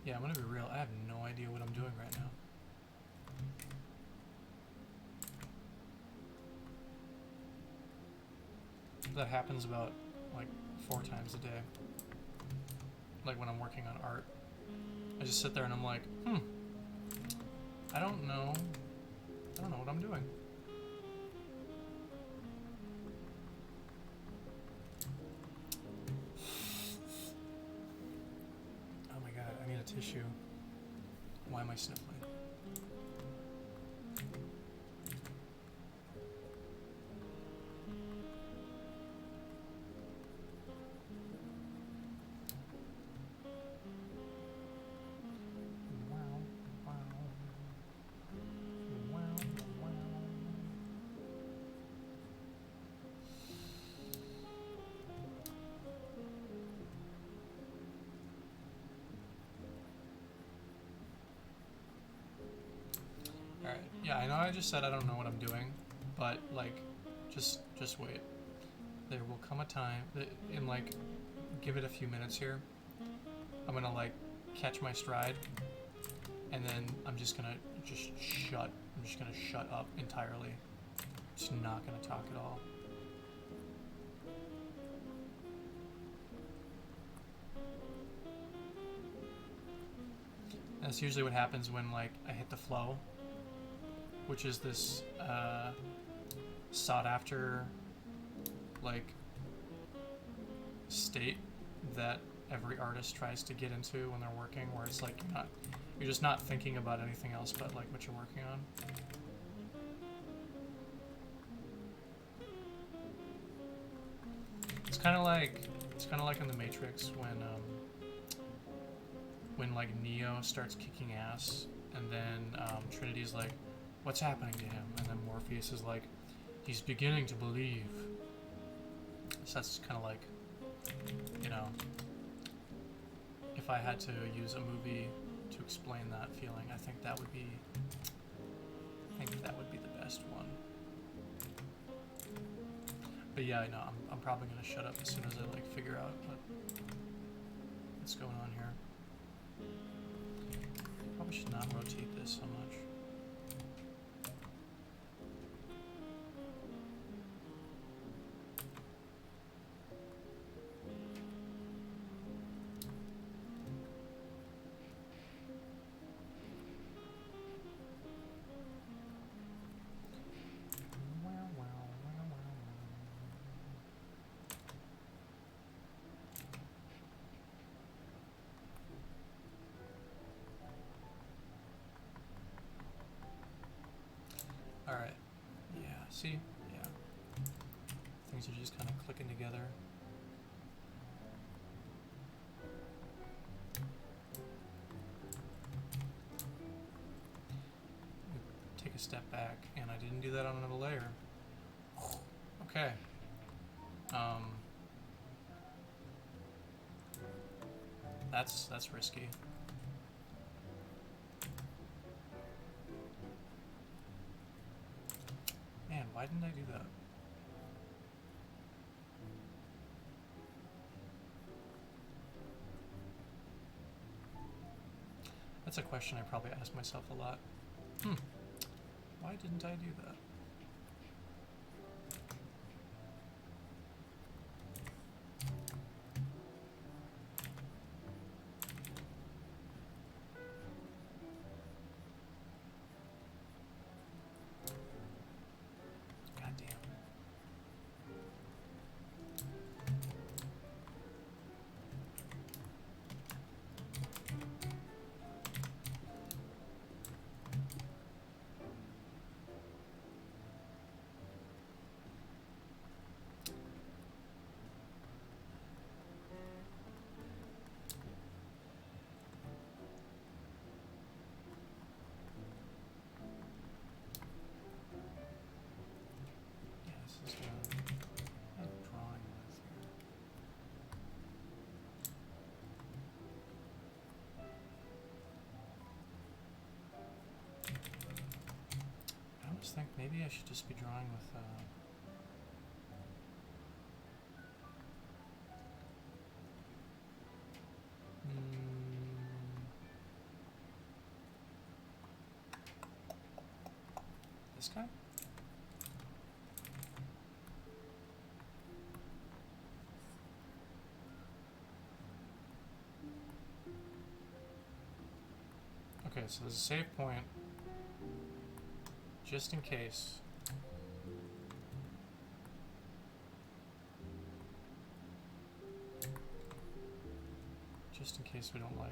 Yeah, I'm gonna be real. I have no idea what I'm doing right now. That happens about like 4 times a day. Like when I'm working on art. I just sit there and I'm like, I don't know what I'm doing. Oh my god, I need a tissue. Why am I sniffling? Alright, yeah, I know I just said I don't know what I'm doing, but, like, just wait. There will come a time, that in, like, give it a few minutes here, I'm gonna, like, catch my stride, and then I'm just gonna shut up entirely. Just not gonna talk at all. That's usually what happens when, like, I hit the flow, which is this sought after, like, state that every artist tries to get into when they're working, where it's like you're just not thinking about anything else but like what you're working on. kind of like in the Matrix when like Neo starts kicking ass, and then Trinity's like, "What's happening to him?" And then Morpheus is like, "He's beginning to believe." So that's kind of like, you know, if I had to use a movie to explain that feeling, I think that would be the best one. But yeah, I know I'm probably gonna shut up as soon as I like figure out what's going on here. Probably should not rotate this so much. Alright. Yeah, see? Yeah. Things are just kind of clicking together. Take a step back, and I didn't do that on another layer. Okay. That's risky. Man, why didn't I do that? That's a question I probably ask myself a lot. Why didn't I do that? God damn. This is what I'm drawing with here. I always think maybe I should just be drawing with this guy? Okay, so there's a save point, just in case. Just in case we don't like.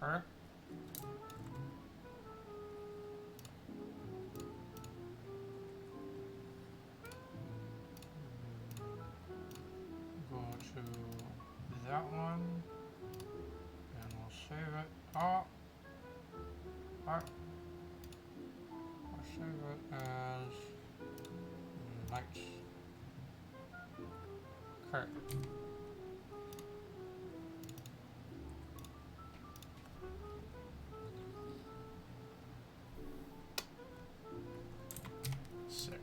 Her? Go to that one, and we'll save it. Oh, what? We'll save it as lights. Okay. Sick.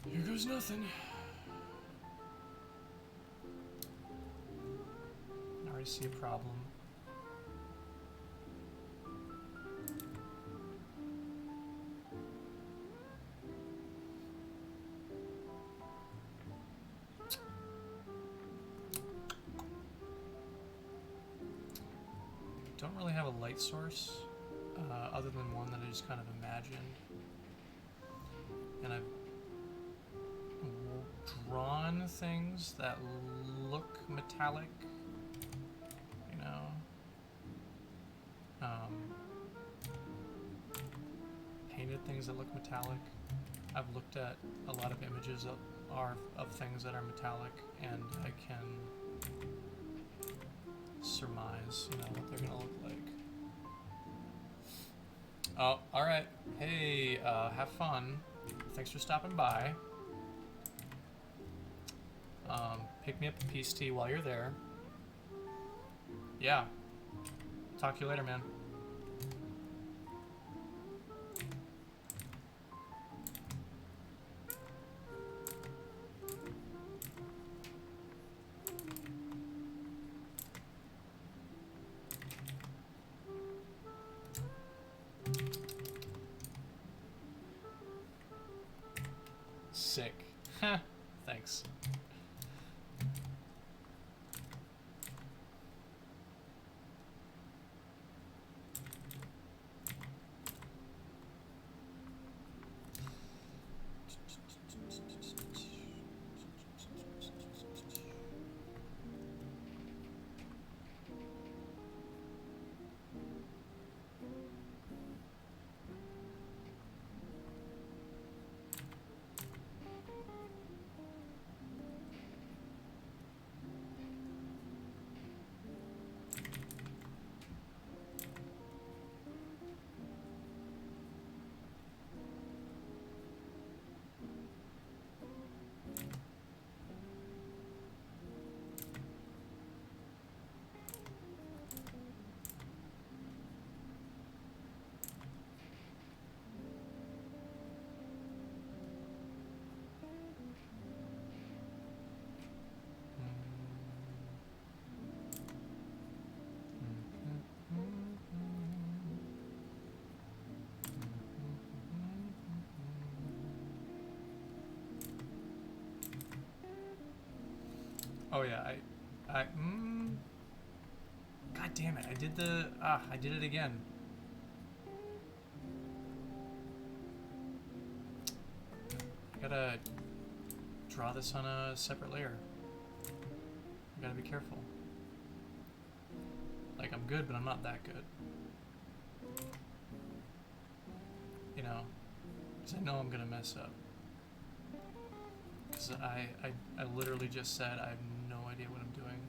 Here goes nothing. see a problem. Don't really have a light source, other than one that I just kind of imagined. And I've drawn things that look metallic, you know. Painted things that look metallic. I've looked at a lot of images that are of things that are metallic, and I can surmise, you know, what they're gonna look like. Oh, alright. Hey, have fun. Thanks for stopping by. Pick me up a peace tea while you're there. Yeah. Talk to you later, man. Sick. Thanks. Oh yeah, God damn it! I did it again. I gotta draw this on a separate layer. I gotta be careful. Like, I'm good, but I'm not that good. You know, because I know I'm gonna mess up. Because I literally just said I have no idea what I'm doing.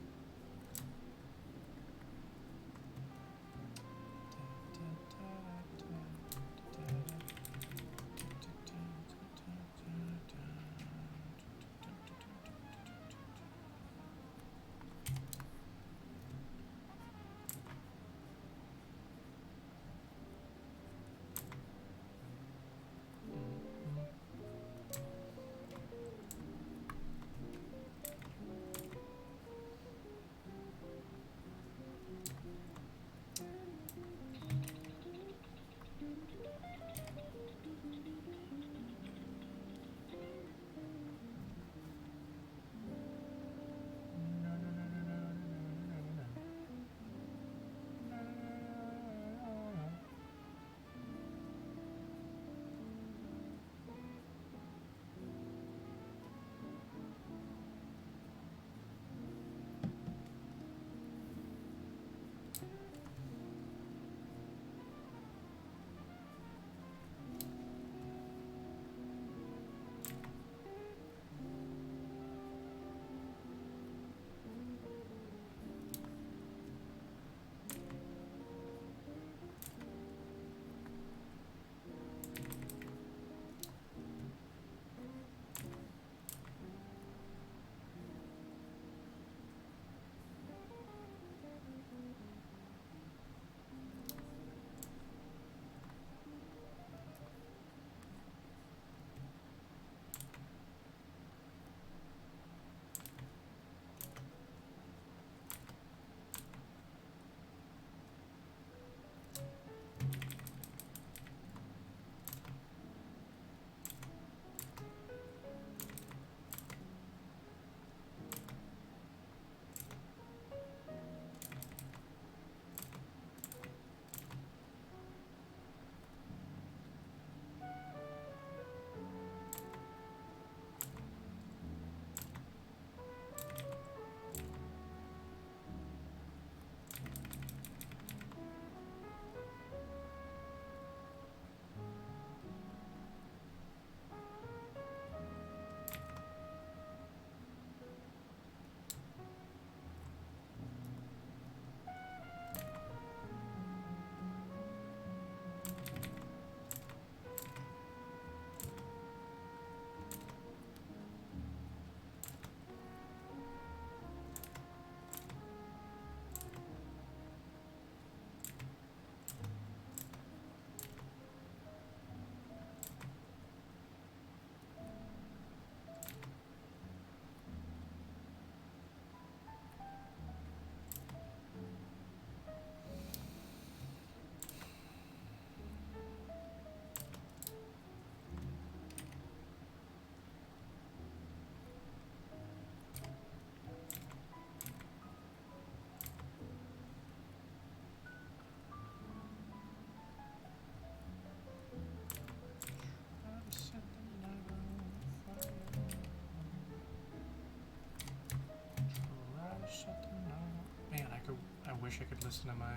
listen to my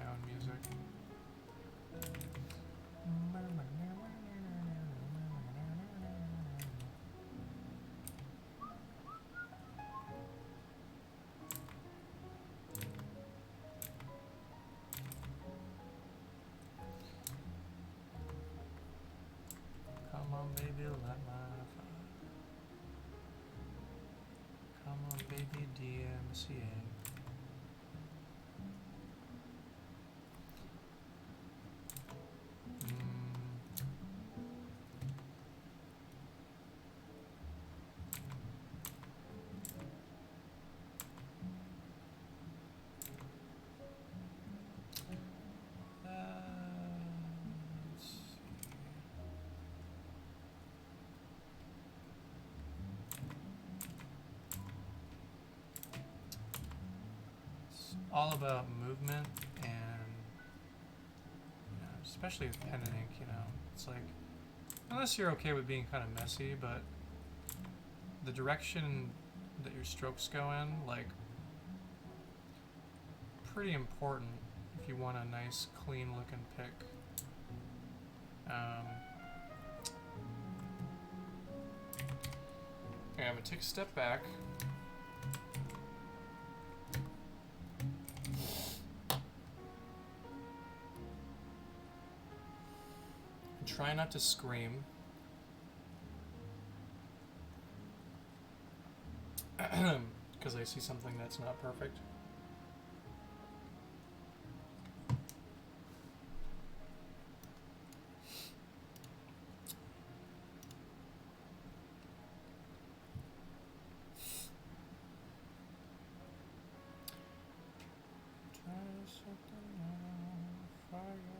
own music. Come on, baby, light my fire. Come on, baby, DMCA. All about movement and, you know, especially with pen and ink, you know, it's like, unless you're okay with being kind of messy, but the direction that your strokes go in, like, pretty important if you want a nice clean looking pick. Okay, I'm gonna take a step back. Try not to scream. Because I see something that's not perfect. Try to set the night on fire.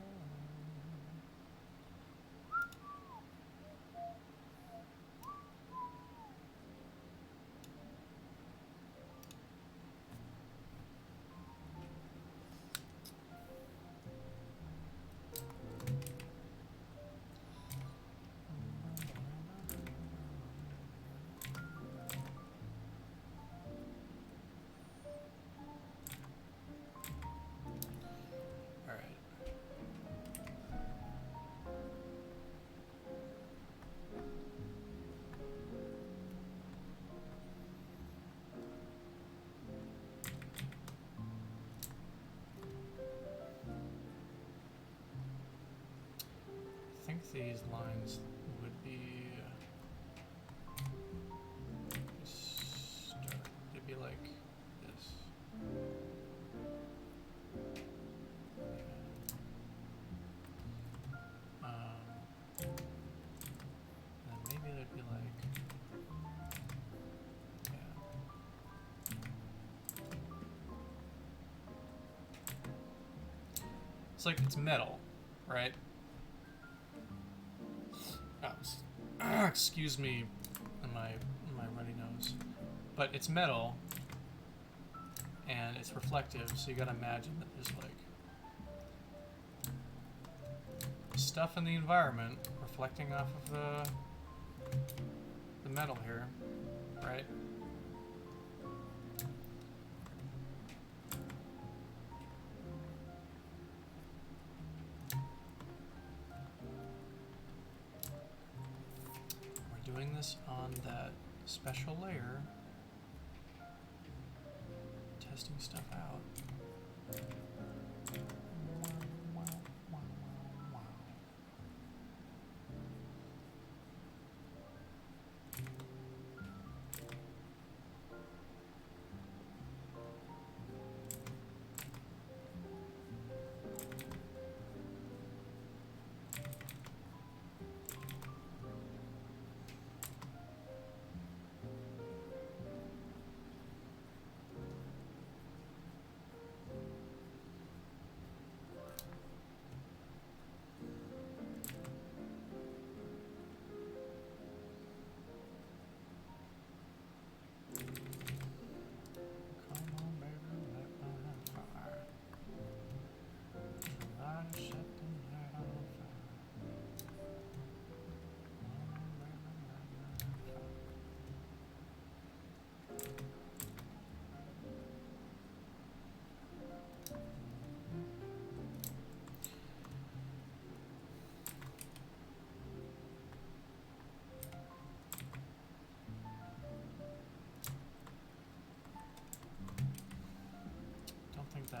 I think these lines would be they'd be like this. And maybe they'd be like, yeah. It's like it's metal, right? Excuse me, my runny nose, but it's metal and it's reflective, so you gotta imagine that there's like stuff in the environment reflecting off of the metal here, right? Doing this on that special layer, testing stuff out.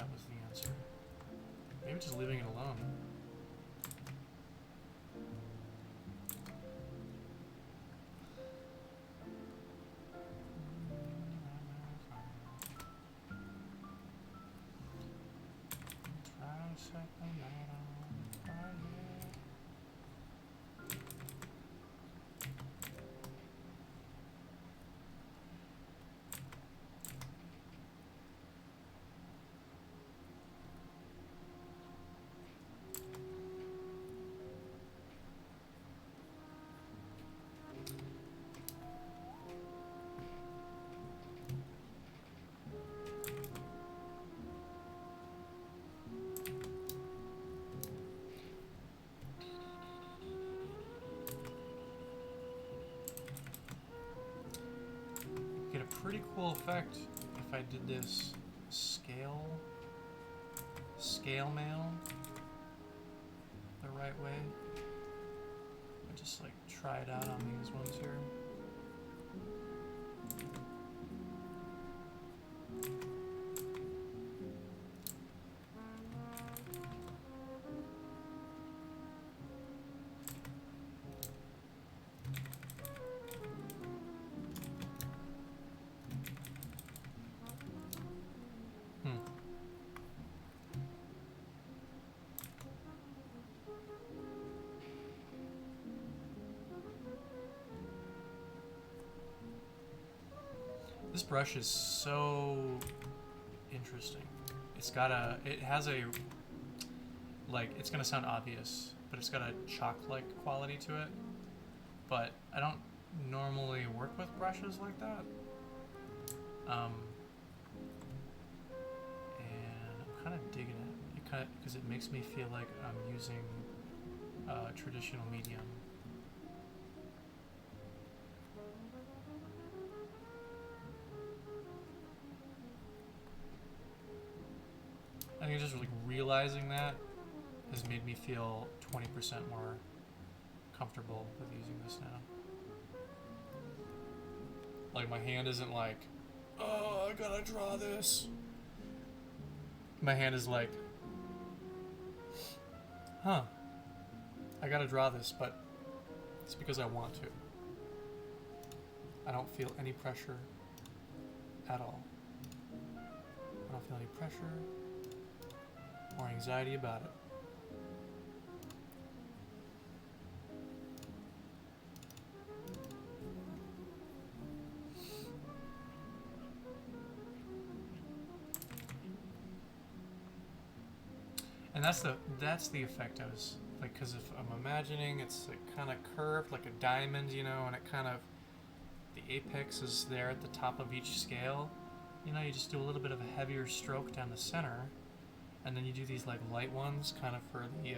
that was the answer. Maybe just leaving it alone. Get a pretty cool effect if I did this scale mail the right way. I just like try it out on these ones here. This brush is so interesting. It has a, like, it's gonna sound obvious, but it's got a chalk-like quality to it. But I don't normally work with brushes like that. And I'm kind of digging it, because it makes me feel like I'm using a traditional medium. I think just like realizing that has made me feel 20% more comfortable with using this now. Like my hand isn't like, oh, I gotta draw this. My hand is like, huh, I gotta draw this, but it's because I want to. I don't feel any pressure at all. I don't feel any pressure or anxiety about it. And that's the effect I was like, because if I'm imagining it's like kind of curved like a diamond, you know, and it kind of, the apex is there at the top of each scale, you know, you just do a little bit of a heavier stroke down the center, and then you do these like light ones kind of for the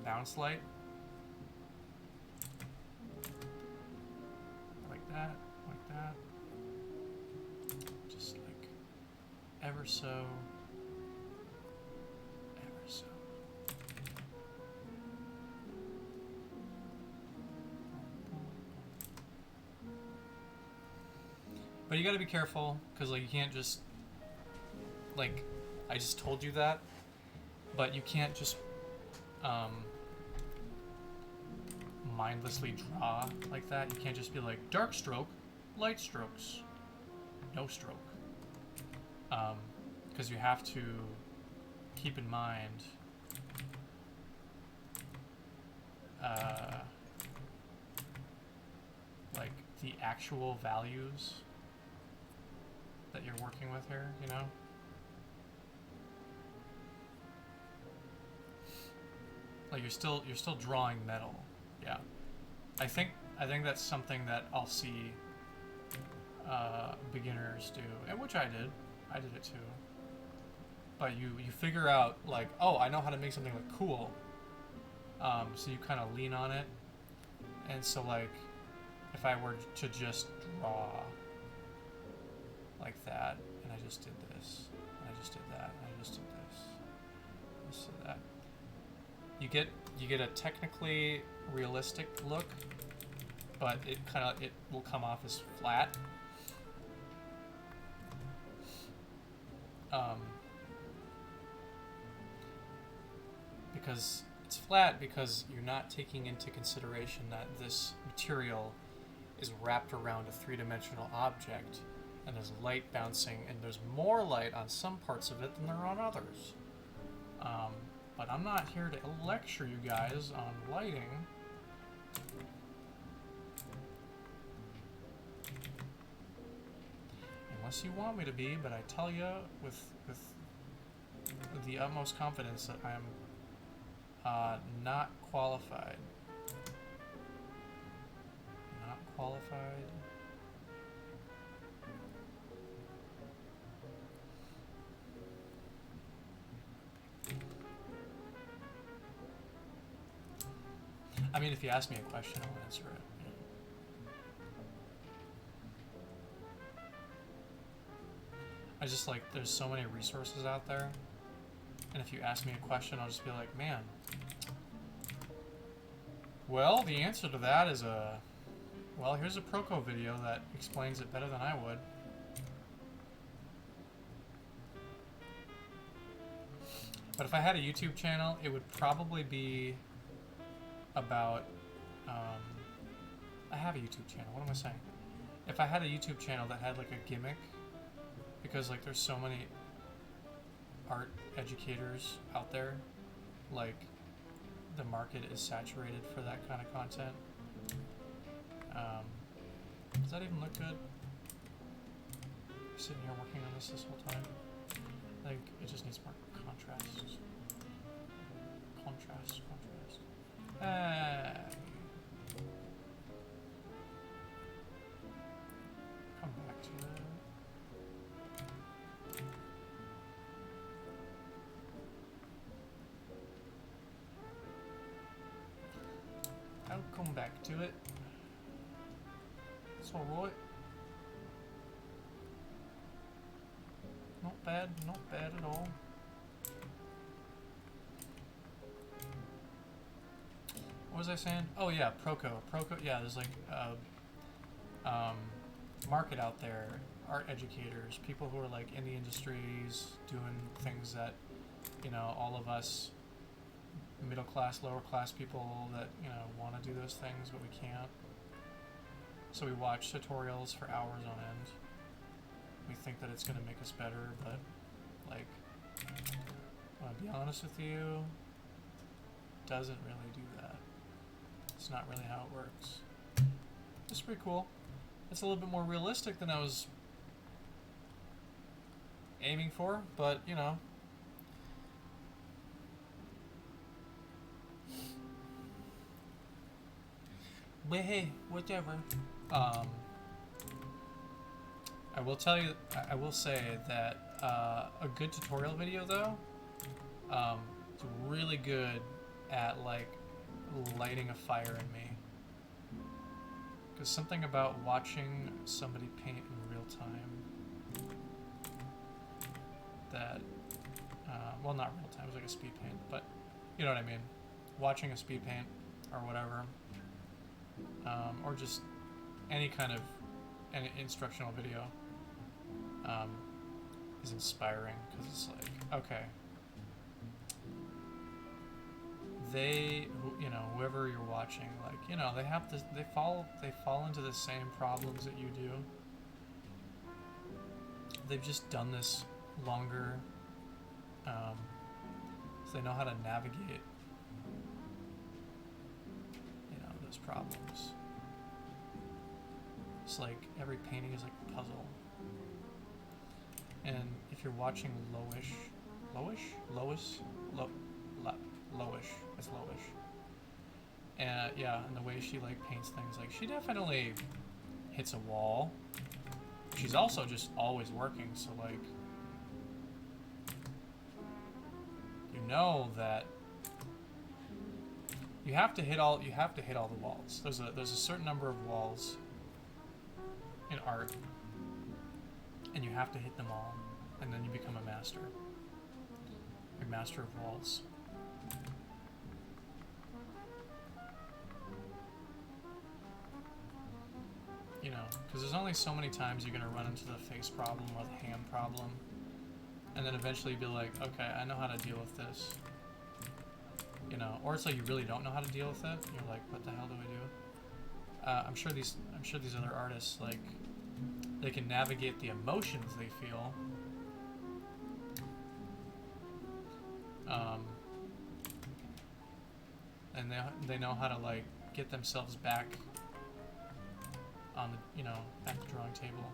bounce light. Like that, like that. Just like ever so. But you gotta be careful, because like you can't just, like, I just told you that, but you can't just mindlessly draw like that. You can't just be like, dark stroke, light strokes, no stroke. Because you have to keep in mind like the actual values that you're working with here, you know? Like you're still drawing metal. Yeah. I think that's something that I'll see beginners do, and which I did. I did it too. But you figure out like, oh, I know how to make something look cool. So you kind of lean on it. And so like if I were to just draw like that, and I just did this, and I just did that, and I just did this did that. You get a technically realistic look, but it will come off as flat. Because it's flat because you're not taking into consideration that this material is wrapped around a three-dimensional object, and there's light bouncing, and there's more light on some parts of it than there are on others. But I'm not here to lecture you guys on lighting. Unless you want me to be, but I tell you with the utmost confidence that I am not qualified. Not qualified. I mean, if you ask me a question, I'll answer it. I just like, there's so many resources out there, and if you ask me a question, I'll just be like, man, well, the answer to that is well, here's a Proco video that explains it better than I would. But if I had a YouTube channel, it would probably be about, I have a YouTube channel, what am I saying? If I had a YouTube channel that had like a gimmick, because like there's so many art educators out there, like the market is saturated for that kind of content. Does that even look good? I'm sitting here working on this whole time. I think it just needs more contrast. Contrast. Come back to it. I'll come back to it. It's alright. Not bad at all. What was I saying? Oh yeah, Proco, yeah, there's like market out there, art educators, people who are like in the industries, doing things that, you know, all of us middle class, lower class people that, you know, want to do those things, but we can't. So we watch tutorials for hours on end. We think that it's going to make us better, but, like, I want to be honest with you, doesn't really do that. It's not really how it works. It's pretty cool. It's a little bit more realistic than I was aiming for, but, you know. But hey, whatever. I will tell you, I will say that a good tutorial video, though, is really good at, like, lighting a fire in me. Because something about watching somebody paint in real time that, well, not real time, it was like a speed paint, but you know what I mean. Watching a speed paint or whatever, or just any kind of instructional video is inspiring, because it's like, okay, they, you know, whoever you're watching, like, you know, they have to, they fall into the same problems that you do. They've just done this longer, so they know how to navigate, you know, those problems. It's like every painting is like a puzzle. And if you're watching Lowish, it's Lowish. And yeah, and the way she like paints things, like she definitely hits a wall. She's also just always working, so like, you know that you have to hit all the walls. There's a certain number of walls in art, and you have to hit them all, and then you become a master. A master of walls. You know, because there's only so many times you're going to run into the face problem or the hand problem. And then eventually be like, okay, I know how to deal with this. You know, or it's like you really don't know how to deal with it. You're like, what the hell do I do? I'm sure these other artists, like, they can navigate the emotions they feel. And they know how to, like, get themselves back on the, you know, at the drawing table.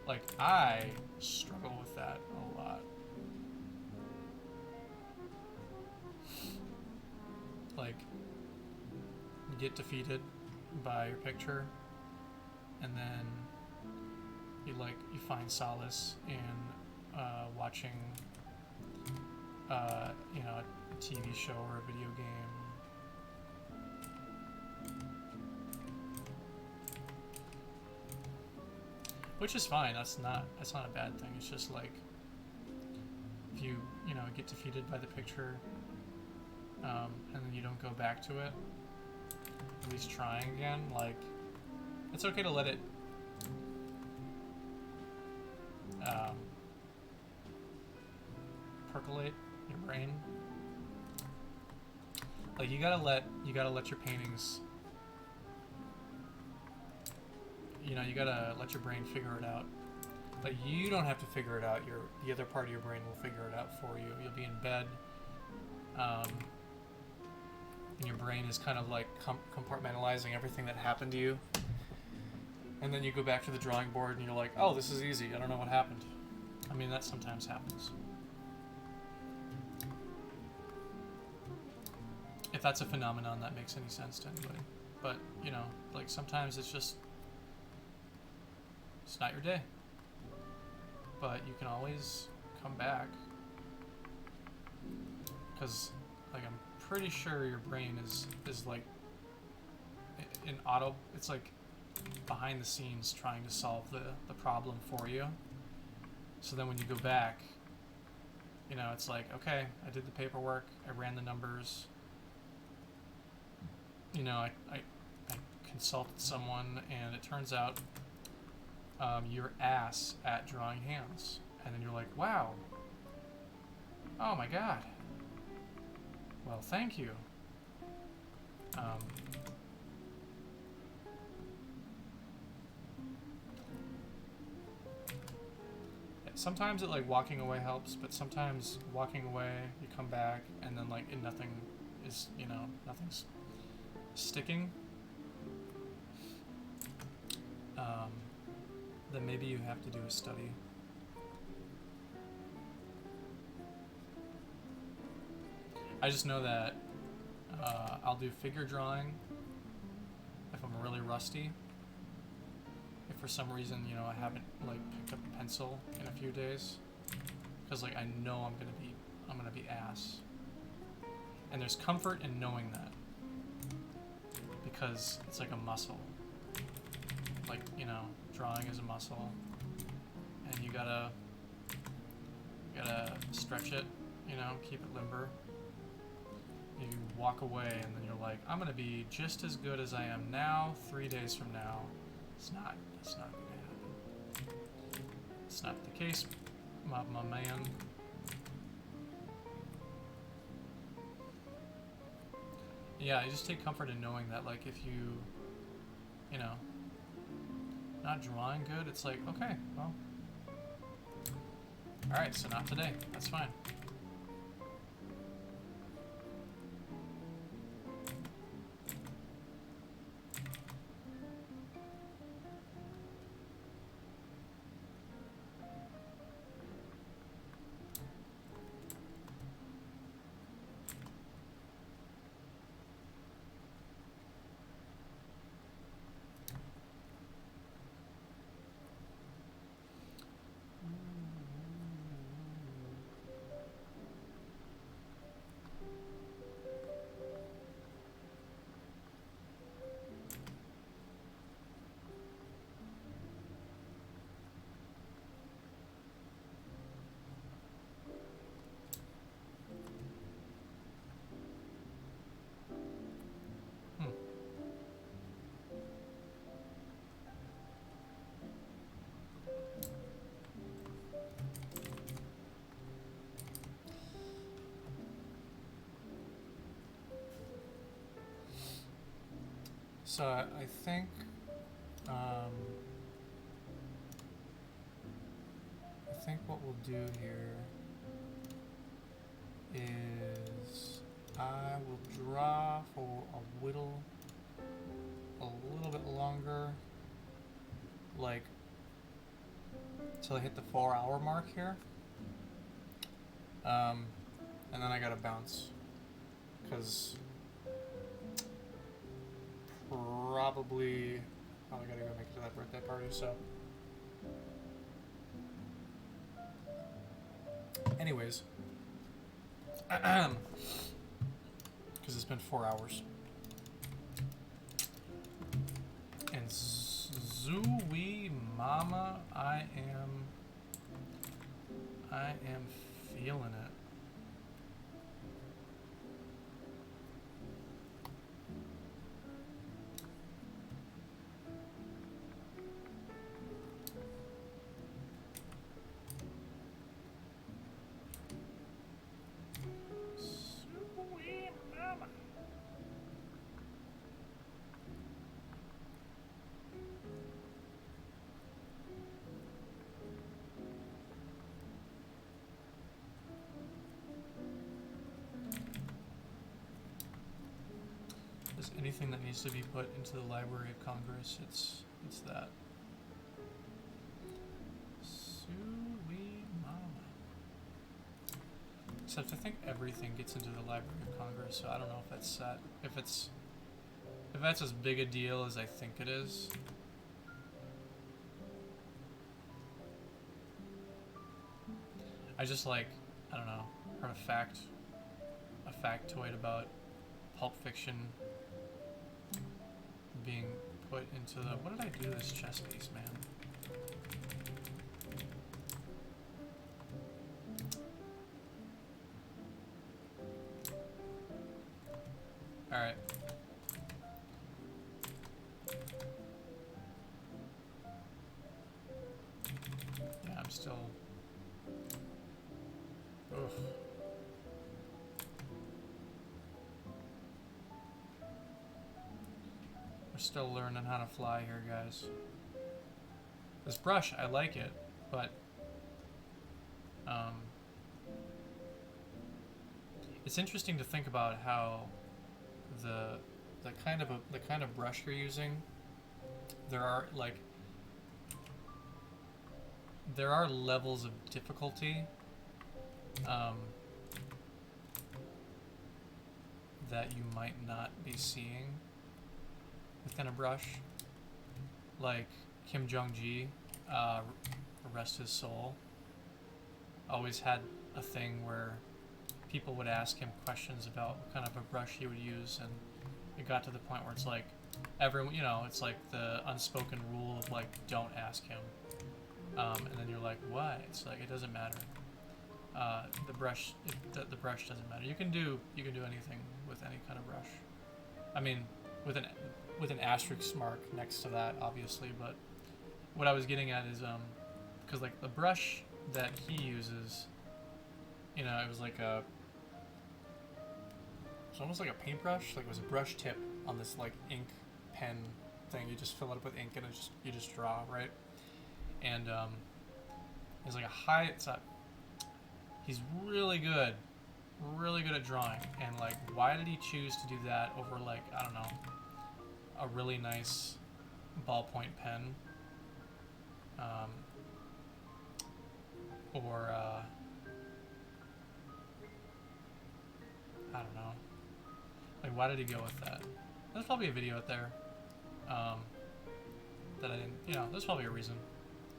Like, I struggle with that a lot. Like, you get defeated by your picture, and then you find solace in watching, you know, a TV show or a video game. Which is fine. That's not a bad thing. It's just like, if you know, get defeated by the picture, and then you don't go back to it, at least trying again. Like, it's okay to let it percolate your brain. Like, you gotta let your paintings. You know, you gotta let your brain figure it out. Like, you don't have to figure it out. The other part of your brain will figure it out for you. You'll be in bed, and your brain is kind of like compartmentalizing everything that happened to you. And then you go back to the drawing board and you're like, oh, this is easy. I don't know what happened. I mean, that sometimes happens. If that's a phenomenon that makes any sense to anybody. But, you know, like, sometimes it's not your day. But you can always come back. Because, like, I'm pretty sure your brain is like in auto. It's like behind the scenes trying to solve the problem for you. So then when you go back, you know, it's like, okay, I did the paperwork, I ran the numbers, you know, I consulted someone, and it turns out you're ass at drawing hands. And then you're like, wow, oh my god, well, thank you. Sometimes it, like, walking away helps, but sometimes walking away, you come back, and then, like, nothing is, you know, nothing's sticking. Then maybe you have to do a study. I just know that I'll do figure drawing if I'm really rusty. If for some reason, you know, I haven't, like, picked up a pencil in a few days, because, like, I know I'm gonna be ass. And there's comfort in knowing that, because it's like a muscle. Like, you know, drawing is a muscle, and you gotta stretch it, you know, keep it limber. You walk away, and then you're like, I'm gonna be just as good as I am now 3 days from now. That's not gonna happen. It's not the case, my man. Yeah, you just take comfort in knowing that, like, if you know, not drawing good, it's like, okay, well, alright, so not today. That's fine. So I think I think what we'll do here is I will draw for a little bit longer, like till I hit the 4-hour mark here, and then I gotta bounce because probably I gotta go make it to that birthday party. So anyways, because it's been 4 hours. And Zooey Mama, I am feeling it. Zooey Mama. There's anything that needs to be put into the Library of Congress, it's that. Zooey Mama. Except I think everything gets into the Library of Congress, so I don't know if that's set. If that's as big a deal as I think it is. I just I don't know, heard a factoid about Pulp Fiction being put into the, what did I do to this chess piece, man? Alright. Yeah, I'm still... Oof. We're still learning how to fly here, guys. This brush, I like it, but... it's interesting to think about how the kind of brush you're using, there are levels of difficulty that you might not be seeing within a brush. Like Kim Jong-gi, rest his soul, always had a thing where people would ask him questions about what kind of a brush he would use, and it got to the point where it's like everyone, it's like the unspoken rule of like, don't ask him, and then you're like, what? It's like, it doesn't matter. The brush doesn't matter. You can do anything with any kind of brush. I mean, with an asterisk mark next to that, obviously. But what I was getting at is because like the brush that he uses, it was like it's almost like a paintbrush. Like it was a brush tip on this like ink pen thing. You just fill it up with ink and you just draw, right? And it's like he's really good at drawing. And like, why did he choose to do that over like, I don't know, a really nice ballpoint pen, or I don't know. Like, why did he go with that? There's probably a video out there that I didn't, there's probably a reason.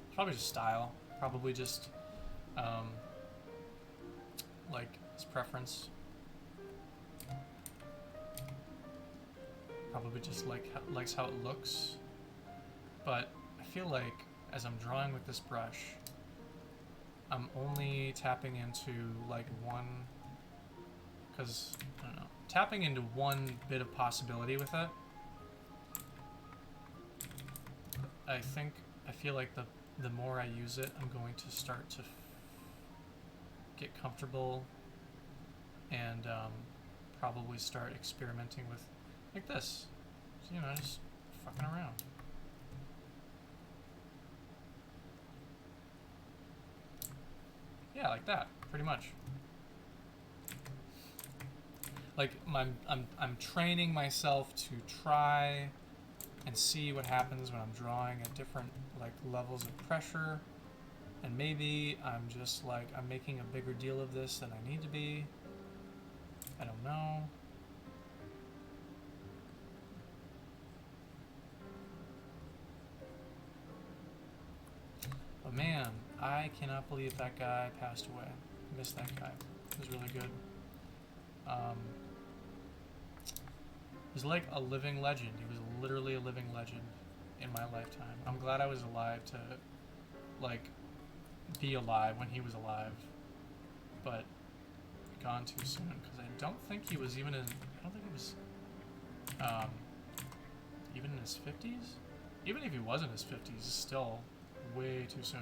It's probably just style. Probably just like his preference. Probably just likes how it looks. But I feel like as I'm drawing with this brush, I'm only tapping into like one, because I don't know, tapping into one bit of possibility with it. I feel like the more I use it, I'm going to start to get comfortable and probably start experimenting with like this. You know, just fucking around. Yeah, like that, pretty much. Like I'm training myself to try and see what happens when I'm drawing at different like levels of pressure, and maybe I'm just like I'm making a bigger deal of this than I need to be. I don't know. But man, I cannot believe that guy passed away. I missed that guy. He was really good. He was like a living legend. He was literally a living legend in my lifetime. I'm glad I was alive to, like, be alive when he was alive. But gone too soon, because I don't think he was even in, I don't think he was, even in his 50s? Even if he was in his 50s, it's still way too soon.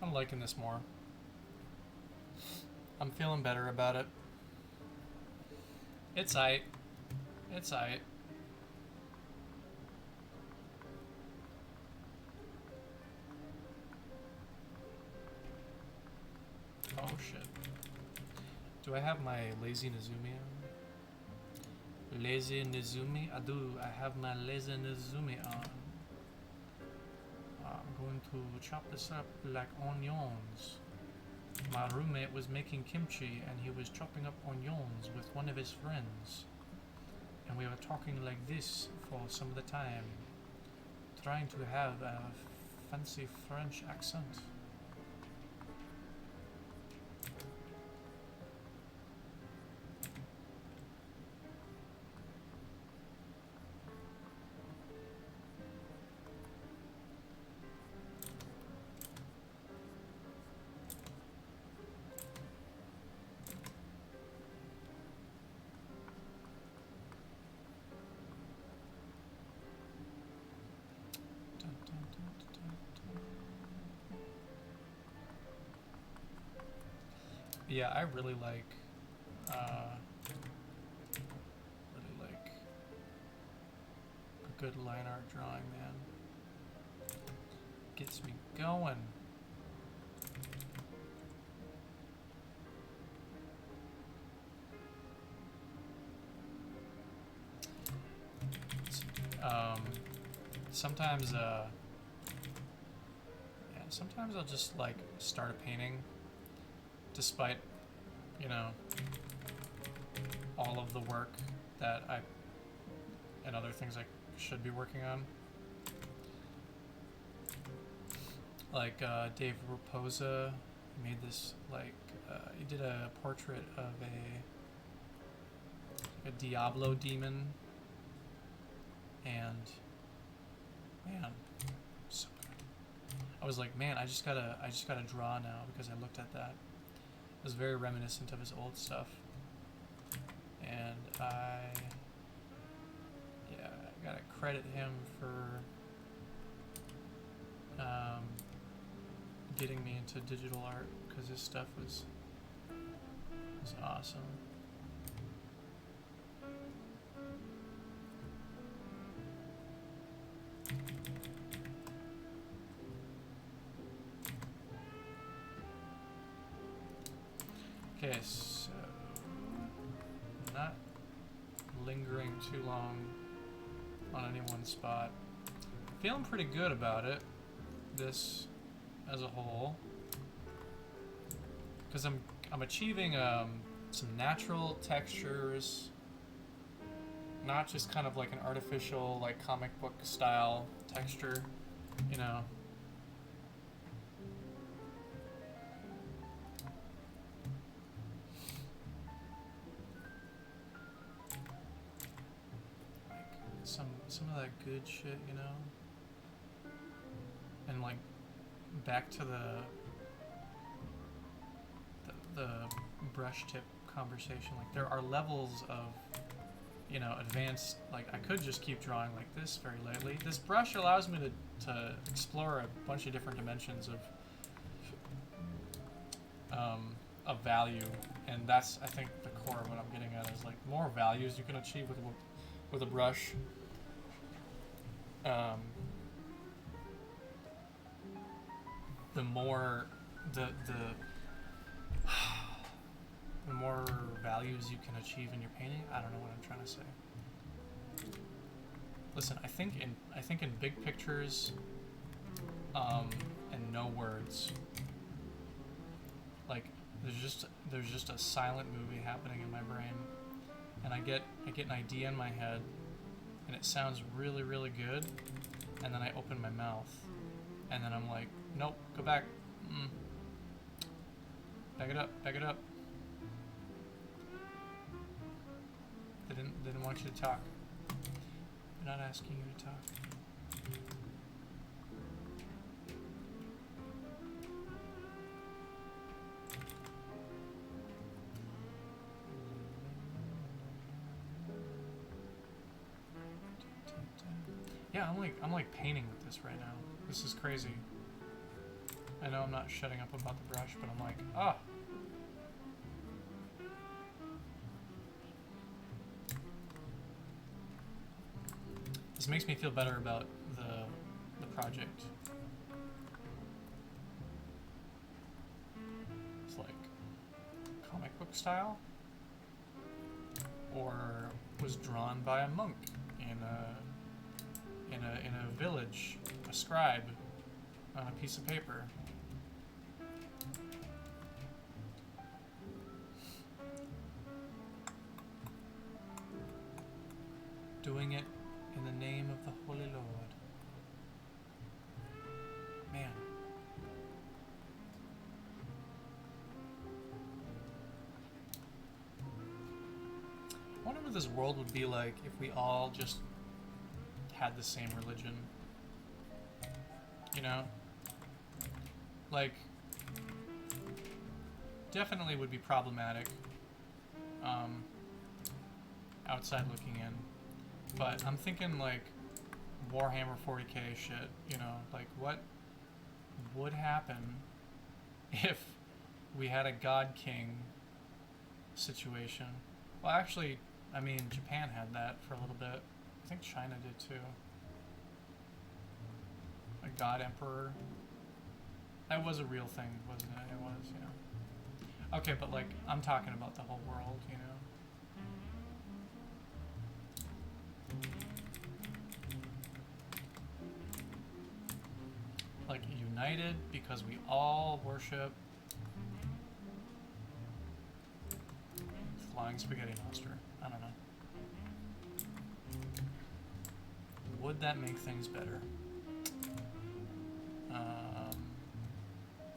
I'm liking this more. I'm feeling better about it. It's aight. It's aight. Oh shit. Do I have my Lazy Nezumi on? Lazy Nezumi? I do. I have my Lazy Nezumi on. I'm going to chop this up like onions. My roommate was making kimchi and he was chopping up onions with one of his friends. And we were talking like this for some of the time, trying to have a fancy French accent. Yeah, I really like a good line art drawing, man. Gets me going. Sometimes sometimes I'll just like start a painting despite, you know, all of the work that I and other things I should be working on. Like Dave Raposa made this, like he did a portrait of a Diablo demon, and man, so good. I was like, man, I just gotta draw now, because I looked at that. It was very reminiscent of his old stuff, and I gotta credit him for getting me into digital art, because his stuff was awesome. Okay, so not lingering too long on any one spot. Feeling pretty good about it, this as a whole, because I'm achieving some natural textures, not just kind of like an artificial, like comic book style texture, you know. Like some of that good shit, you know? And like back to the brush tip conversation, like there are levels of, you know, advanced, like I could just keep drawing like this very lightly. This brush allows me to explore a bunch of different dimensions of value, and that's, I think, the core of what I'm getting at, is like more values you can achieve with a brush. The more the more values you can achieve in your painting. I don't know what I'm trying to say. Listen, I think in big pictures, and no words. Like there's just a silent movie happening in my brain, and I get an idea in my head, and it sounds really, really good, and then I open my mouth, and then I'm like, nope, go back. Back it up, back it up. They didn't want you to talk. They're not asking you to talk. Yeah, I'm like painting with this right now. This is crazy. I know I'm not shutting up about the brush, but I'm like, ah. This makes me feel better about the project. It's like comic book style, or was drawn by a monk in a village, a scribe on a piece of paper. Doing it in the name of the Holy Lord. Man. I wonder what this world would be like if we all just had the same religion. You know? Like, definitely would be problematic, outside looking in. But I'm thinking like Warhammer 40k shit, you know, like what would happen if we had a God King situation? Well, actually, I mean, Japan had that for a little bit. I think China did too. A God Emperor. That was a real thing, wasn't it? It was, you know. Okay, but like, I'm talking about the whole world, you know. Like, united because we all worship flying spaghetti monster. I don't know. Would that make things better?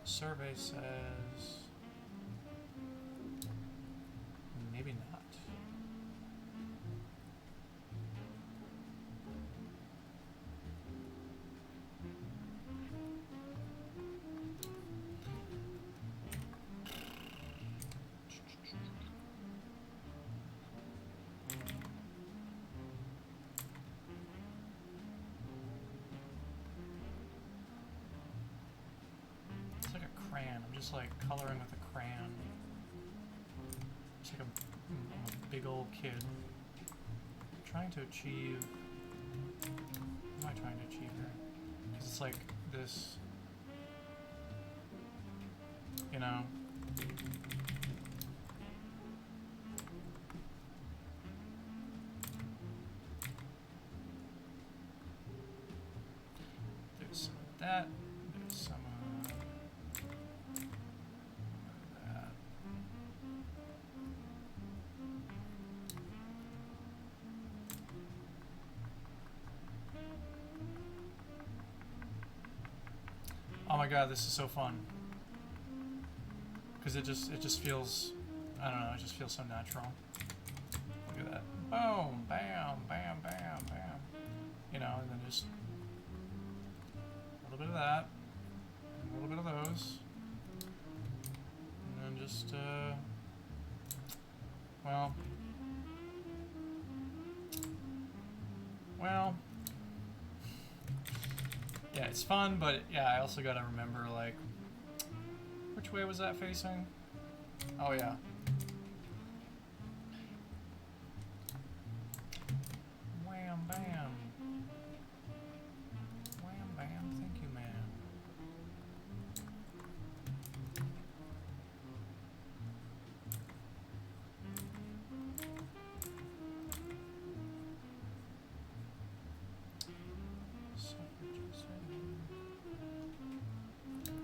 Survey says maybe not. Just like coloring with a crayon. It's like I'm a big old kid. I'm trying to achieve. What am I trying to achieve here? Because it's like this, you know. There's some of that. There's some of oh my god, this is so fun. Because it just feels, I don't know, it just feels so natural. Look at that. Boom, bam, bam, bam, bam. you know, and then just a little bit of that, a little bit of those, and then just, well, yeah, it's fun, but yeah, I also gotta remember, like, which way was that facing? Oh, yeah. Wham, bam. Wham, bam, thank you, man.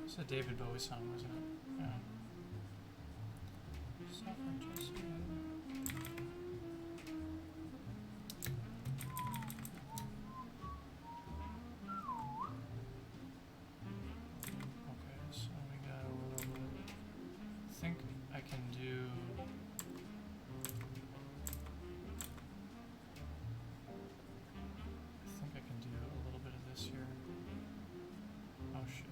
It's a David Bowie song, wasn't it? Yeah. Suffragist. Okay, so we got a little bit. I think I can do. I think I can do a little bit of this here. Oh shit.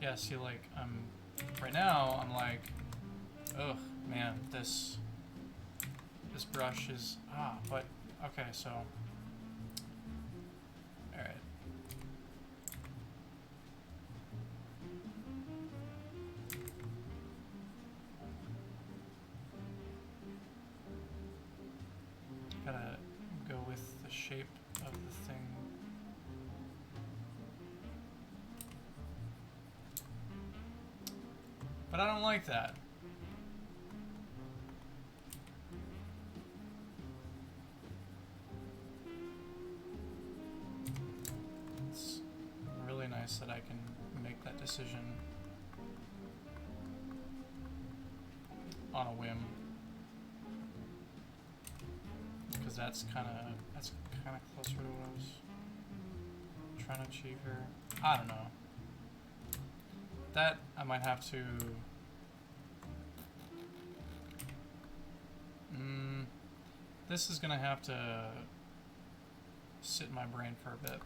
Yeah, see, like, right now, I'm like, ugh, man, this brush is, but, okay, so, alright. Gotta go with the shape of the thing. But I don't like that. It's really nice that I can make that decision on a whim. Because that's kind of closer to what I was trying to achieve here. I don't know. That I might have to. This is gonna have to sit in my brain for a bit.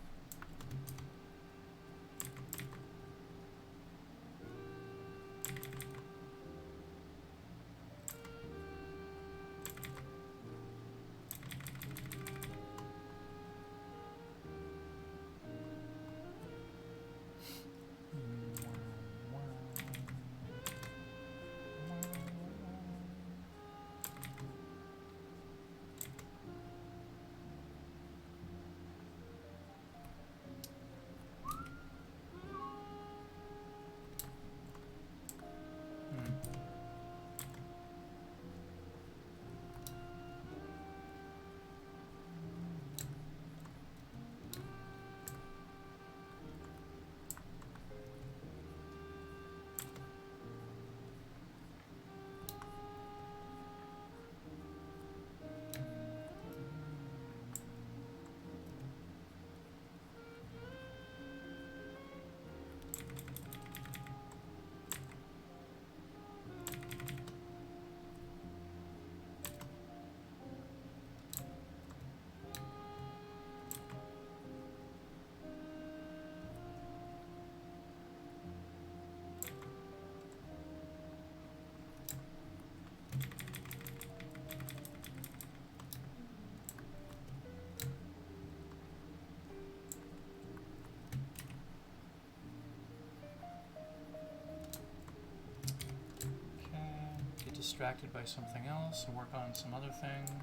Distracted by something else and work on some other thing.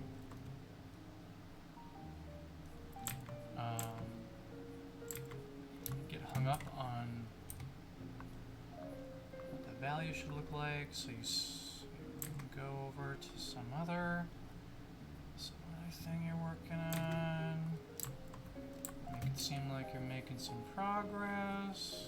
Get hung up on what the value should look like, so you go over to some other thing you're working on. Make it seem like you're making some progress.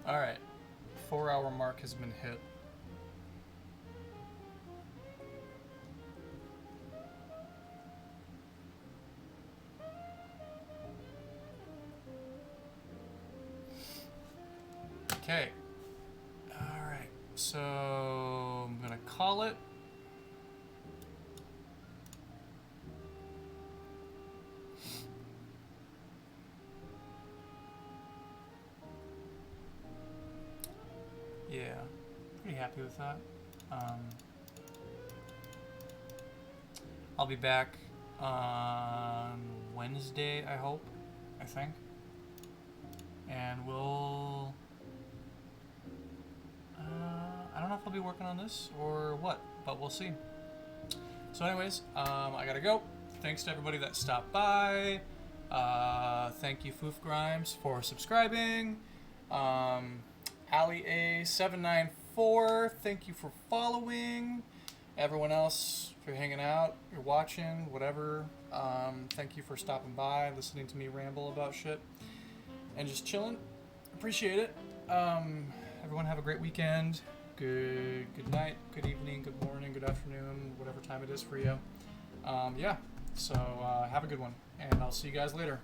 Alright. 4-hour mark has been hit. Okay. Alright. So I'm gonna call it. Yeah, pretty happy with that. I'll be back on Wednesday, I hope, I think. And we'll... I don't know if I'll be working on this or what, but we'll see. So anyways, I gotta go. Thanks to everybody that stopped by. Thank you, Foof Grimes, for subscribing. Ali A794, thank you for following. Everyone else, if you're hanging out, you're watching, whatever, thank you for stopping by, listening to me ramble about shit, and just chilling. Appreciate it. Everyone have a great weekend. Good night, good evening, good morning, good afternoon, whatever time it is for you. Yeah, so have a good one, and I'll see you guys later.